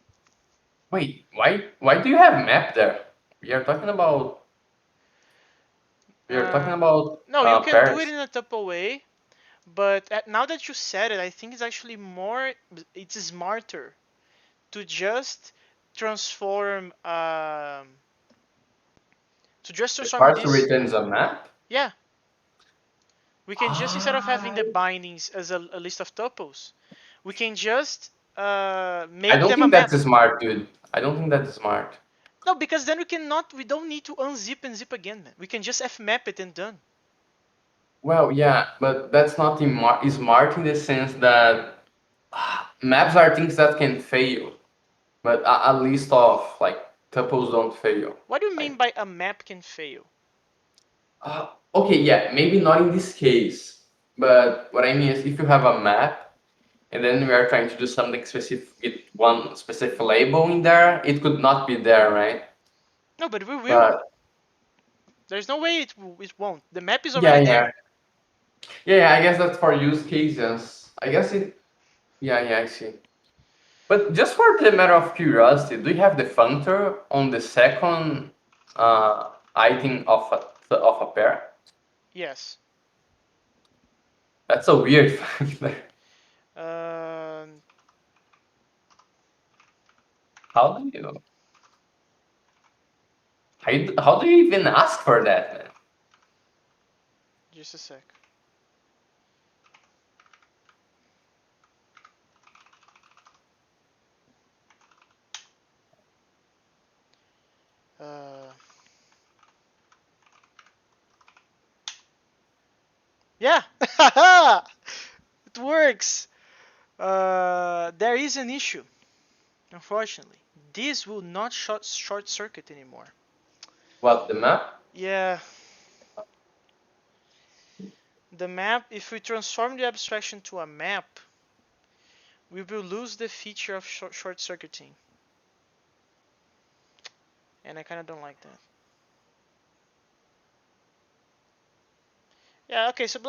Wait, why do you have map there? We are talking about we are talking Uh, about no, you can do it pairs. in a tuple way, but now that you said it, I think it's actually it's smarter to just transform, The parser this. returns a map. Yeah, we can just, instead of having the I bindings as a list of tuples, we can just I make don't them a think that's map. smart, dude. I don't think that's smart. No, because then we don't need to unzip and zip again, man. We can just fmap it and done. Well, yeah, but that's not smart in the sense that maps are things that can fail, but a list of like tuples don't fail. What do you mean Like, by a map can fail? okay, yeah, maybe not in this case, but what I mean is if you have a map and then we are trying to do something specific with one specific label in there, it could not be there, right? No, but we will. But There's no way it won't. The map is yeah, already yeah, there. yeah. I guess that's for use cases. I guess it. Yeah, yeah, I see. But just for the matter of curiosity, do you have the functor on the second item of a pair? Yes. That's a weird functor. Um, How do you how do you even ask for that, man? just a sec. Uh, yeah, it works. There is an issue, unfortunately. This will not short circuit anymore. What the map? Yeah, the map. If we transform the abstraction to a map, we will lose the feature of short circuiting, and I kind of don't like that. Yeah. Okay. So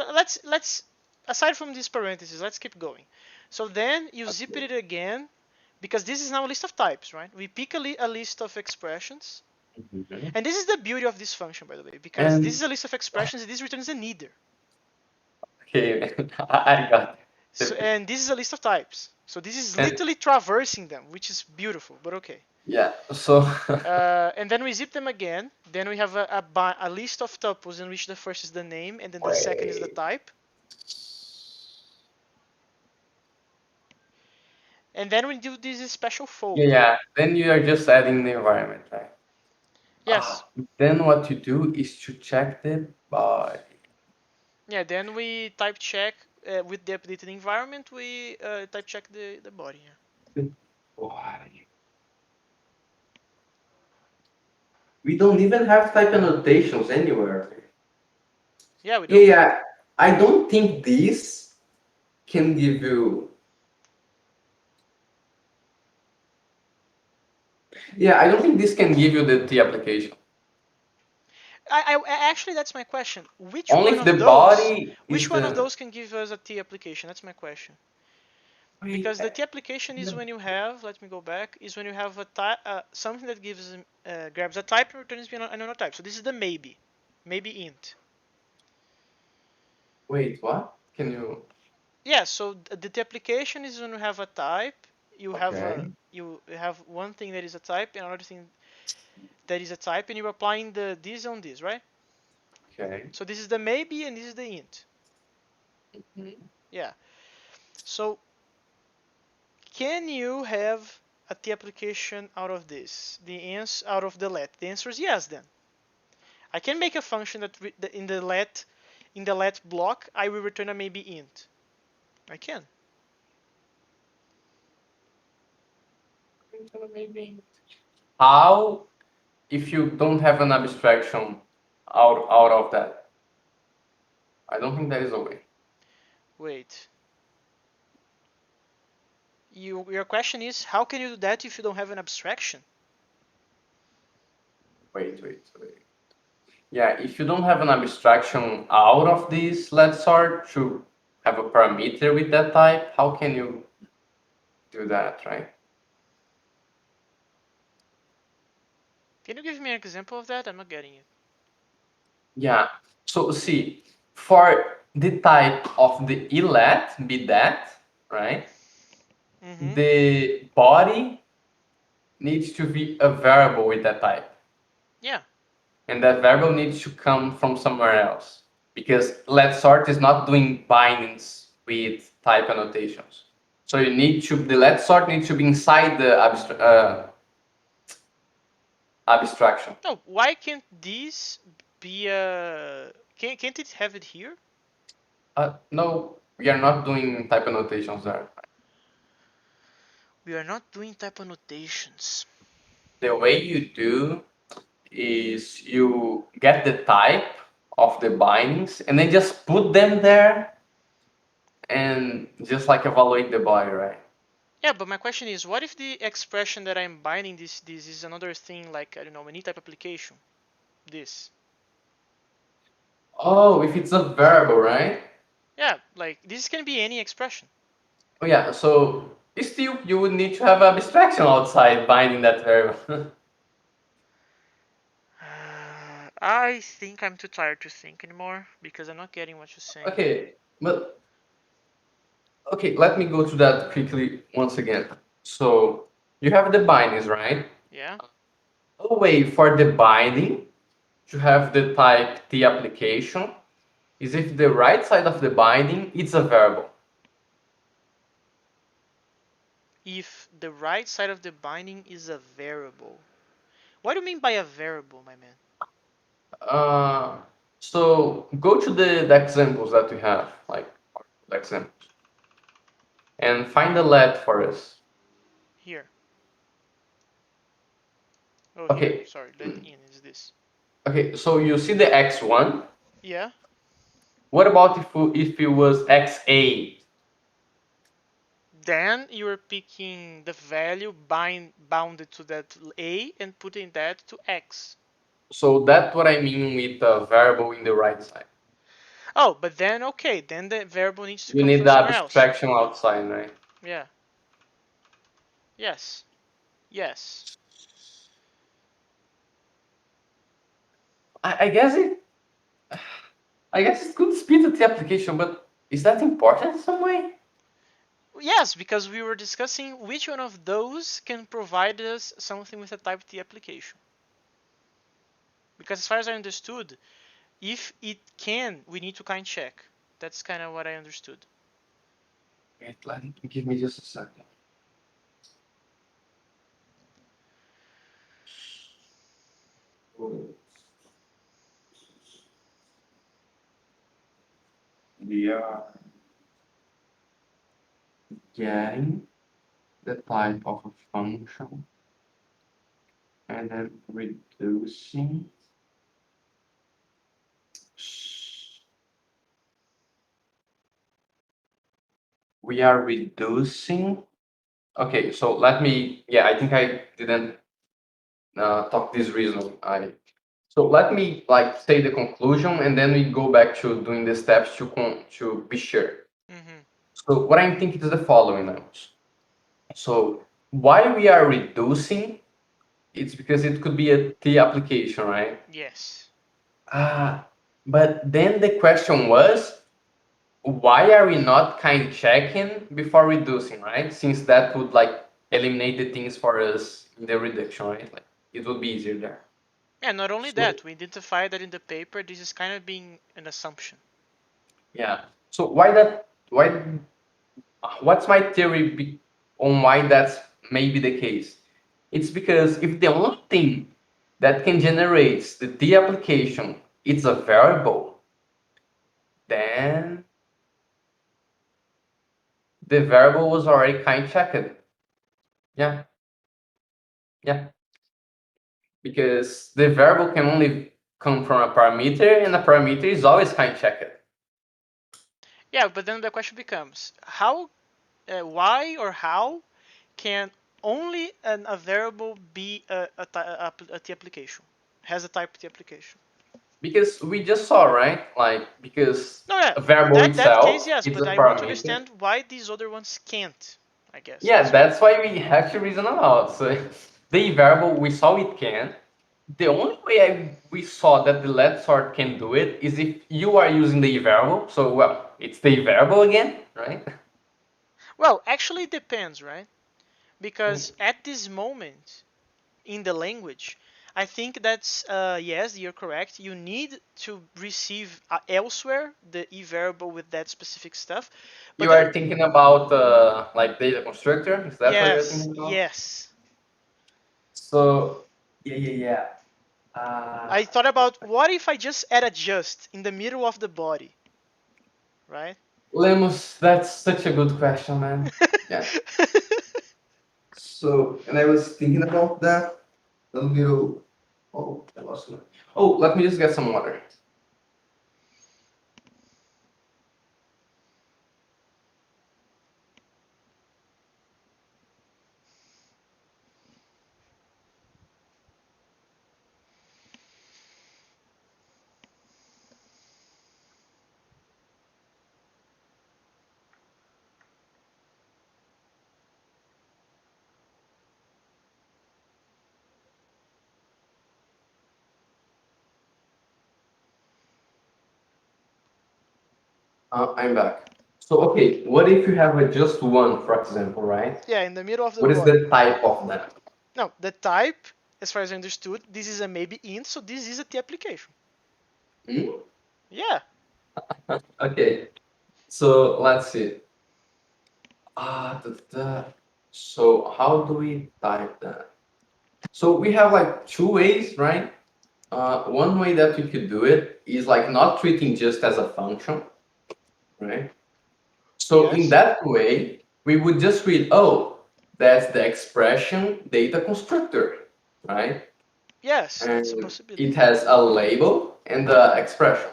let's aside from these parentheses, let's keep going. So then you zip Okay. it again, because this is now a list of types, right? We pick a list of expressions. Mhm. And this is the beauty of this function, by the way, because this is And a list of expressions and this returns a neither. okay, I got So, it. and this is a list of types. So this is And literally traversing them, which is beautiful, but okay. yeah, so And then we zip them again. Then we have a list of tuples in which the first is the name and then the second is the wait. type. And then we do this special Yeah, fold. yeah. Then you are just adding the environment, right? Yes. Then what you do is to check the body. Yeah, then we type check with the updated environment, we type check the body. Yeah. The body. We don't even have type annotations anywhere. Yeah, we Yeah, don't. yeah. I don't think this can give you. Yeah, I don't think this can give you the application. Actually, that's my question. Which Only one if the of those? body Which is one of the. those can give us a T application? That's my question. Wait, Because the T application is when you have, let me go back, is when you have a type, something that gives grabs a type and returns another type. So this is the maybe int. wait, what? Can you? Yeah. So the T application is when you have a type. Okay. You have one thing that is a type and another thing that is a type, and you're applying the this on this, right? Okay. So this is the maybe and this is the int. Mhm. Yeah. So can you have a T application out of this? The answer out of the let. The answer is yes. Then I can make a function that in the let block I will return a maybe int. I can. How if you don't have an abstraction out of that? I don't think there is a way. Wait. Your question is how can you do that if you don't have an abstraction? Wait. Yeah, if you don't have an abstraction out of this let sort to have a parameter with that type, how can you do that, right? Can you give me an example of that? I'm not getting it. Yeah. So see, for the type of the elet be that, right? Mm-hmm. The body needs to be a variable with that type. Yeah. And that variable needs to come from somewhere else. Because let sort is not doing bindings with type annotations. So you need to the let sort needs to be inside the abstraction. No, why can't this be a can't it have it here? No, we are not doing type annotations there. We are not doing type annotations. The way you do is you get the type of the bindings and then just put them there and just like evaluate the body, right? Yeah, but my question is, what if the expression that I'm binding this is another thing like I don't know, any type application? This. Oh, if it's a variable, right? Yeah, like this can be any expression. Oh yeah, so still you would need to have abstraction outside binding that variable. I think I'm too tired to think anymore because I'm not getting what you're saying. Okay, but okay, let me go to that quickly once again. So you have the bindings, right? Yeah. A way for the binding to have the type T application is if the right side of the binding is a variable. If the right side of the binding is a variable. What do you mean by a variable, my man? Uh, so go to the examples that we have, like the examples, and find the let for us. Here. Oh, here. Okay, Sorry, let in is this. okay. So you see the x1. Yeah. What about if it was xa? Then you're picking the value bounded to that a and putting that to x. So that's what I mean with the variable in the right side. Oh, but then okay, then the variable needs to You come need from the somewhere else. abstraction outside, right? Yeah. Yes. Yes. I guess it could speed up the application, but is that important in some way? Yes, because we were discussing which one of those can provide us something with a type T application. Because as far as I understood, if it can, we need to kind check. That's kind of what I understood. Wait, give me just a second. We are getting the type of a function and then reducing. We are reducing. Okay, so let me. Yeah, I think I didn't talk this reason. So let me like say the conclusion, and then we go back to doing the steps to be sure. Mm-hmm. So what I'm thinking is the following now. So why we are reducing? It's because it could be a T application, right? Yes. Ah, but then the question was, why are we not kind checking before reducing, right? Since that would like eliminate the things for us in the reduction, right? Like it would be easier there. Yeah, not only So that, we identify that in the paper this is kind of being an assumption. yeah. So why What's my theory on why that's maybe the case? It's because if the only thing that can generate the T application is a variable, then the variable was already kind checked. Yeah, yeah. Because the variable can only come from a parameter, and a parameter is always kind checked. Yeah, but then the question becomes how, why or how can only a variable be a T application? Has a type T application? Because we just saw, right? Like, because No, yeah, a variable that case, itself yes, is but a I want to parameter. understand why these other ones can't. I guess Yeah, that's what. that's why we have to reason about. So the variable we saw it can. The only way we saw that the let sort can do it is if you are using the variable. So well, it's the variable again, right? Well, actually, it depends, right? Because at this moment in the language, I think that's yes, you're correct. You need to receive elsewhere the e variable with that specific stuff, but You then are thinking about like data constructor. Is that what you're yes, thinking about? yes. So yeah. Uh, I thought about what if I just add a just in the middle of the body, right? Lemus, that's such a good question, man. Yeah. So, and I was thinking about that a little. Oh, I lost my. Oh, let me just get some water. I'm back. So, okay, what if you have a just one, for example, right? Yeah, in the middle of the What is body. the type of that? No, the type, as far as I understood, this is a maybe int, so this is a T application. Hmm? Yeah. Okay, so let's see. So how do we type that? So we have like two ways, right? One way that we could do it is like not treating just as a function, right? So in Yes. that way, we would just read, oh, that's the expression data constructor, right? Yes, that's a And it possibility. has a label and the expression.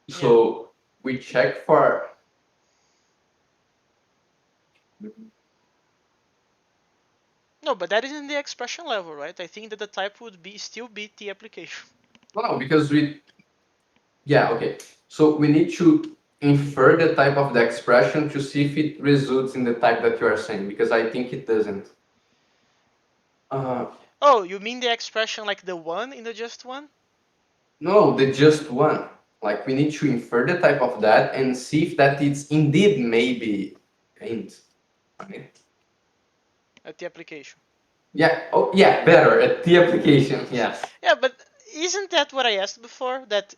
Yeah. So we check for, No, but that is in the expression level, right? I think that the type would be still be T application. no, because yeah, okay. So we need to infer the type of the expression to see if it results in the type that you are saying, because I think it doesn't. Uh, Oh, you mean the expression like the one in the just one? no, the just one. Like we need to infer the type of that and see if that it's indeed maybe int. Right? At the application. Yeah. Oh, yeah. Better at the application. Yes. Yeah, but isn't that what I asked before? That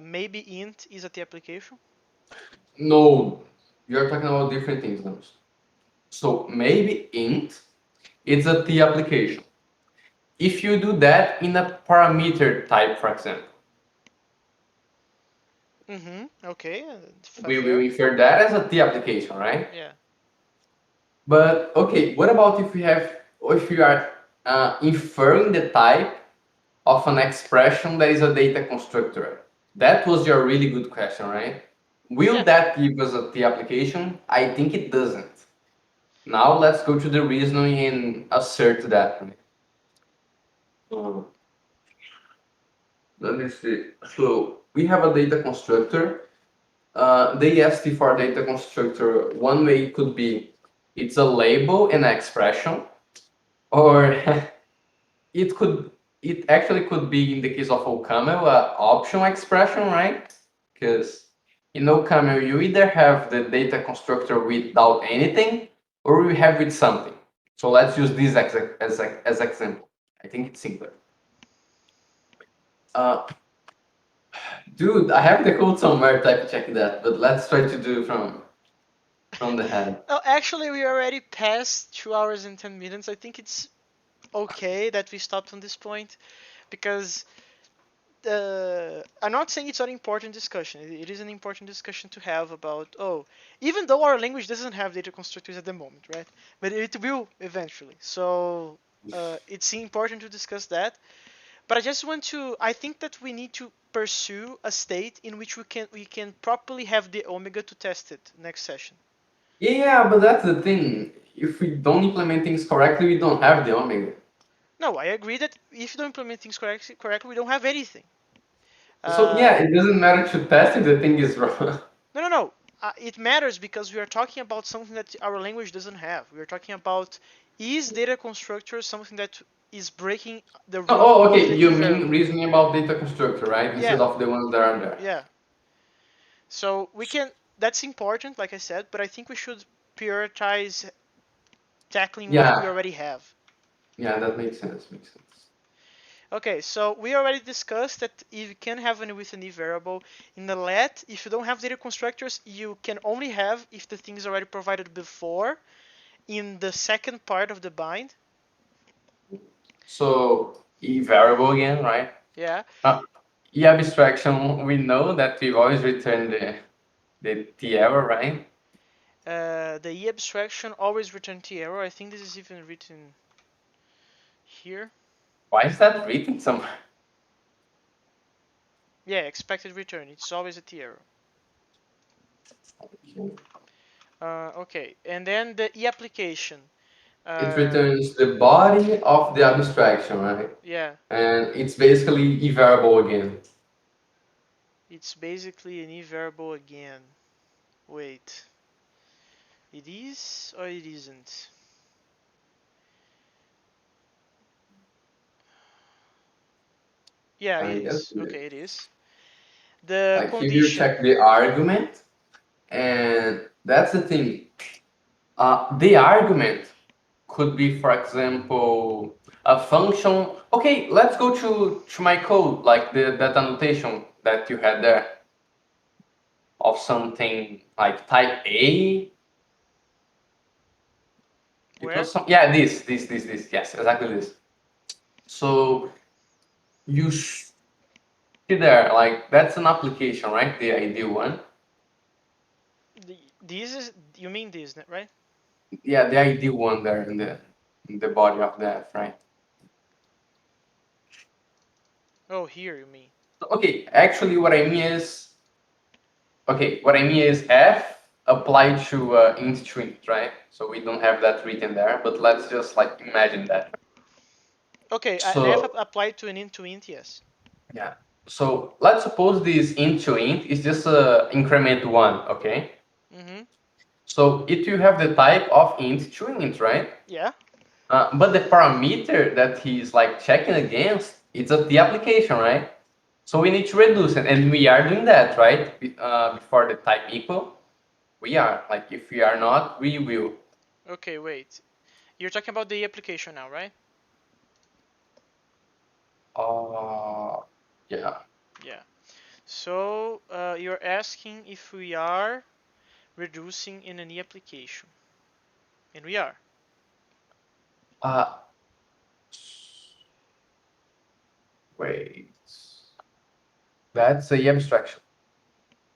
maybe int is at the application? No, you're talking about different things now. So maybe int is a T application. If you do that in a parameter type, for example, Mm-hmm. Okay. we will Fair. infer that as a T application, right? Yeah. But okay, what about if we have, or if you are inferring the type of an expression that is a data constructor? That was your really good question, right? Will Yeah. that give us a T application? I think it doesn't. Now let's go to the reasoning and assert that. Uh, Let me see. So we have a data constructor. The EST for data constructor, one way could be it's a label and an expression, or it could it actually could be in the case of OCaml a optional expression, right? Because in OCaml you either have the data constructor without anything or you have with something. So let's use this as example. I think it's simpler. Uh, Dude, I have the code somewhere. Type check that, but let's try to do from. from the head. Oh, actually, we already passed 2 hours and 10 minutes. I think it's okay that we stopped on this point because I'm not saying it's not an important discussion. It is an important discussion to have about, even though our language doesn't have data constructors at the moment, right? But it will eventually. So it's important to discuss that. But I think that we need to pursue a state in which we can properly have the omega to test it next session. Yeah, but that's the thing. If we don't implement things correctly, we don't have the omega. No, I agree that if you don't implement things correctly, we don't have anything. So yeah, Uh, it doesn't matter to test if the thing is wrong. no, no, no. It matters because we are talking about something that our language doesn't have. We are talking about, is data constructor something that is breaking the rule Oh, of okay. the You e mean variable? reasoning about data constructor, right? Instead Yeah, of the ones that are there. yeah. So we can. That's important, like I said, but I think we should prioritize tackling what we Yeah, already have. yeah, that makes sense. Makes sense. Okay, so we already discussed that you can have with an e variable. In the let, if you don't have data constructors, you can only have if the thing is already provided before in the second part of the bind. So e variable again, right? Yeah. E abstraction. We know that we always return the error, right? The e abstraction always return t error. I think this is even written here. Why is that written somewhere? Yeah, expected return. It's always a t error. Okay, and then the e application. It Uh, returns the body of the abstraction, right? yeah, And it's basically e variable again. it's basically an e variable again. Wait, it is or it isn't? Yeah, I it guess is. it is. Okay, it is. The Like here you condition. check the argument, and that's the thing. The argument could be, for example, a function. Okay, let's go to my code, like that annotation that you had there of something like type A. It Where? was some, yeah, this. Yes, exactly this. So you see there, like that's an application, right? The ideal one. This is, you mean this, right? Yeah, the ideal one there in the body of that, right? Oh, here you mean. Okay, actually, what I mean is f applied to int to int, right? So we don't have that written there, but let's just like imagine that. Okay, an f So applied to an int to int, yes. yeah, so let's suppose this int to int is just increment one, okay? Mm-hmm. So it will have the type of int to int, right? Yeah. But the parameter that he's like checking against, it's the application, right? So we need to reduce it, and we are doing that, right? Before the type equal, we are. Like if we are not, we will. Okay, wait. You're talking about the application now, right? Uh, yeah. Yeah. So you're asking if we are reducing in any application, and we are. Uh, wait. That's a abstraction.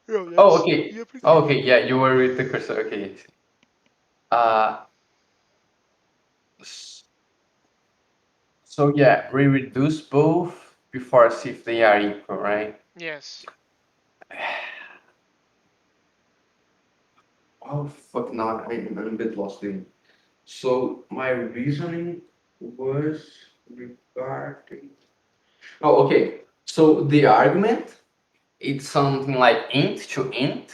No, Oh, that's okay. the Oh, application. okay. Yeah, you were with the cursor. Okay. Uh, so yeah, we reduce both before see if they are equal, right? Yes. Oh fuck! Now I'm a bit lost in. So my reasoning was regarding. Oh, okay. So the argument it's something like int to int,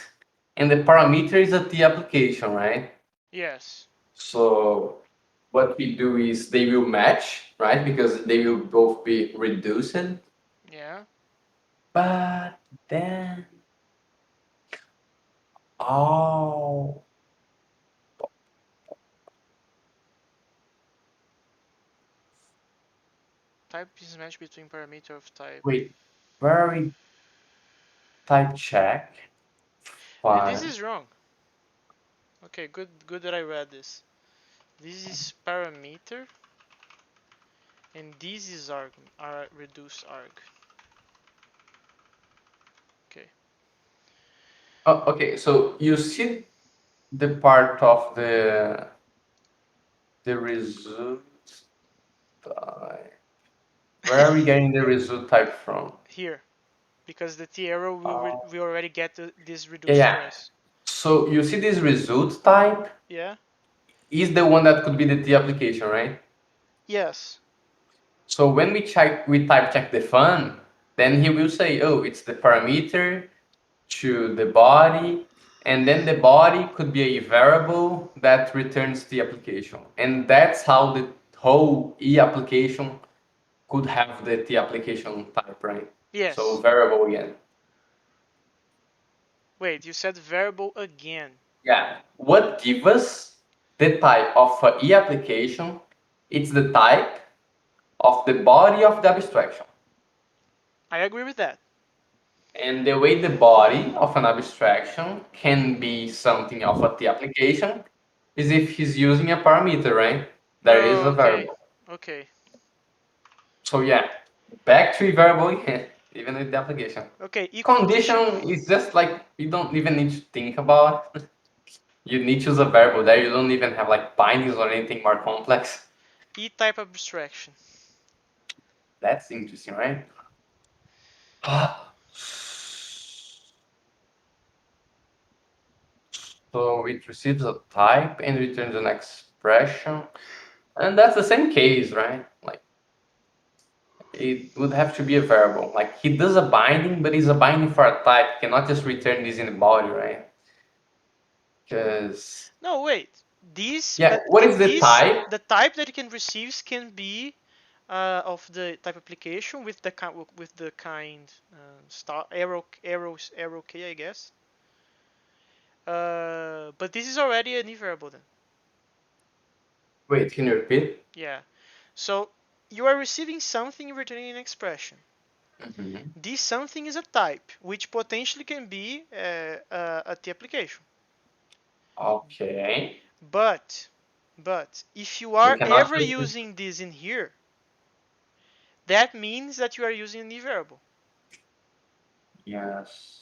and the parameter is at the application, right? Yes. So what we do is they will match, right? Because they will both be reduced. Yeah. But then, oh, Type is match between parameter of type. wait, very type check. This Fine. is wrong. Okay, good that I read this. This is parameter, and this is arg, reduced arg. Okay. Oh, okay, so you see the part of the result type. Where are we getting the result type from? Here, because the T arrow Oh. we already get this Yeah, reduced yeah. stress. So you see this result type Yeah. is the one that could be the T application, right? Yes. So when we type check the fun, then he will say, oh, it's the parameter to the body, and then the body could be a variable that returns the application. And that's how the whole E application could have the T application type, right? So Yes. variable again. Wait, you said variable again. Yeah. What gives us the type of E application? It's the type of the body of the abstraction. I agree with that. And the way the body of an abstraction can be something of a T application is if he's using a parameter, right? That is Oh, a okay. variable. Okay. So yeah, back to a variable again, even with the application. Okay. Equal condition. Condition is just like you don't even need to think about. You need to use a variable there. You don't even have like bindings or anything more complex. E type abstraction. That's interesting, right? So it receives a type and returns an expression. And that's the same case, right? Like it would have to be a variable. Like he does a binding, but it's a binding for a type. He cannot just return this in the body, right? Because No, wait. These, yeah, but what is the these, type? the type that it can receive can be of the type application with the kind star arrow k, I guess. But this is already an E variable then. Wait, can you repeat? Yeah. So you are receiving something returning an expression. Mhm. This something is a type, which potentially can be a T application. Okay. But if you We are cannot ever just using this in here, that means that you are using an E variable. yes.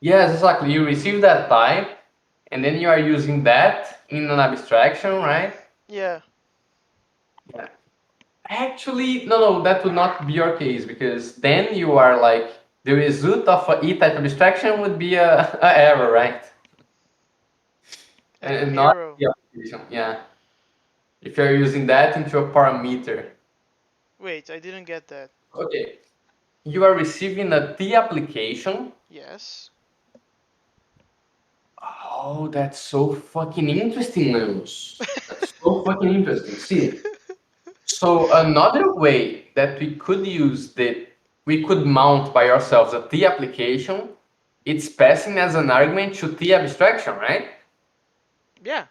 Yes, exactly. You receive that type, and then you are using that in an abstraction, right? Yeah. Yeah. Actually, no, that would not be your case because then you are like the result of a E-type abstraction would be a error, right? An And not arrow. the application. Yeah. If you're using that into a parameter. Wait, I didn't get that. Okay. You are receiving a T application. Yes. Oh, that's so fucking interesting, Lemos. That's so fucking interesting. See, so another way that we could mount by ourselves a T application, it's passing as an argument to T abstraction, right? Yeah.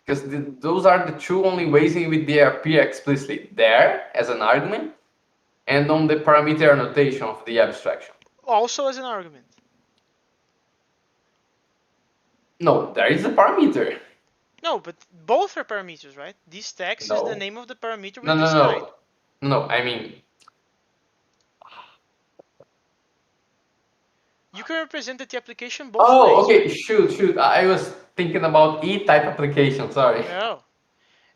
Because those are the two only ways in which they appear explicitly there as an argument and on the parameter annotation of the abstraction. Also as an argument. No, there is a parameter. No, but both are parameters, right? This text is the No, name of the parameter no, with no, this kind. no, no. I mean, You can represent the T application both oh, ways, okay, right? shoot. I was thinking about E-type application. Sorry. No.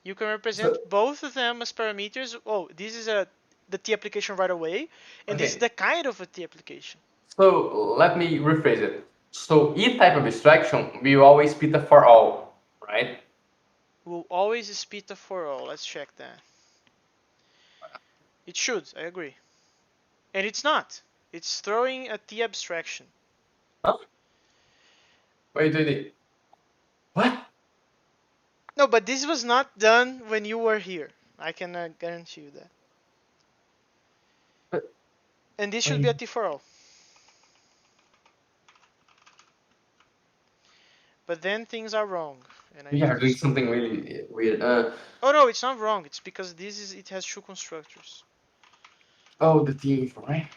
You can So, represent both of them as parameters. Oh, this is the T application right away, and this is okay, the kind of a T application. so let me rephrase it. So E-type abstraction will always be the for all, right? Will always spit a for all. Let's check that. It should, I agree. And it's not. It's throwing a T abstraction. Huh? Wait. What? No, but this was not done when you were here. I can guarantee you that. But- And this should be a Wait. T for all. But then things are wrong, and I We need are to doing discover something why. really weird. Oh no, it's not wrong. It's because it has two constructors. Oh, the theme, right?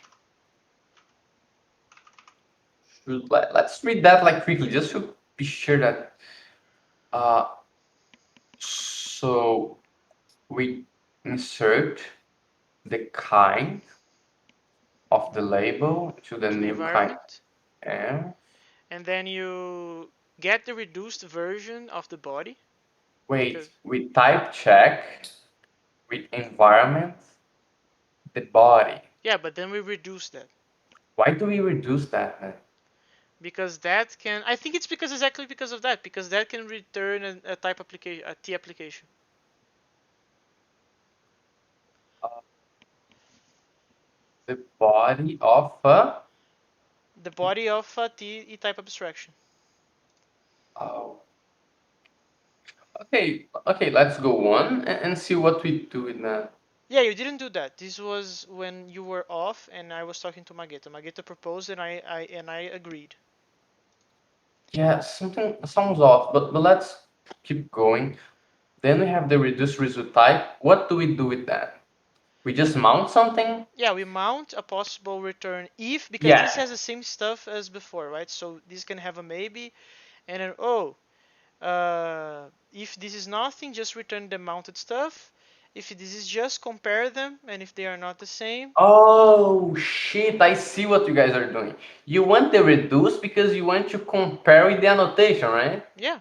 Let's read that like quickly, just to be sure that. So we insert the kind of the label to the to the new kind environment, and and then you get the reduced version of the body because wait, we type check with environment the body. yeah, but then we reduce that Why do we reduce that, man? because that can. I think it's because exactly because of that because that can return a type application, a T application. Uh, the body of a The body of a T type abstraction. oh. Okay, let's go on and see what we do with that. Yeah, you didn't do that. This was when you were off, and I was talking to Mageta. Mageta proposed, and I agreed. Yeah, something sounds off, but let's keep going. Then we have the reduced result type. What do we do with that? We just mount something? Yeah, we mount a possible return if because this Yeah. has the same stuff as before, right? So this can have a maybe, and then oh, if this is nothing, just return the mounted stuff. If this is just compare them, and if they are not the same, Oh shit, I see what you guys are doing. You want the reduce because you want to compare with the annotation, right? yeah.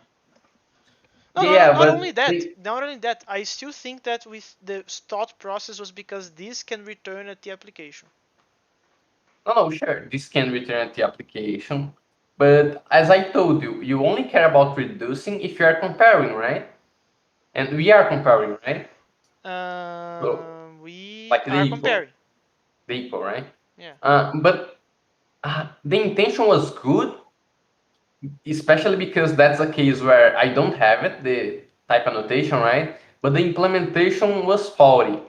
No, no, no, Yeah, not but only that. they, Not only that. I still think that with the thought process was because this can return at the application. no, sure, this can return the application. But as I told you, you only care about reducing if you are comparing, right? And we are comparing, right? So, We like the are equal, comparing. the equal, right? Yeah. But the intention was good, especially because that's a case where I don't have it, the type annotation, right? But the implementation was faulty.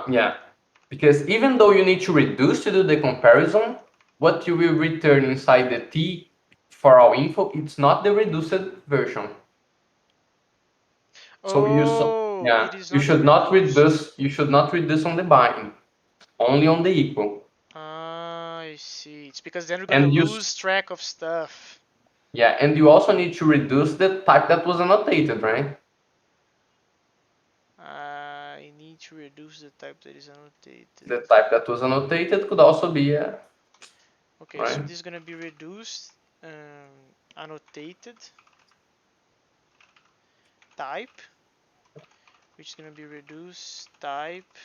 Yeah, because even though you need to reduce to do the comparison, what you will return inside the T for all info, it's not the reduced version. So Oh, yeah, it is not the reduced. you should not reduce on the bind, only on the equal. Ah, I see. It's because then we're gonna And lose track of stuff. yeah, and you also need to reduce the type that was annotated, right? I need to reduce the type that is annotated. The type that was annotated could also be Okay, so right. this is gonna be reduced, annotated type, which is gonna be reduced type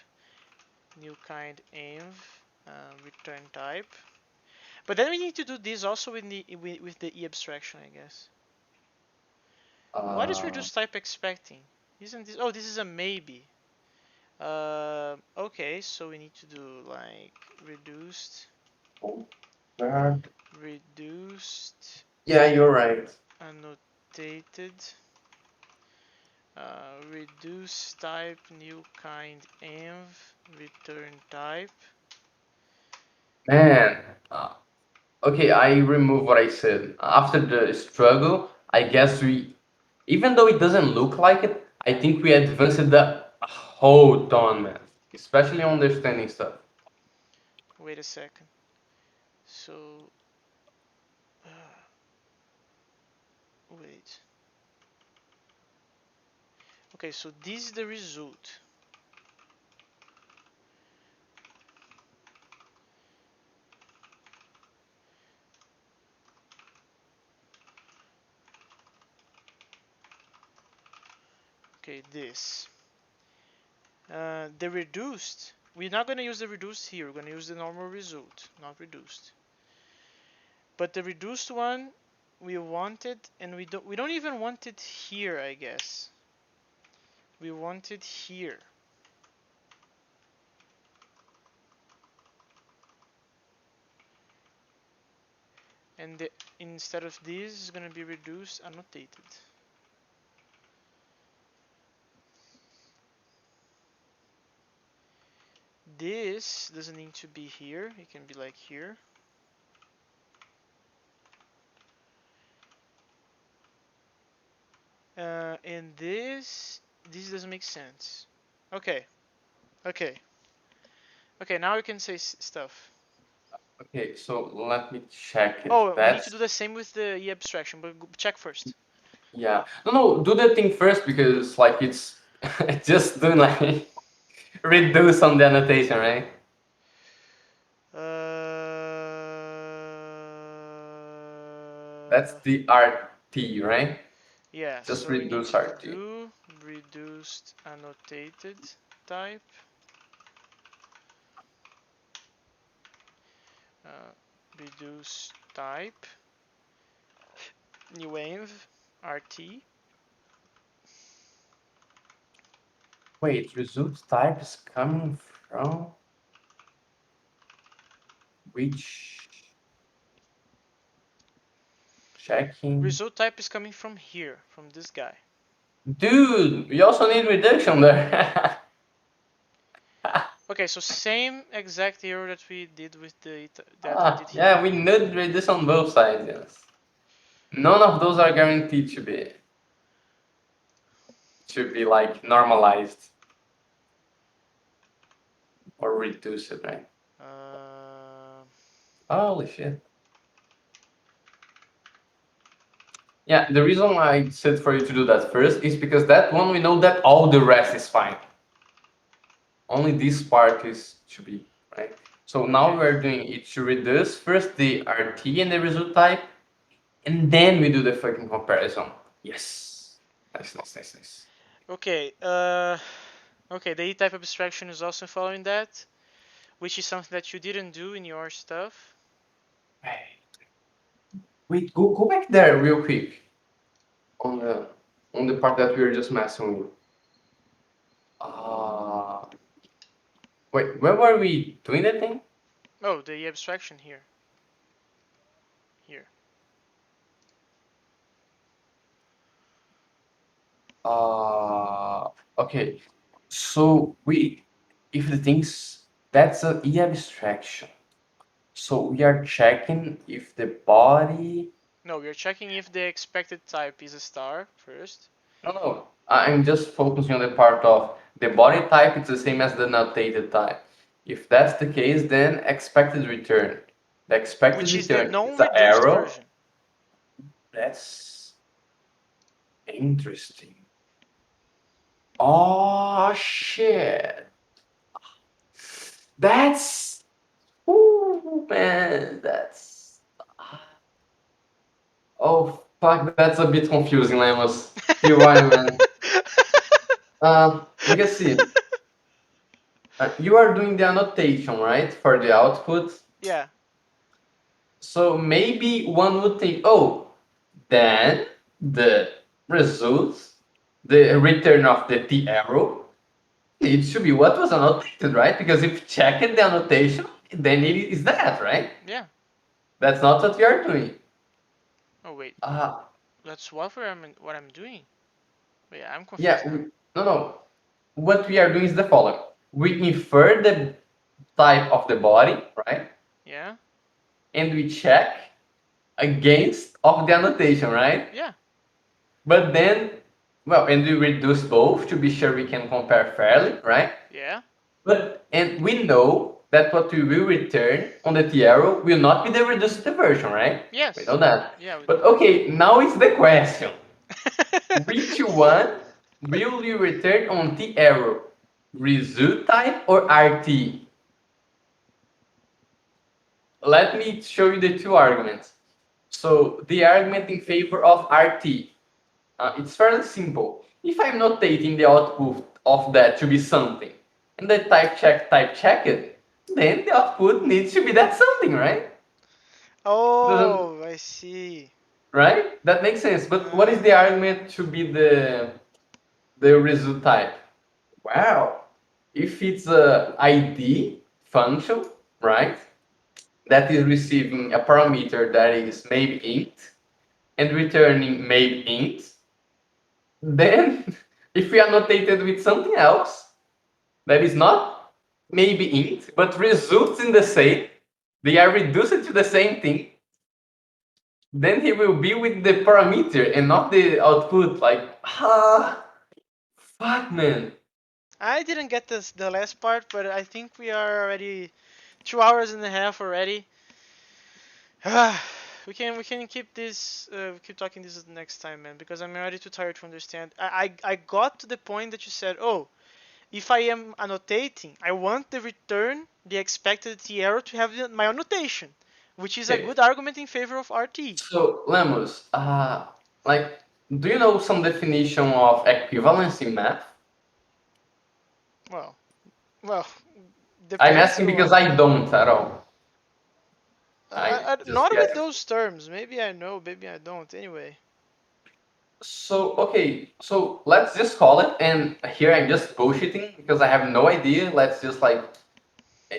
new kind env return type. But then we need to do this also with the e abstraction, I guess. What is Uh, reduced type expecting? Isn't this? Oh, this is a maybe. Okay, so we need to do like reduced, oh, where? reduced, Yeah, you're right. annotated, reduce type new kind env return type. Man, okay, I remove what I said. After the struggle, I guess even though it doesn't look like it, I think we advanced a whole ton, man. Especially understanding stuff. Wait a second. So, wait. Okay, so this is the result. Okay, this. The reduced. We're not gonna use the reduced here. We're gonna use the normal result, not reduced. But the reduced one, we want it, and we don't even want it here, I guess. We want it here. And instead of this, is gonna be reduced annotated. This doesn't need to be here. It can be like here. And this doesn't make sense. Okay, okay, okay. Now we can say stuff. Okay, so let me check it. Oh, we need to That's do the same with the e abstraction, but check first. Yeah. No, do the thing first because like it's just doing like reduce on the annotation, right? That's the RT, right? Yeah, Just so we need reduce to RT. do reduced annotated type. Reduce type new env RT. Wait, result type is coming from which checking? Result type is coming from here, from this guy. Dude, we also need reduction there. Okay, so same exact error that we did with here. Yeah, we need reduce on both sides, yes. None of those are guaranteed to be like normalized or reduced, right? Uh, Holy shit. Yeah, the reason why I said for you to do that first is because that one we know that all the rest is fine. Only this part is to be, right? So now okay. we're doing it to reduce first the RT and the result type, and then we do the fucking comparison. Yes. Nice, nice, nice, nice. Okay. Okay. The E-type abstraction is also following that, which is something that you didn't do in your stuff. Wait, go back there real quick on the part that we were just messing with. Uh, wait, where were we doing that thing? Oh, the abstraction here. Here. Okay. So if the things, that's an E abstraction. So we are checking if the body. No, we are checking if the expected type is a star first. No, no. I'm just focusing on the part of the body type. It's the same as the notated type. If that's the case, then expected return. The expected Which is the return is an non-reduced arrow. version. That's interesting. Oh shit. That's. Ooh, man. That's. Oh fuck. That's a bit confusing, Lemos. You are, man. Because see, you are doing the annotation, right, for the output. Yeah. So maybe one would think, oh, then the results, the return of the T arrow, needs to be what was annotated, right? Because if checked the annotation, then it is that, right? Yeah. That's not what we are doing. Oh wait. Uh, That's what I'm doing. Wait, I'm yeah, confused now. no, no. What we are doing is the following. We infer the type of the body, right? Yeah. And we check against of the annotation, right? Yeah. But then, well, and we reduce both to be sure we can compare fairly, right? Yeah. And we know that what we will return on the T arrow will not be the reduced version, right? We Yes. know that. Yeah, we But know okay, now it's the question. that. Which one will you return on T arrow? Result type or RT? Let me show you the two arguments. So the argument in favor of RT, it's fairly simple. If I'm notating the output of that to be something, and the type check it, then the output needs to be that something, right? Doesn't Oh, I see. right? That makes sense. But what is the Uh, argument to be the result type? Wow, if it's a ID function, right? That is receiving a parameter that is maybe int and returning maybe int, then if we annotated with something else that is not maybe int but results in the same, they are reduced to the same thing, then he will be with the parameter and not the output. Like, fuck, man. I didn't get the last part, but I think we are already 2 hours and a half already. we can keep this keep talking this next time, man, because I'm already too tired to understand. I got to the point that you said, oh, if I am annotating, I want the return, the expected t error to have my annotation, which is a Okay. good argument in favor of RT. So Lemus, like, do you know some definition of equivalence in math? Well, well, I'm depends asking because on. I don't at all. I just Not with guess. those terms. Maybe I know, maybe I don't. Anyway. So okay, so let's just call it, and here I'm just bullshitting because I have no idea. Let's just like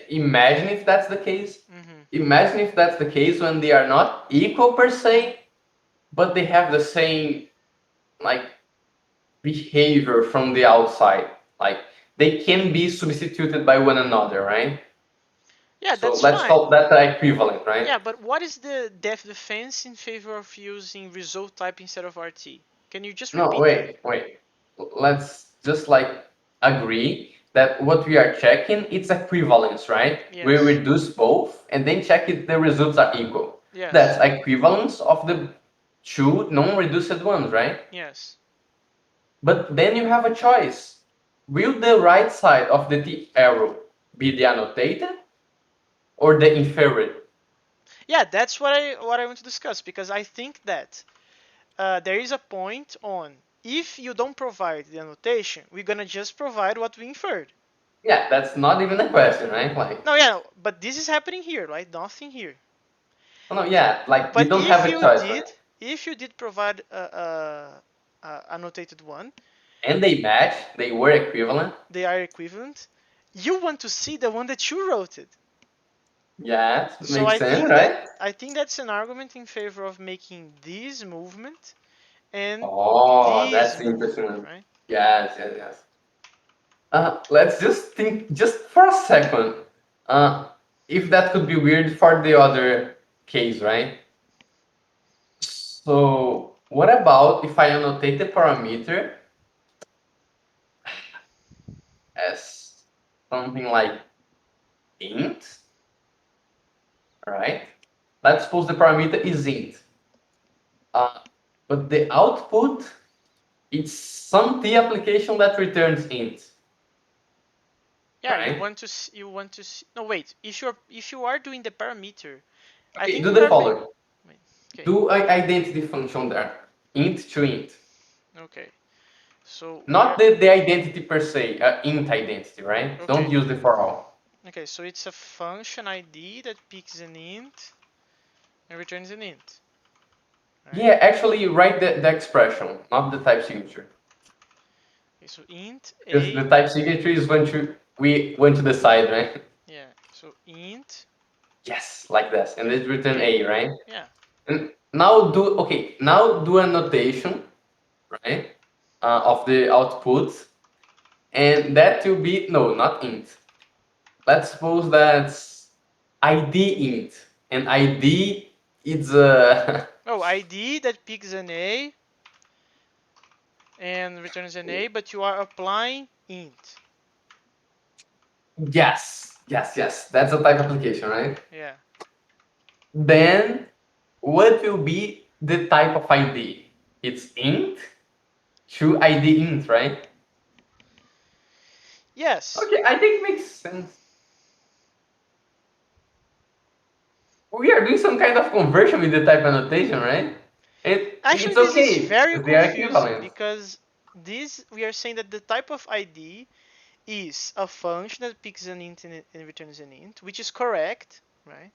imagine if that's the case. Mm-hmm. Imagine if that's the case when they are not equal per se, but they have the same like behavior from the outside. Like they can be substituted by one another, right? Yeah, So that's let's fine. call that the equivalent, right? Yeah, but what is the defense in favor of using result type instead of RT? Can you just No, repeat that? wait. Let's just like agree that what we are checking it's equivalence, right? We Yes. reduce both and then check if the results are equal. That's Yes. equivalence of the two non-reduced ones, right? Yes. But then you have a choice. Will the right side of the t arrow be the annotated or the inferred? Yeah, that's what I want to discuss, because I think that there is a point on, if you don't provide the annotation, we're gonna just provide what we inferred. Yeah, that's not even a question, right? Like, No, yeah, no, but this is happening here, right? Nothing here. oh no, yeah, like we But don't have a choice, right? if you did provide a annotated one, And they match, they were equivalent. they are equivalent. You want to see the one that you wrote it. Yeah, So makes sense, right? I think that's an argument in favor of making this movement and Oh, this that's movement, interesting. right? Yes. Let's just think just for a second. Uh, if that could be weird for the other case, right? So, what about if I annotate the parameter as something like int, right? Let's suppose the parameter is int. Uh, but the output it's some T application that returns int, Yeah, right? you want to see, no, wait. If you are doing the parameter, I Okay, think do we the are make following. wait. Okay. Do an identity function there, int to int. Okay. So we Not are the identity per se, int identity, right? Don't okay. use the for all. Okay, so it's a function ID that picks an int and returns an int, right? Yeah, actually write the expression, not the type signature. Okay, so int Because the a, type signature is when we went to decide, right? yeah. So int Yes, like this. And it return a, A, right? yeah. And now do a notation, right? Of the output. And that will be, no, not int. Let's suppose that's ID int. And ID is Oh, ID that picks an a and returns an a, but you are applying int. yes. That's a type application, right? Yeah. Then what will be the type of ID? It's int to ID int, right? Yes. Okay, I think it makes sense. We are doing some kind of conversion with the type annotation, right? Actually, It's this is okay very because they are confusing, equivalent. because this we are saying that the type of ID is a function that picks an int and returns an int, which is correct, right?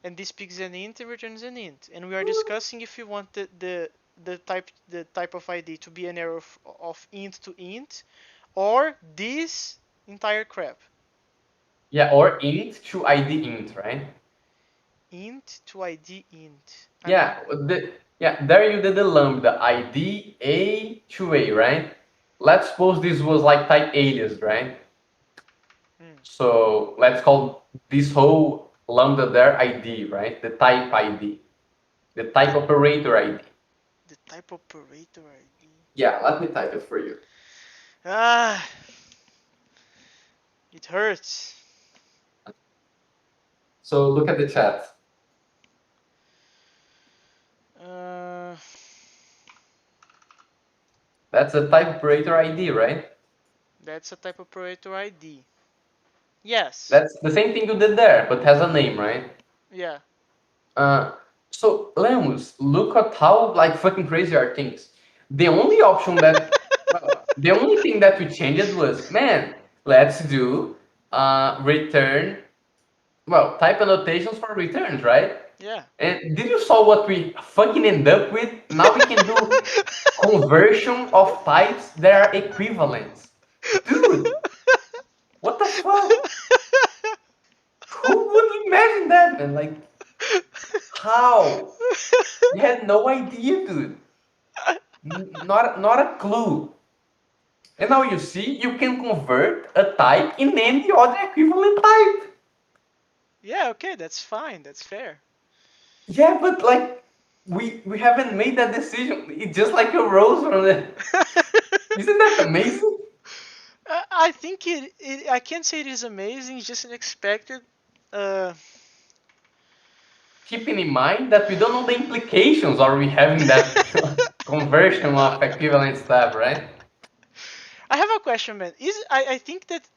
And this picks an int and returns an int. And we are discussing if you want the type of ID to be an error of int to int, or this entire crap. Yeah, or int to ID int, right? Int to ID int. I'm not. There you did the lambda ID A to A, right? Let's suppose this was like type alias, right? Hmm. So let's call this whole lambda there ID, right? The type ID, the type operator ID. The type operator ID. Yeah, let me type it for you. Ah, it hurts. So look at the chat. That's a type operator ID, right? That's a type operator ID. Yes. That's the same thing you did there, but has a name, right? Yeah. Uh, so Lemus, look at how like fucking crazy are things. The only option that, well, the only thing that we changed was, man, let's do return, well, type annotations for returns, right? Yeah. And did you saw what we fucking end up with? Now we can do conversion of types that are equivalent. Dude, what the fuck? Who would imagine that, man? Like, how? We had no idea, dude. Not a clue. And now you see, you can convert a type in any other equivalent type. Yeah, okay, that's fine. That's fair. Yeah, but like, we haven't made that decision. It just like arose from the. Isn't that amazing? I think I can't say it is amazing. It's just unexpected. Uh, Keeping in mind that we don't know the implications are we having that conversion of equivalent stuff, right? I have a question, man. I think that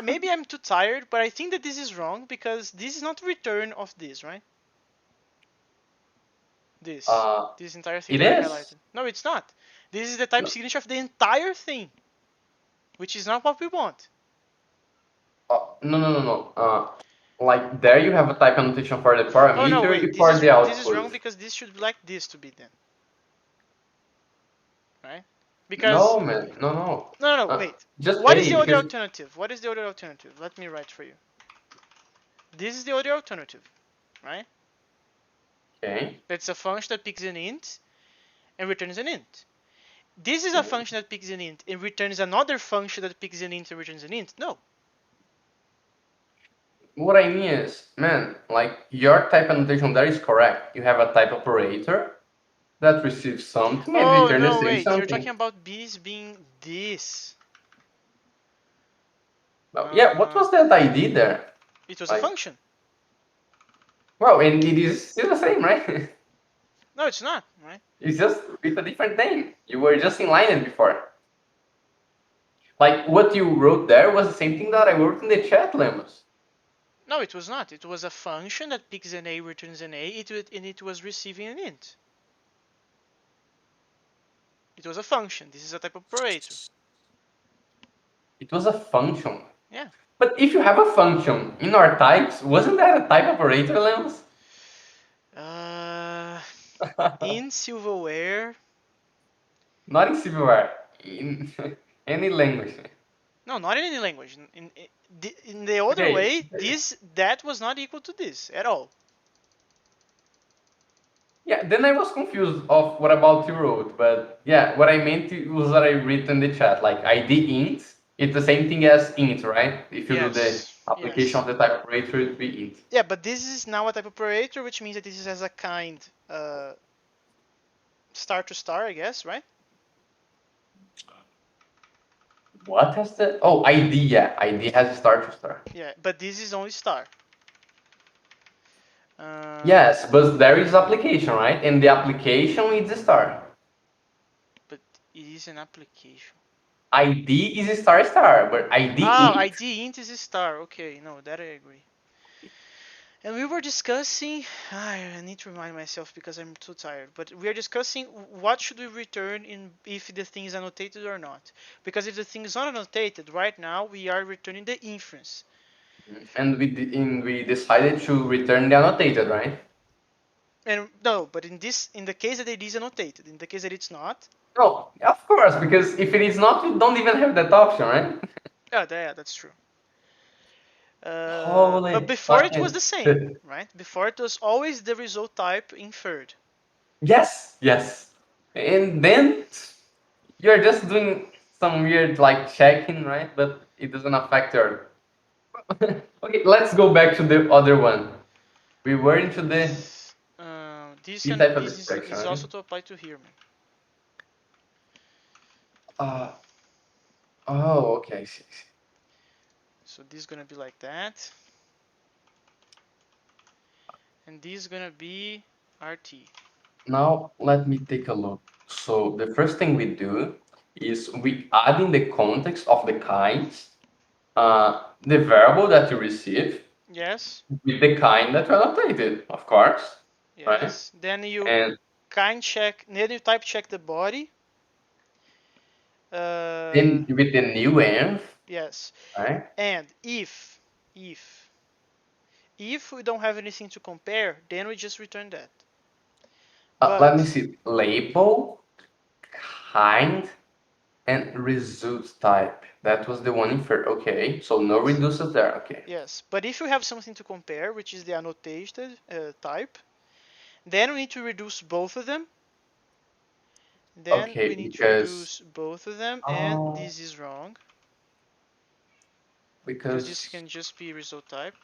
maybe I'm too tired, but I think that this is wrong because this is not return of this, right? This Uh, this entire thing it that I is. highlighted. No, it's not. This is the type No, signature of the entire thing, which is not what we want. no. Like there you have a type annotation for the Oh no, parameter, wait. for the This is wrong output. because this should be like this to be then, right? Because No, man, no. no, Uh, wait. just What is the A other because alternative? What is the other alternative? Let me write for you. This is the other alternative, right? okay. That's a function that picks an int and returns an int. This is a function that picks an int and returns another function that picks an int and returns an int. No. What I mean is, man, like your type annotation there is correct. You have a type operator that receives something and Oh returns the no, same wait. You're talking something. about bees being this. Well, yeah, what Uh, was that ID there? it was a Like, function. well, and it is still the same, right? No, it's not, right? It's just with a different name. You were just inlining before. Like what you wrote there was the same thing that I wrote in the chat, Lemus. No, it was not. It was a function that picks an a, returns an a, and it was receiving an int. It was a function. This is a type of operator. It was a function. Yeah. But if you have a function in our types, wasn't that a type operator, Lemus? Uh, in Silverware. Not in Silverware, in any language. No, not in any language. In the other Okay, way, that was not equal to this at all. yeah, then I was confused of what about you wrote, but yeah, what I meant was that I read in the chat, like ID int, it's the same thing as int, right? If you do the Yes. application Yes. of the type operator, it would be int. Yeah, but this is now a type operator, which means that this is as a kind star to star, I guess, right? What has the, oh, ID, yeah, ID has a star to star. Yeah, but this is only star. Uh, Yes, but there is application, right? And the application is a star. but it is an application. ID is a star star, but ID Oh, int. ID int is a star. Okay, no, that I agree. And we were discussing. I need to remind myself because I'm too tired. But we are discussing what should we return in if the thing is annotated or not. Because if the thing is not annotated, right now we are returning the inference. And we decided to return the annotated, right? And no, but in the case that it is annotated, in the case that it's not, No, of course, because if it is not, we don't even have that option, right? yeah, that's true. But Holy before it was fucking the same, shit. right? Before it was always the result type inferred. Yes. And then you're just doing some weird like checking, right? But it doesn't affect your. Okay, let's go back to the other one. We were into the E type of abstraction, This is right? also to apply to here, man. Uh, oh, okay. I see. So this is gonna be like that, and this is gonna be RT. Now let me take a look. So the first thing we do is we add in the context of the kinds the variable that you receive Yes. with the kind that you annotated, of course, right? Yes. Then you And kind check. Then you type check the body. Uh, then with the new env, yes. right? And if if we don't have anything to compare, then we just return that. Let me But see. Label, kind, and result type. That was the one in first. Okay, so no yes, reduces there. Okay. yes. But if you have something to compare, which is the annotated type, then we need to reduce both of them. Then Okay, we need to because reduce both of them, and oh, this is wrong because this because can just be result type.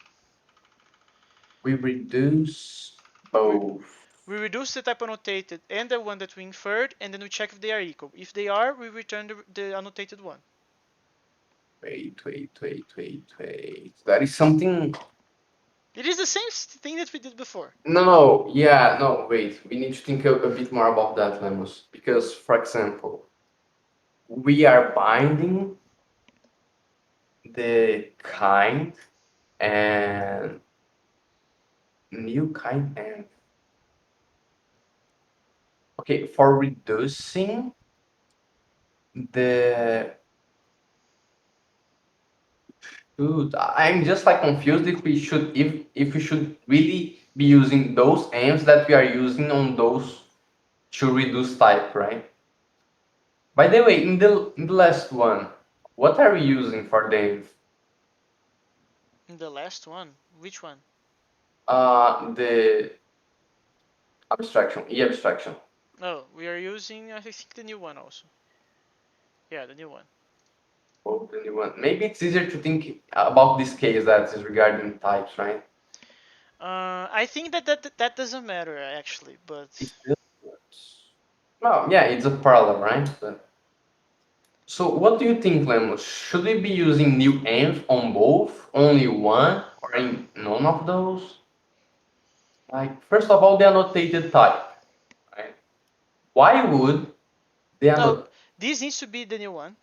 we reduce We both. we reduce the type annotated and the one that we inferred, and then we check if they are equal. If they are, we return the annotated one. Wait. That is something. It is the same thing that we did before. No, yeah, no, wait. We need to think a bit more about that, Lemos. Because, for example, we are binding the kind and new kind and okay, for reducing the dude, I'm just like confused if we should really be using those amps that we are using on those to reduce type, right? By the way, in the last one, what are we using for the amp? The last one, which one? The abstraction, e abstraction. Oh, we are using I think the new one also. Yeah, the new one. Oh, the new one. Maybe it's easier to think about this case that is regarding types, right? I think that doesn't matter actually, but It does. Well, yeah, it's a parallel, right? So what do you think, Lemos? Should we be using new env on both, only one, or in none of those? Like, first of all, the annotated type, right? Why would the, no, this needs to be the new one.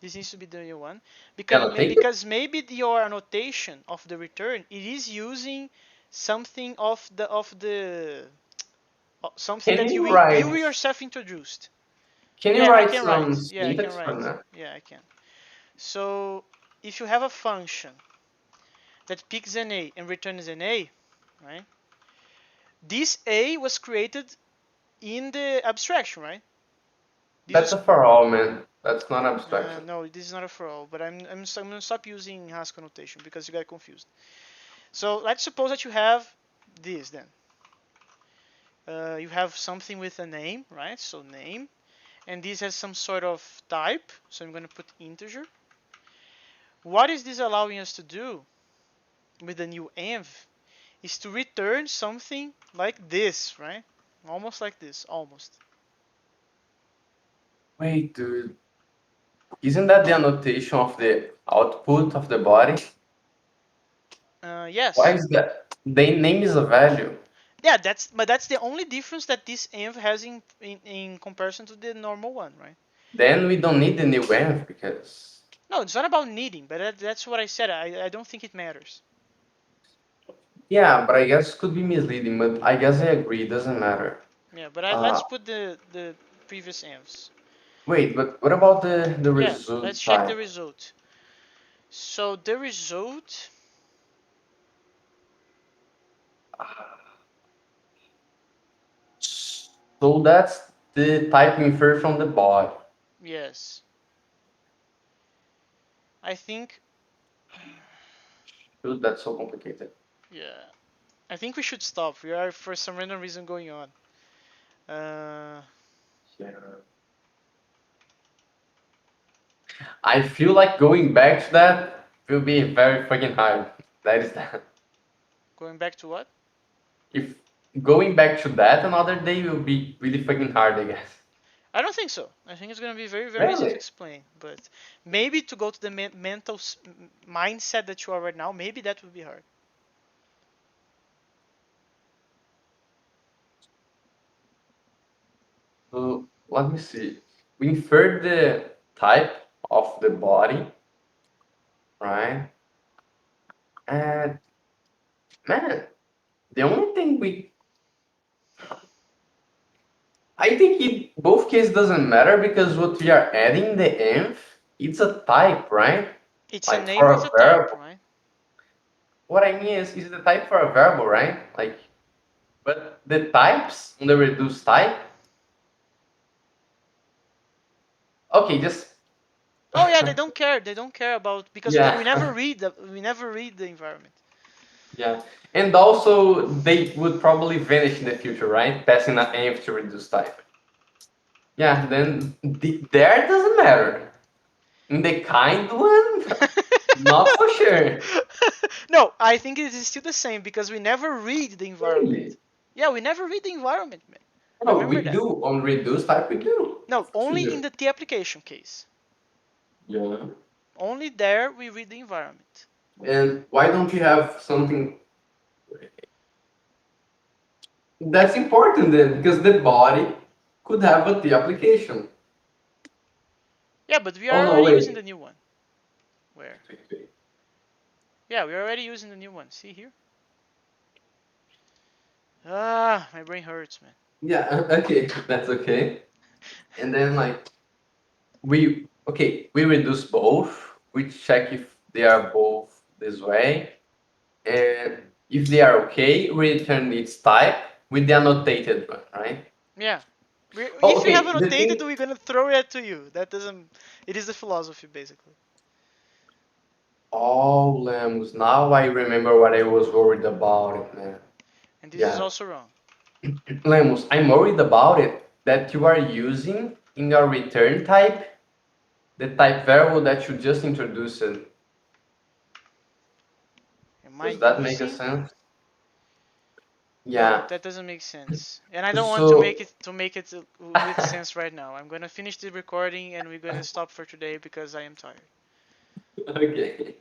This needs to be the new one the because annotated? maybe your annotation of the return it is using something of something Can that you you write? yourself introduced. Can you Yeah, I write can some write. Yeah, I can syntax for write. that? Yeah, I can. So if you have a function that picks an a and returns an a, right? This a was created in the abstraction, right? This That's was a for all, man. That's not abstraction. no, this is not a for all. But I'm gonna stop using Haskell notation because you got confused. So let's suppose that you have this then. You have something with a name, right? So name, and this has some sort of type. So I'm gonna put integer. What is this allowing us to do with the new env is to return something like this, right? Almost like this, almost. Wait, dude. Isn't that the annotation of the output of the body? Why Yes. is that? The name is a value. Yeah, that's the only difference that this env has in comparison to the normal one, right? Then we don't need the new env because No, it's not about needing, but that's what I said. I don't think it matters. yeah, but I guess could be misleading. But I guess I agree. It doesn't matter. Yeah, but Uh, let's put the previous envs. wait, but what about the Yeah, result let's check the type? result. So the result, So that's the type inferred from the body. yes, I think, Dude, that's so complicated. yeah, I think we should stop. We are for some random reason going on. Uh, Yeah. I feel like going back to that will be very fucking hard. That is that. going back to what? If going back to that another day will be really fucking hard, I guess. I don't think so. I think it's gonna be very easy to Really? explain. But maybe to go to the mental mindset that you are right now, maybe that would be hard. So let me see. we infer the type of the body, right? And man, the only thing I think in both cases doesn't matter because what we are adding the env, it's a type, right? It's a Like name for with a a type, variable. right? What I mean is the type for a variable, right? Like, but the types on the reduced type. Okay, just Oh yeah, they don't care. They don't care about because we yeah, never read the environment. yeah. And also they would probably vanish in the future, right? Passing an env to reduce type. Yeah, then there doesn't matter. In the kind one, not so sure. No, I think it is still the same because we never read the environment. Really? Yeah, we never read the environment, man. No, Remember we that. do on reduced type. We do. No, Of course we only in do. the T application case. Yeah. Only there we read the environment. And why don't you have something that's important then? Because the body could have a T application. Yeah, but we Oh are no, already using wait. the new one. Where? Wait. Yeah, we're already using the new one. See here? Ah, my brain hurts, man. Yeah, okay, that's okay. And then like we reduce both. We check if they are both this way. And if they are okay, we return its type with the annotated one, right? Yeah. Oh, If you have okay. The annotated, thing. we're gonna throw it to you. That doesn't. It is the philosophy, basically. Oh, Lambs. Now I remember what I was worried about it, man. And this is Yeah. also wrong. Lemus, I'm worried about it that you are using in your return type the type variable that you just introduced. Am I Does that make a using? sense? No, Yeah. that doesn't make sense. And I don't want So, to make it with sense right now. I'm gonna finish the recording and we're gonna stop for today because I am tired. okay.